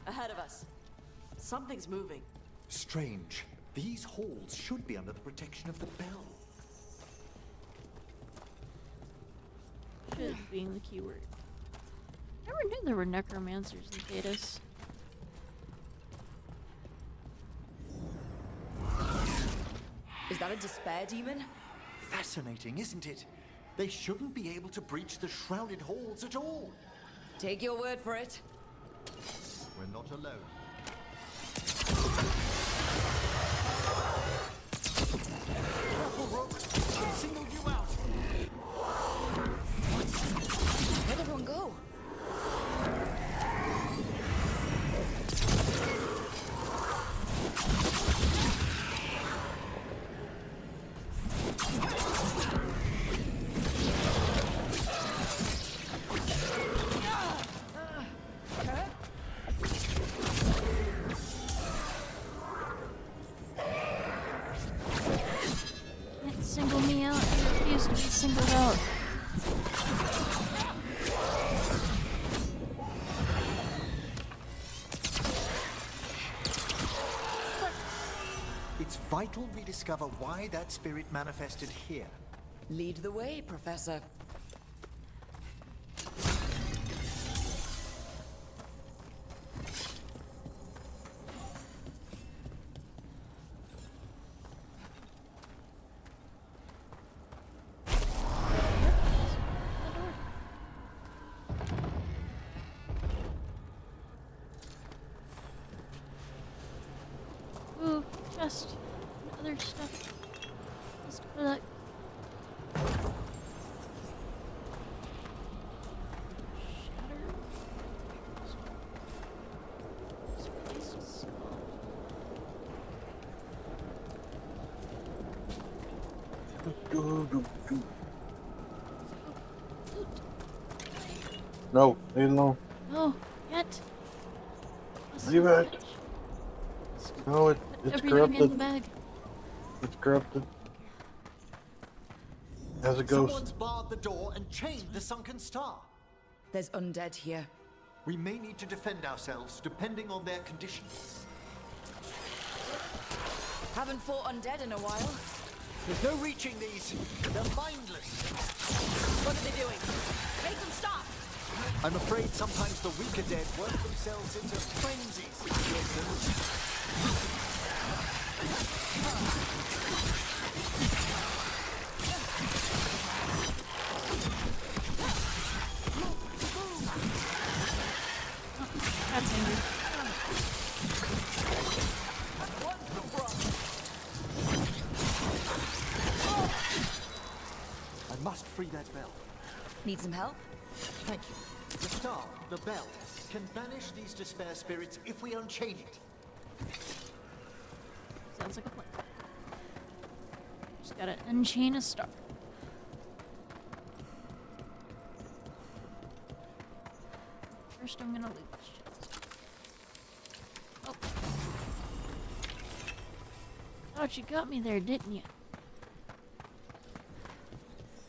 Ahead of us. Something's moving. Strange. These halls should be under the protection of the bell. Should being the keyword. Never knew there were necromancers in Thetis. Is that a despair demon? Fascinating, isn't it? They shouldn't be able to breach the shrouded halls at all. Take your word for it. We're not alone. Careful, Rook. I'll single you out. Where'd everyone go? Can't single me out. I refuse to be singled out. It's vital we discover why that spirit manifested here. Lead the way, Professor. Ooh, chest. And other stuff. Let's go to that. Shatter. This place is No, leave it alone. No, yet. Leave it. No, it's Everything in the corrupted. bag. It's corrupted. As a ghost. Someone's barred the door and chained the sunken star. There's undead here. We may need to defend ourselves depending on their condition. Haven't fought undead in a while. There's no reaching these. They're mindless. What are they doing? Make them stop! I'm afraid sometimes the weaker dead work themselves into frenzies. That's angry. I must free that bell. Need some help? Thank you. The star, the bell, can banish these despair spirits if we unchain it. Sounds like a plan. Just gotta unchain a star. First, I'm gonna loot this chest. Oh. Thought you got me there, didn't you?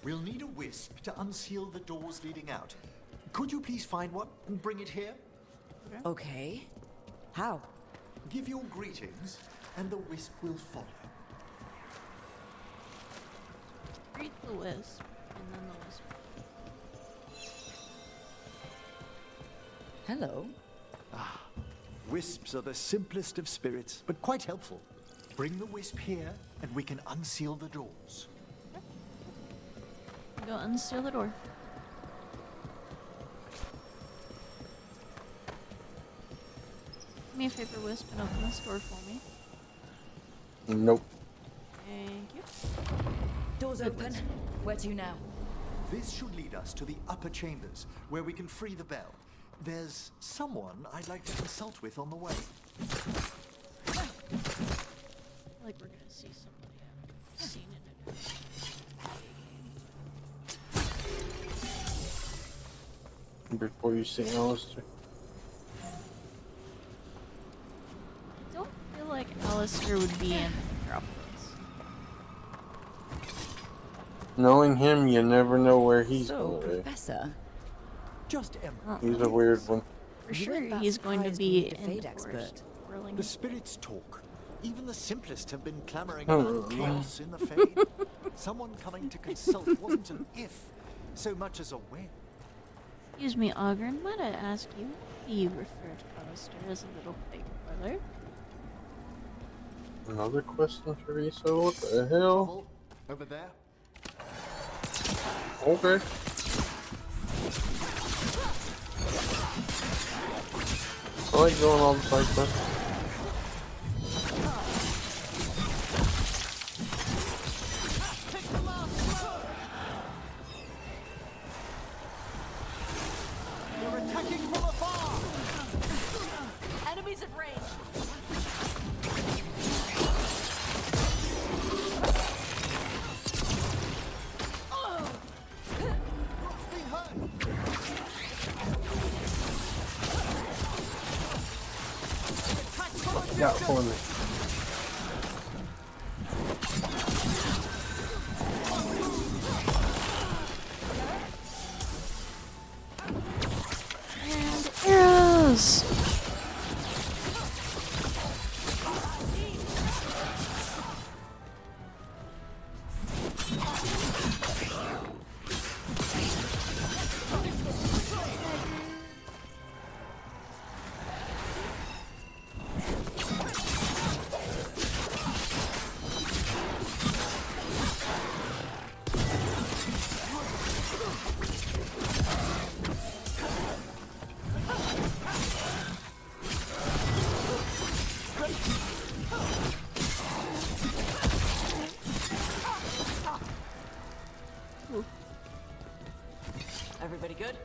We'll need a wisp to unseal the doors leading out. Could you please find one and bring it here? Okay. How? Give your greetings, and the wisp will follow. Greet the wisp, and then the wisp. Hello. Ah, wisps are the simplest of spirits, but quite helpful. Bring the wisp here, and we can unseal the doors. Go unseal the door. Do me a favor, Wisp, and open this door for me. Nope. Thank you. Doors open. Where to now? This should lead us to the upper chambers, where we can free the bell. There's someone I'd like to consult with on the way. I feel like we're gonna see somebody I haven't seen in a Before you see Alistair. I don't feel like Alistair would be in Metropolis. Knowing him, you never know where he's going to be. Professor. Just He's a weird one. For sure, he's going to be in Fade the expert. forest. Whirling The his spirits talk. Even the simplest have been clamoring Oh, about no. chaos in the Fade. Someone coming to consult wasn't an if, so much as a when. Excuse me, Ogren, might I ask you, do you refer to Alistair as a little big brother? Another question for Riso? What the hell? Over there. Okay. I like going all the side quests. They're attacking from afar! Enemies at range. Yeah, for me. And arrows! Everybody good?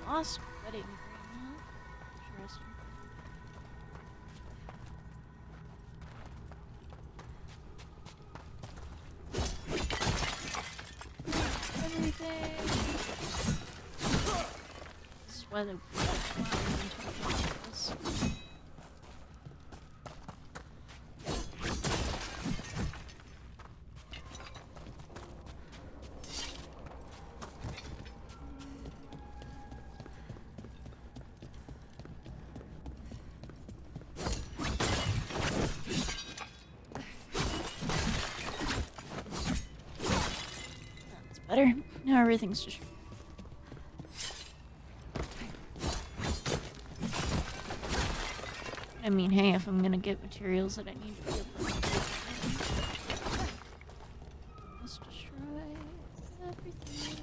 Lost wedding ring, huh? Interesting. Everything. This is why the better? Now everything's just... I mean, hey, if I'm gonna get materials that I need to be able to... Let's destroy everything.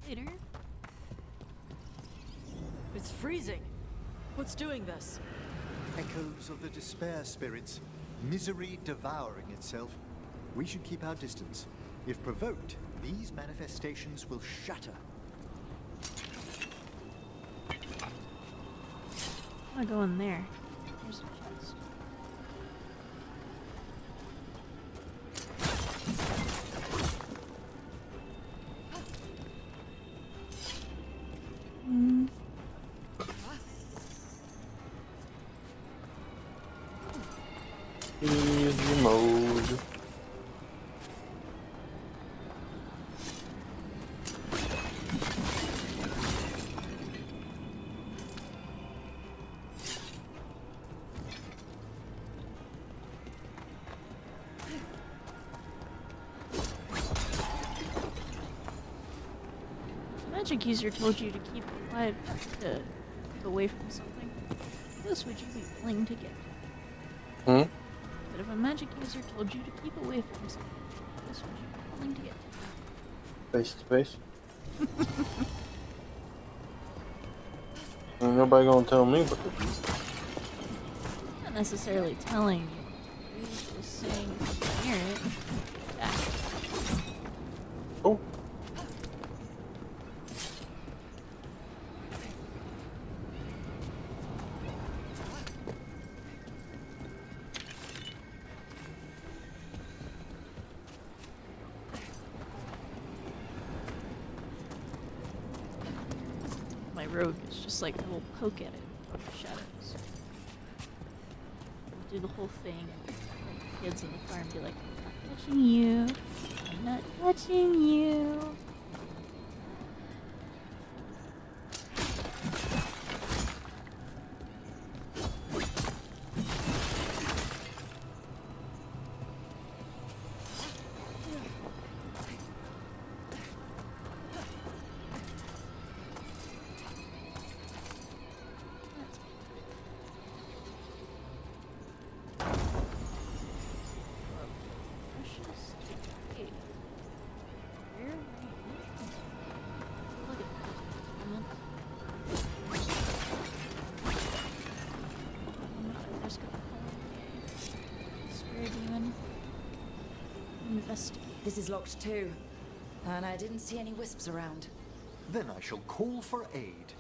Later. It's freezing. What's doing this? Echoes of the despair spirits. Misery devouring itself. We should keep our distance. If provoked, these manifestations will shatter. I'll go in there. There's a chest. Easy mode. Magic user told you to keep alive to keep away from something. What else would you be willing to get? Hmm? But if a magic user told you to keep away from something, what else would you be willing to get? Face to face. Ain't nobody gonna tell me what to do. Not necessarily telling you. He's just saying near it. Back. Oh. My rogue is just like, we'll poke at it from the shadows. We'll do the whole thing, and the kids in the farm be like, I'm not touching you. I'm not touching you. This is locked too. And I didn't see any wisps around. Then I shall call for aid.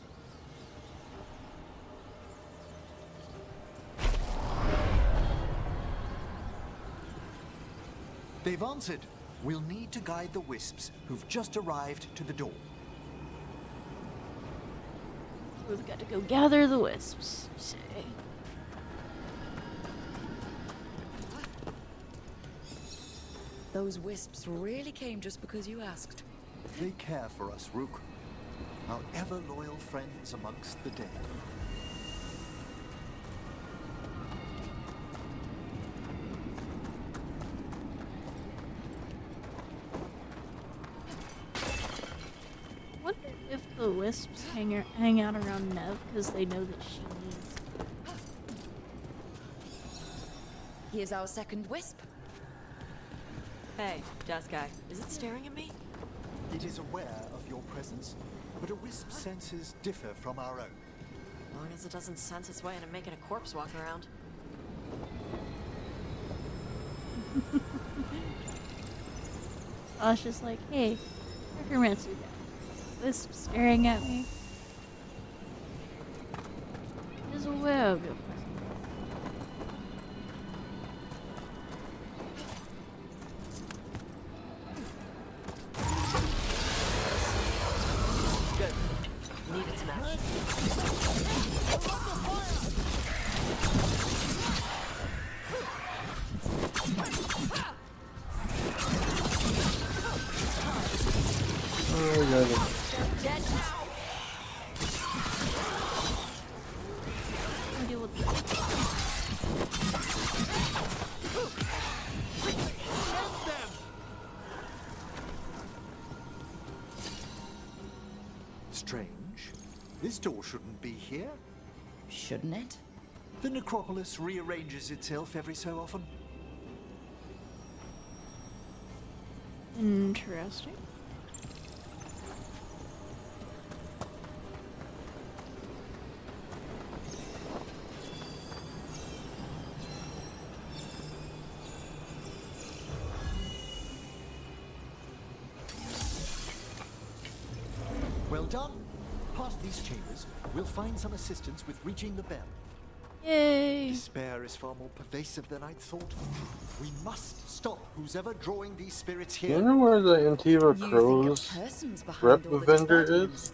They've answered. We'll need to guide the wisps who've just arrived to the door. We've got to go gather the wisps, say. Those wisps really came just because you asked. They care for us, Rook. Our ever-loyal friends amongst the dead. Wonder if the wisps hang out around Nev because they know that she needs Here's our second wisp. Hey, desk guy. Is it staring at me? It is aware of your presence, but a wisp's senses differ from our own. As long as it doesn't sense its way into making a corpse walk around. I was just like, hey, necromancer guy. This staring at me. Is aware of your presence. Good. Needed some action. Oh, we got it. Dead now. I'll deal with Strange. This door shouldn't be here. Shouldn't it? The necropolis rearranges itself every so often. Interesting. Well done. Past these chambers, we'll find some assistance with reaching the bell. Yay! Despair is far more pervasive than I'd thought. We must stop who's ever drawing these spirits Do here. you know where the Antiva You Crows think a person's behind rep all the vendor disparity? is?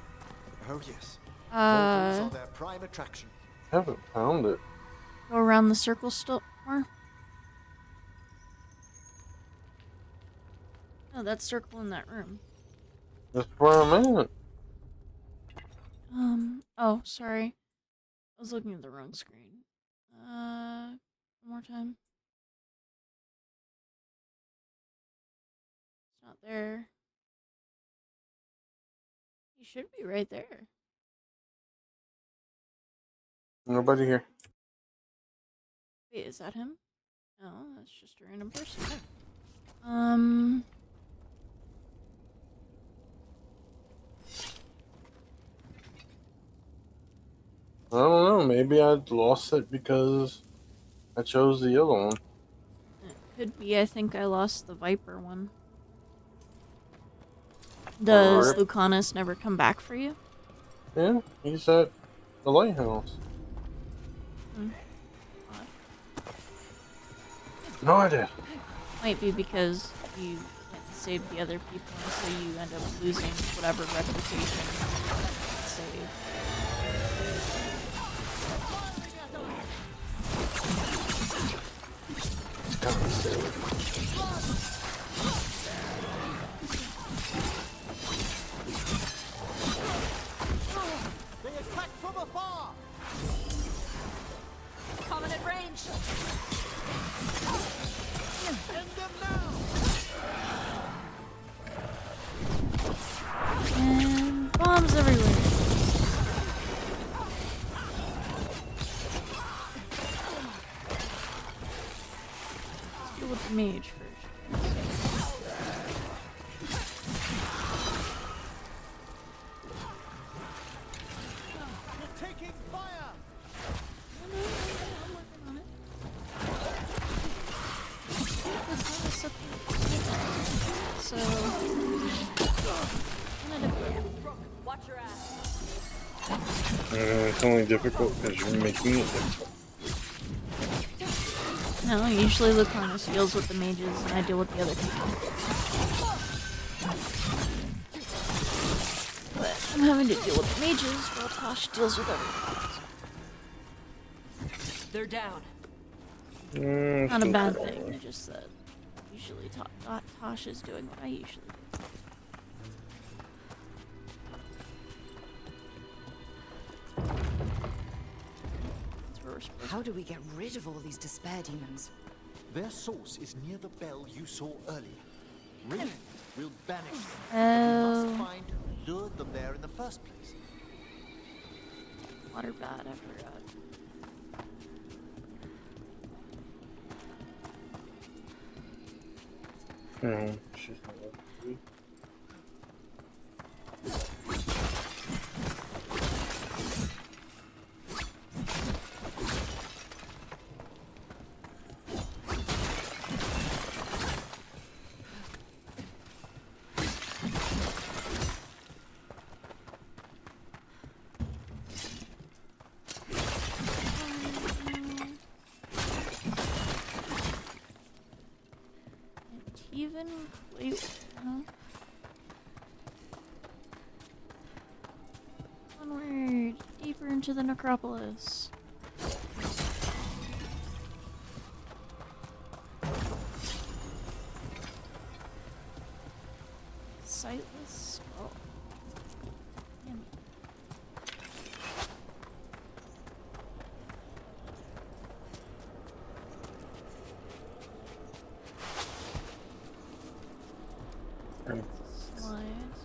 Oh yes. Mortals Uh, are their prime attraction. Haven't found it. go around the circle still more. No, that circle in that room. That's where I'm at. Oh, sorry. I was looking at the wrong screen. One more time. It's not there. He should be right there. Nobody here. Wait, is that him? No, that's just a random person. I don't know. Maybe I lost it because I chose the other one. It could be. I think I lost the Viper one. Does Alright. Lucanus never come back for you? Yeah, he's at the lighthouse. Hmm. No idea. Might be because you didn't save the other people, and so you end up losing whatever reputation you saved. It's kind of silly. They attack from afar! Covenant range. End them now! And bombs everywhere. Let's deal with the mage first. You're taking fire! I'm working on it. So, Watch your ass. It's only difficult because you're making it difficult. no, usually Lucanus deals with the mages and I deal with the other people. But I'm having to deal with the mages while Tosh deals with everything. They're down. Not a bad thing, it's just that usually Tosh is doing what I usually do. That's where we're supposed How do we get rid of all these despair demons? Their source is near the bell you saw earlier. Ring it. We'll banish them. Oh. We must find who lured them there in the first place. Water bad, I forgot. No, she's not good. Even wait, huh? Onward, deeper into the necropolis. Sightless skull. Damn it. Slides.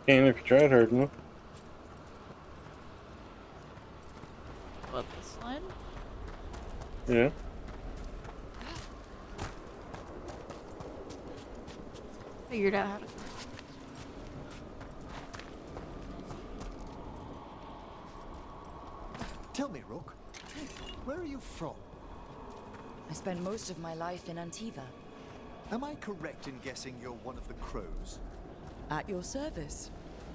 And if you tried hard enough. What, the slide? Yeah. Figured out how to. Tell me, Rook, where are you from? I spent most of my life in Antiva. Am I correct in guessing you're one of the crows? At your service.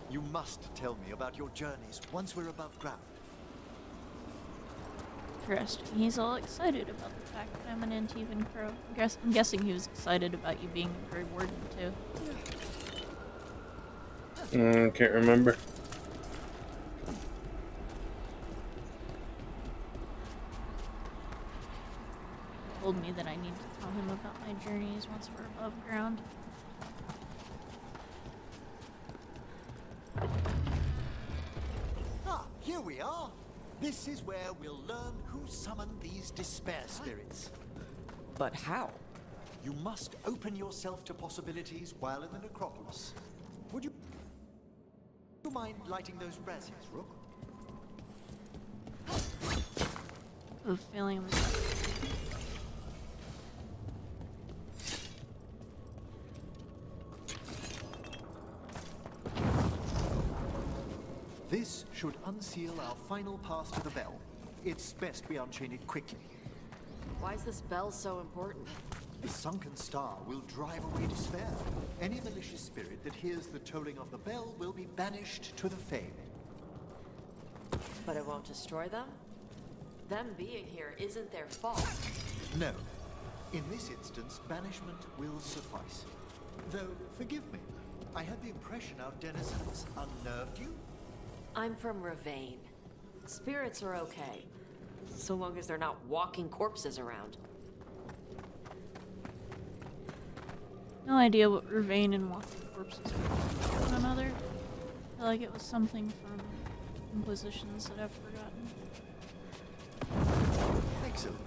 You must tell me about your journeys once we're above ground. Interesting. He's all excited about the fact that I'm an Antivan crow. I'm guessing he was excited about you being a Grey Warden, too. Can't remember. Told me that I need to tell him about my journeys once we're above ground. Ah, here we are. This is where we'll learn who summoned these despair spirits. But how? You must open yourself to possibilities while in the necropolis. Would you mind lighting those braziers, Rook? I have a feeling I'm This should unseal our final pass to the bell. It's best we unchain it quickly. Why is this bell so important? The sunken star will drive away despair. Any malicious spirit that hears the tolling of the bell will be banished to the Fane. But it won't destroy them? Them being here isn't their fault. No. In this instance, banishment will suffice. Though, forgive me, I had the impression our denizens unnerved you? I'm from Ravain. Spirits are okay, so long as they're not walking corpses around. no idea what Ravain and walking corpses are from one another. I feel like it was something from Inquisitions that I've forgotten. Excellent.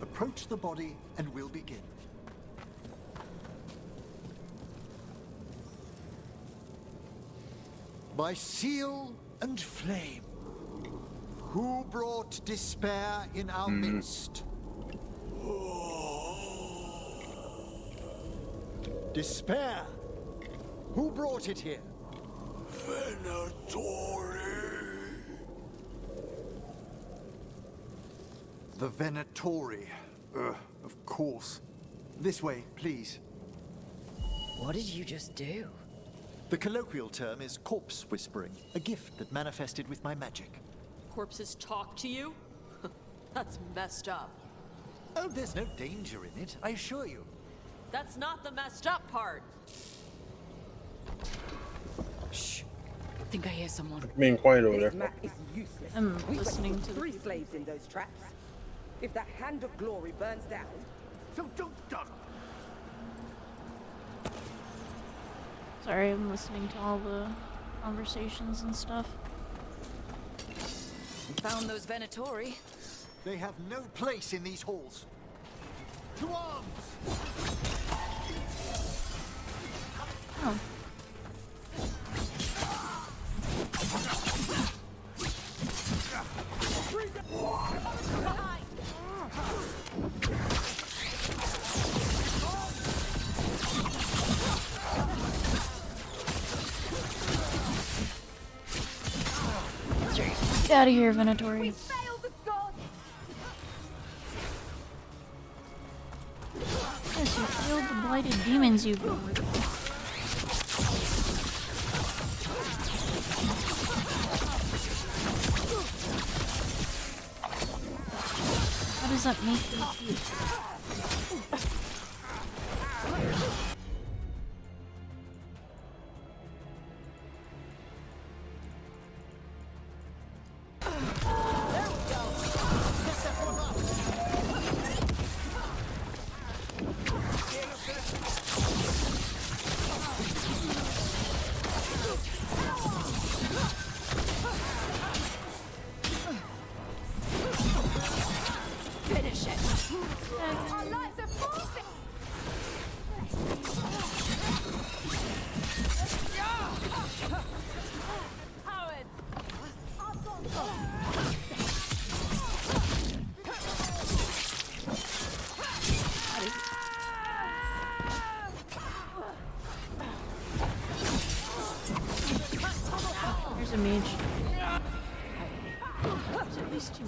Approach the body and we'll begin. By seal and flame, who brought despair in our midst? Despair? Who brought it here? Venatori. The Venatori. Of course. This way, please. What did you just do? The colloquial term is corpse whispering, a gift that manifested with my magic. Corpses talk to you? That's messed up. Oh, there's no danger in it, I assure you. That's not the messed up part. Shh. I think I hear someone. Being quiet over This there. map is useless. I'm We listening put to the 3 people. slaves in those traps. If that hand of glory burns down, so don't dawdle. Sorry, I'm listening to all the conversations and stuff. Found those Venatori. They have no place in these halls. To arms! Oh. Get out of here, Venatori. Yes, you killed the blighted demons you've been with. How does that make you feel? There's a mage. There's at least two.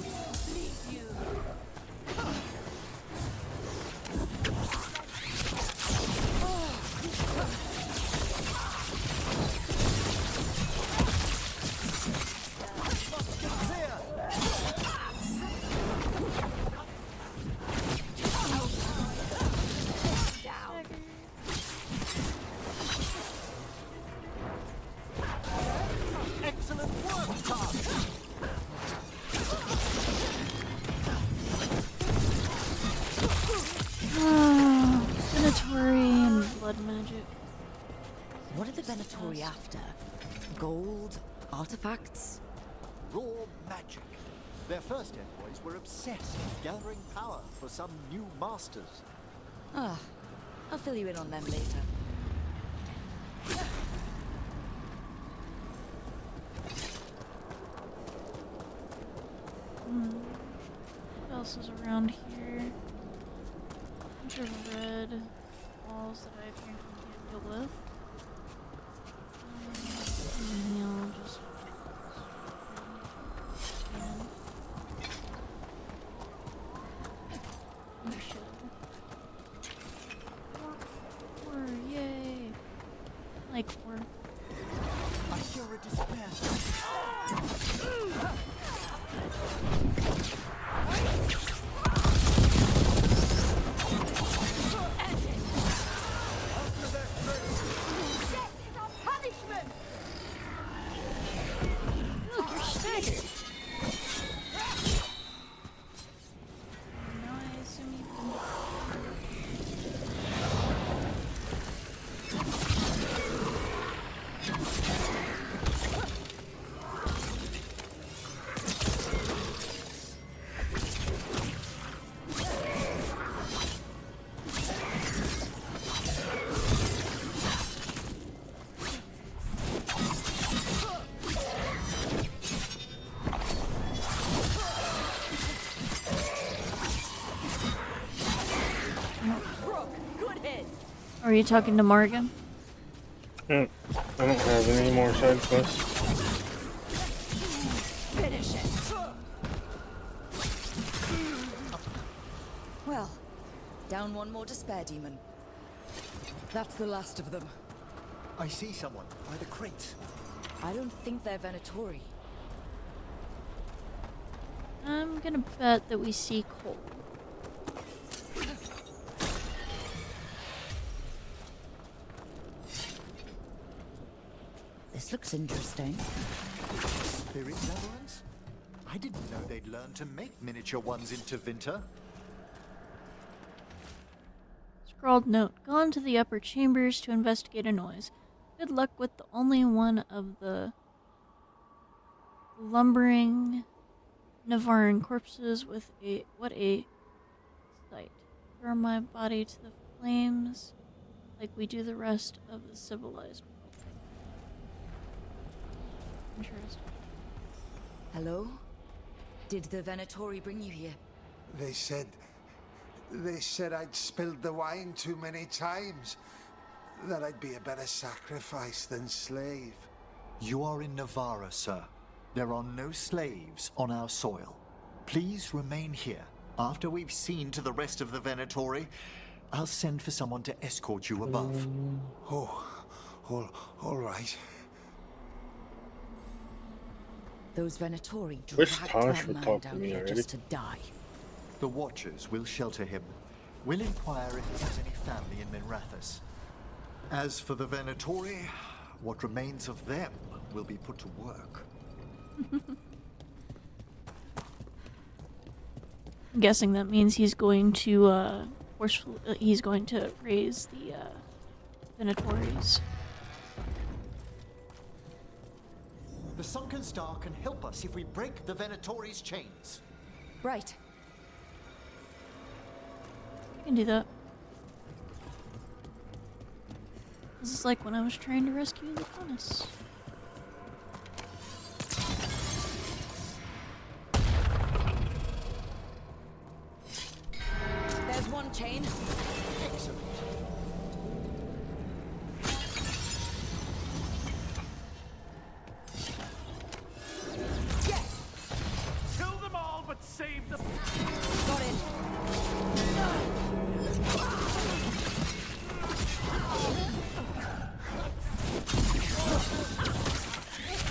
What are the Venatori after? Gold? Artifacts? Raw magic. Their first envoys were obsessed with gathering power for some new masters. Ah, I'll fill you in on them later. What else is around here? A bunch of red walls that I apparently can't deal with. And I'll just yay! Like we're I hear a despair. Look, you're staggered. Now I assume you can. Are you talking to Morgan? I don't have any more side quests. Finish it. Well, down one more despair demon. That's the last of them. I see someone by the crates. I don't think they're Venatori. I'm gonna bet that we see Cole. This looks interesting. Spirit labyrinths? I didn't know they'd learned to make miniature ones into Vinter. Scrawled note. Gone to the upper chambers to investigate a noise. Good luck with the only one of the lumbering Navaran corpses with a... What a sight. Throw my body to the flames like we do the rest of the civilized world. Interesting. Hello? Did the Venatori bring you here? They said I'd spilled the wine too many times. That I'd be a better sacrifice than slave. You are in Navarra, sir. There are no slaves on our soil. Please remain here. After we've seen to the rest of the Venatori, I'll send for someone to escort you above. Oh, all right. Those Venatori Wish dragged Tosh that would man talk to down me here already. just to die. The Watchers will shelter him. We'll inquire if he has any family in Minrathous. As for the Venatori, what remains of them will be put to work. I'm guessing that means he's going to he's going to raise the Venatories. The Sunken Star can help us if we break the Venatori's chains. Right. I can do that. This is like when I was trying to rescue Lucanus. There's one chain. Excellent. Yes! Kill them all, but save the... Got it.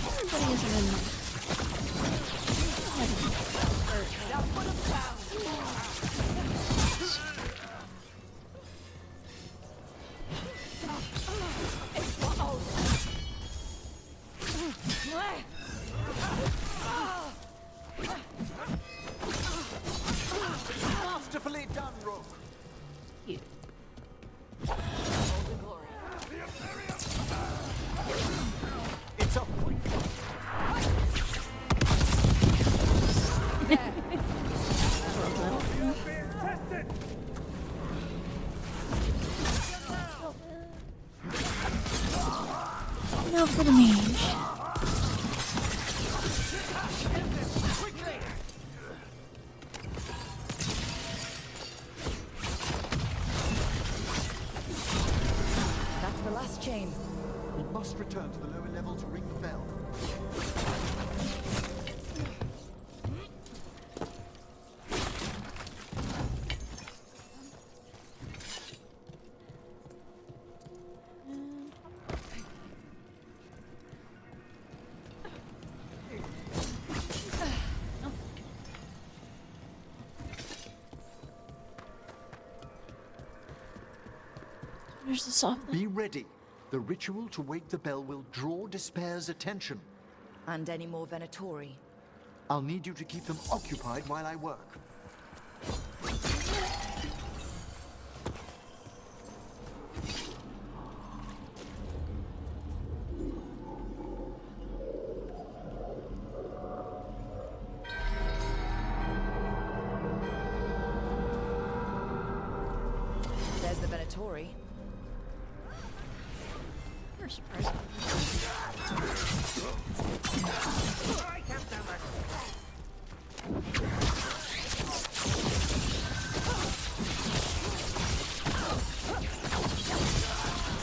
Everybody is in. Now put him down. Masterfully done, Rook. You. It's up. Now for the mage. That's the last chain. We must return to the lower level to ring the bell. Where's the soft? Be ready. The ritual to wake the bell will draw Despair's attention. And any more Venatori. I'll need you to keep them occupied while I work. There's the Venatori. You're surprised.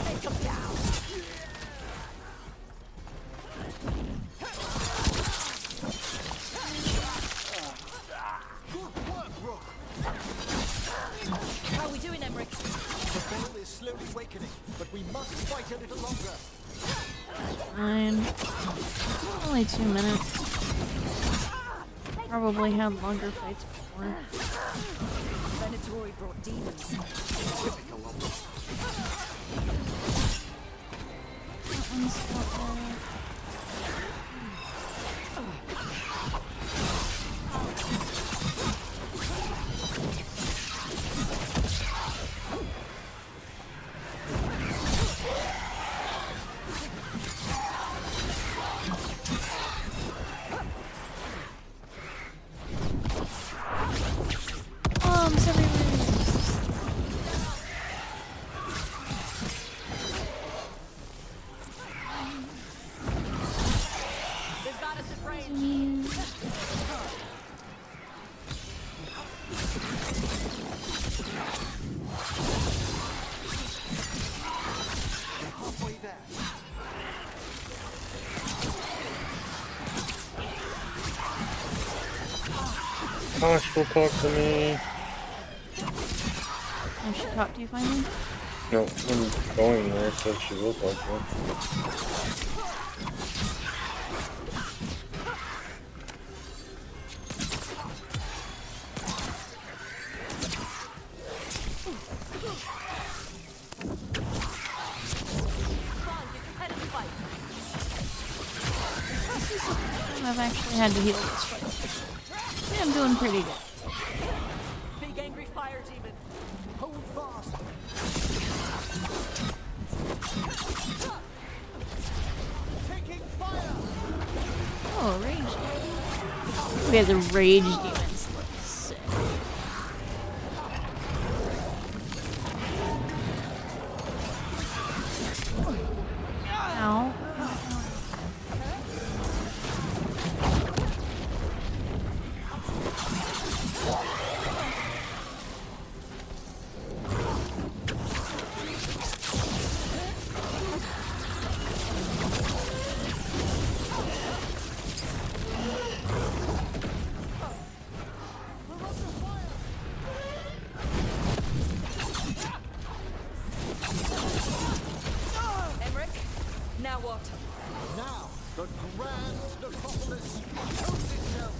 Take him down. Good work, Rook. How are we doing, Emmerich? The bell is slowly wakening, but we must fight a little longer. Fine. Only 2 minutes. Probably had longer fights before. Venatori brought demons. Typical of them. That one's not bad. Bombs everywhere. They've got us at range. We're halfway there. Tosh will talk to me. And she talked to you finally? No, I'm going there, so she will talk to me. This is the first time I've actually had to heal this fight. I think I'm doing pretty good. Big angry fire demon. Hold fast. Taking fire. Oh, rage. We have the rage demons. Sick. Ow. Now what? Now, the grand necropolis shows itself.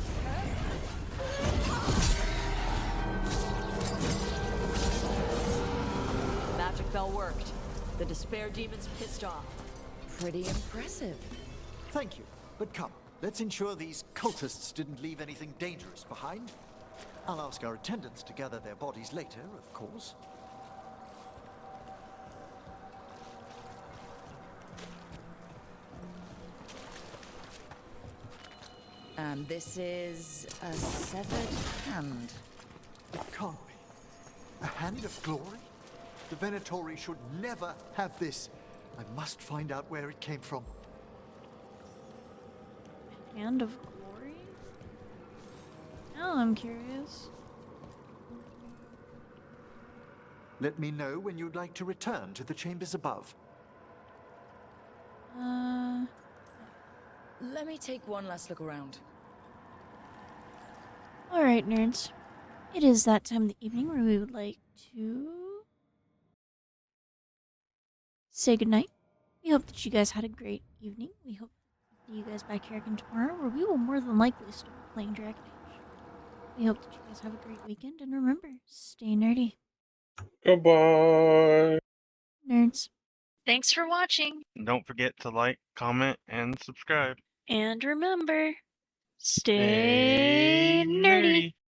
Magic bell worked. The despair demon's pissed off. Pretty impressive. Thank you, but come, let's ensure these cultists didn't leave anything dangerous behind. I'll ask our attendants to gather their bodies later, of course. And this is a severed hand. It can't be. A hand of glory? The Venatori should never have this. I must find out where it came from. Hand of glory? Now I'm curious. Let me know when you'd like to return to the chambers above. Let me take one last look around. Alright, nerds. It is that time of the evening where we would like to say goodnight. We hope that you guys had a great evening. We hope to see you guys back here again tomorrow, where we will more than likely still be playing Dragon Age. We hope that you guys have a great weekend, and remember, stay nerdy. Goodbye. Nerds. Thanks for watching. Don't forget to like, comment, and subscribe. And remember, stay nerdy.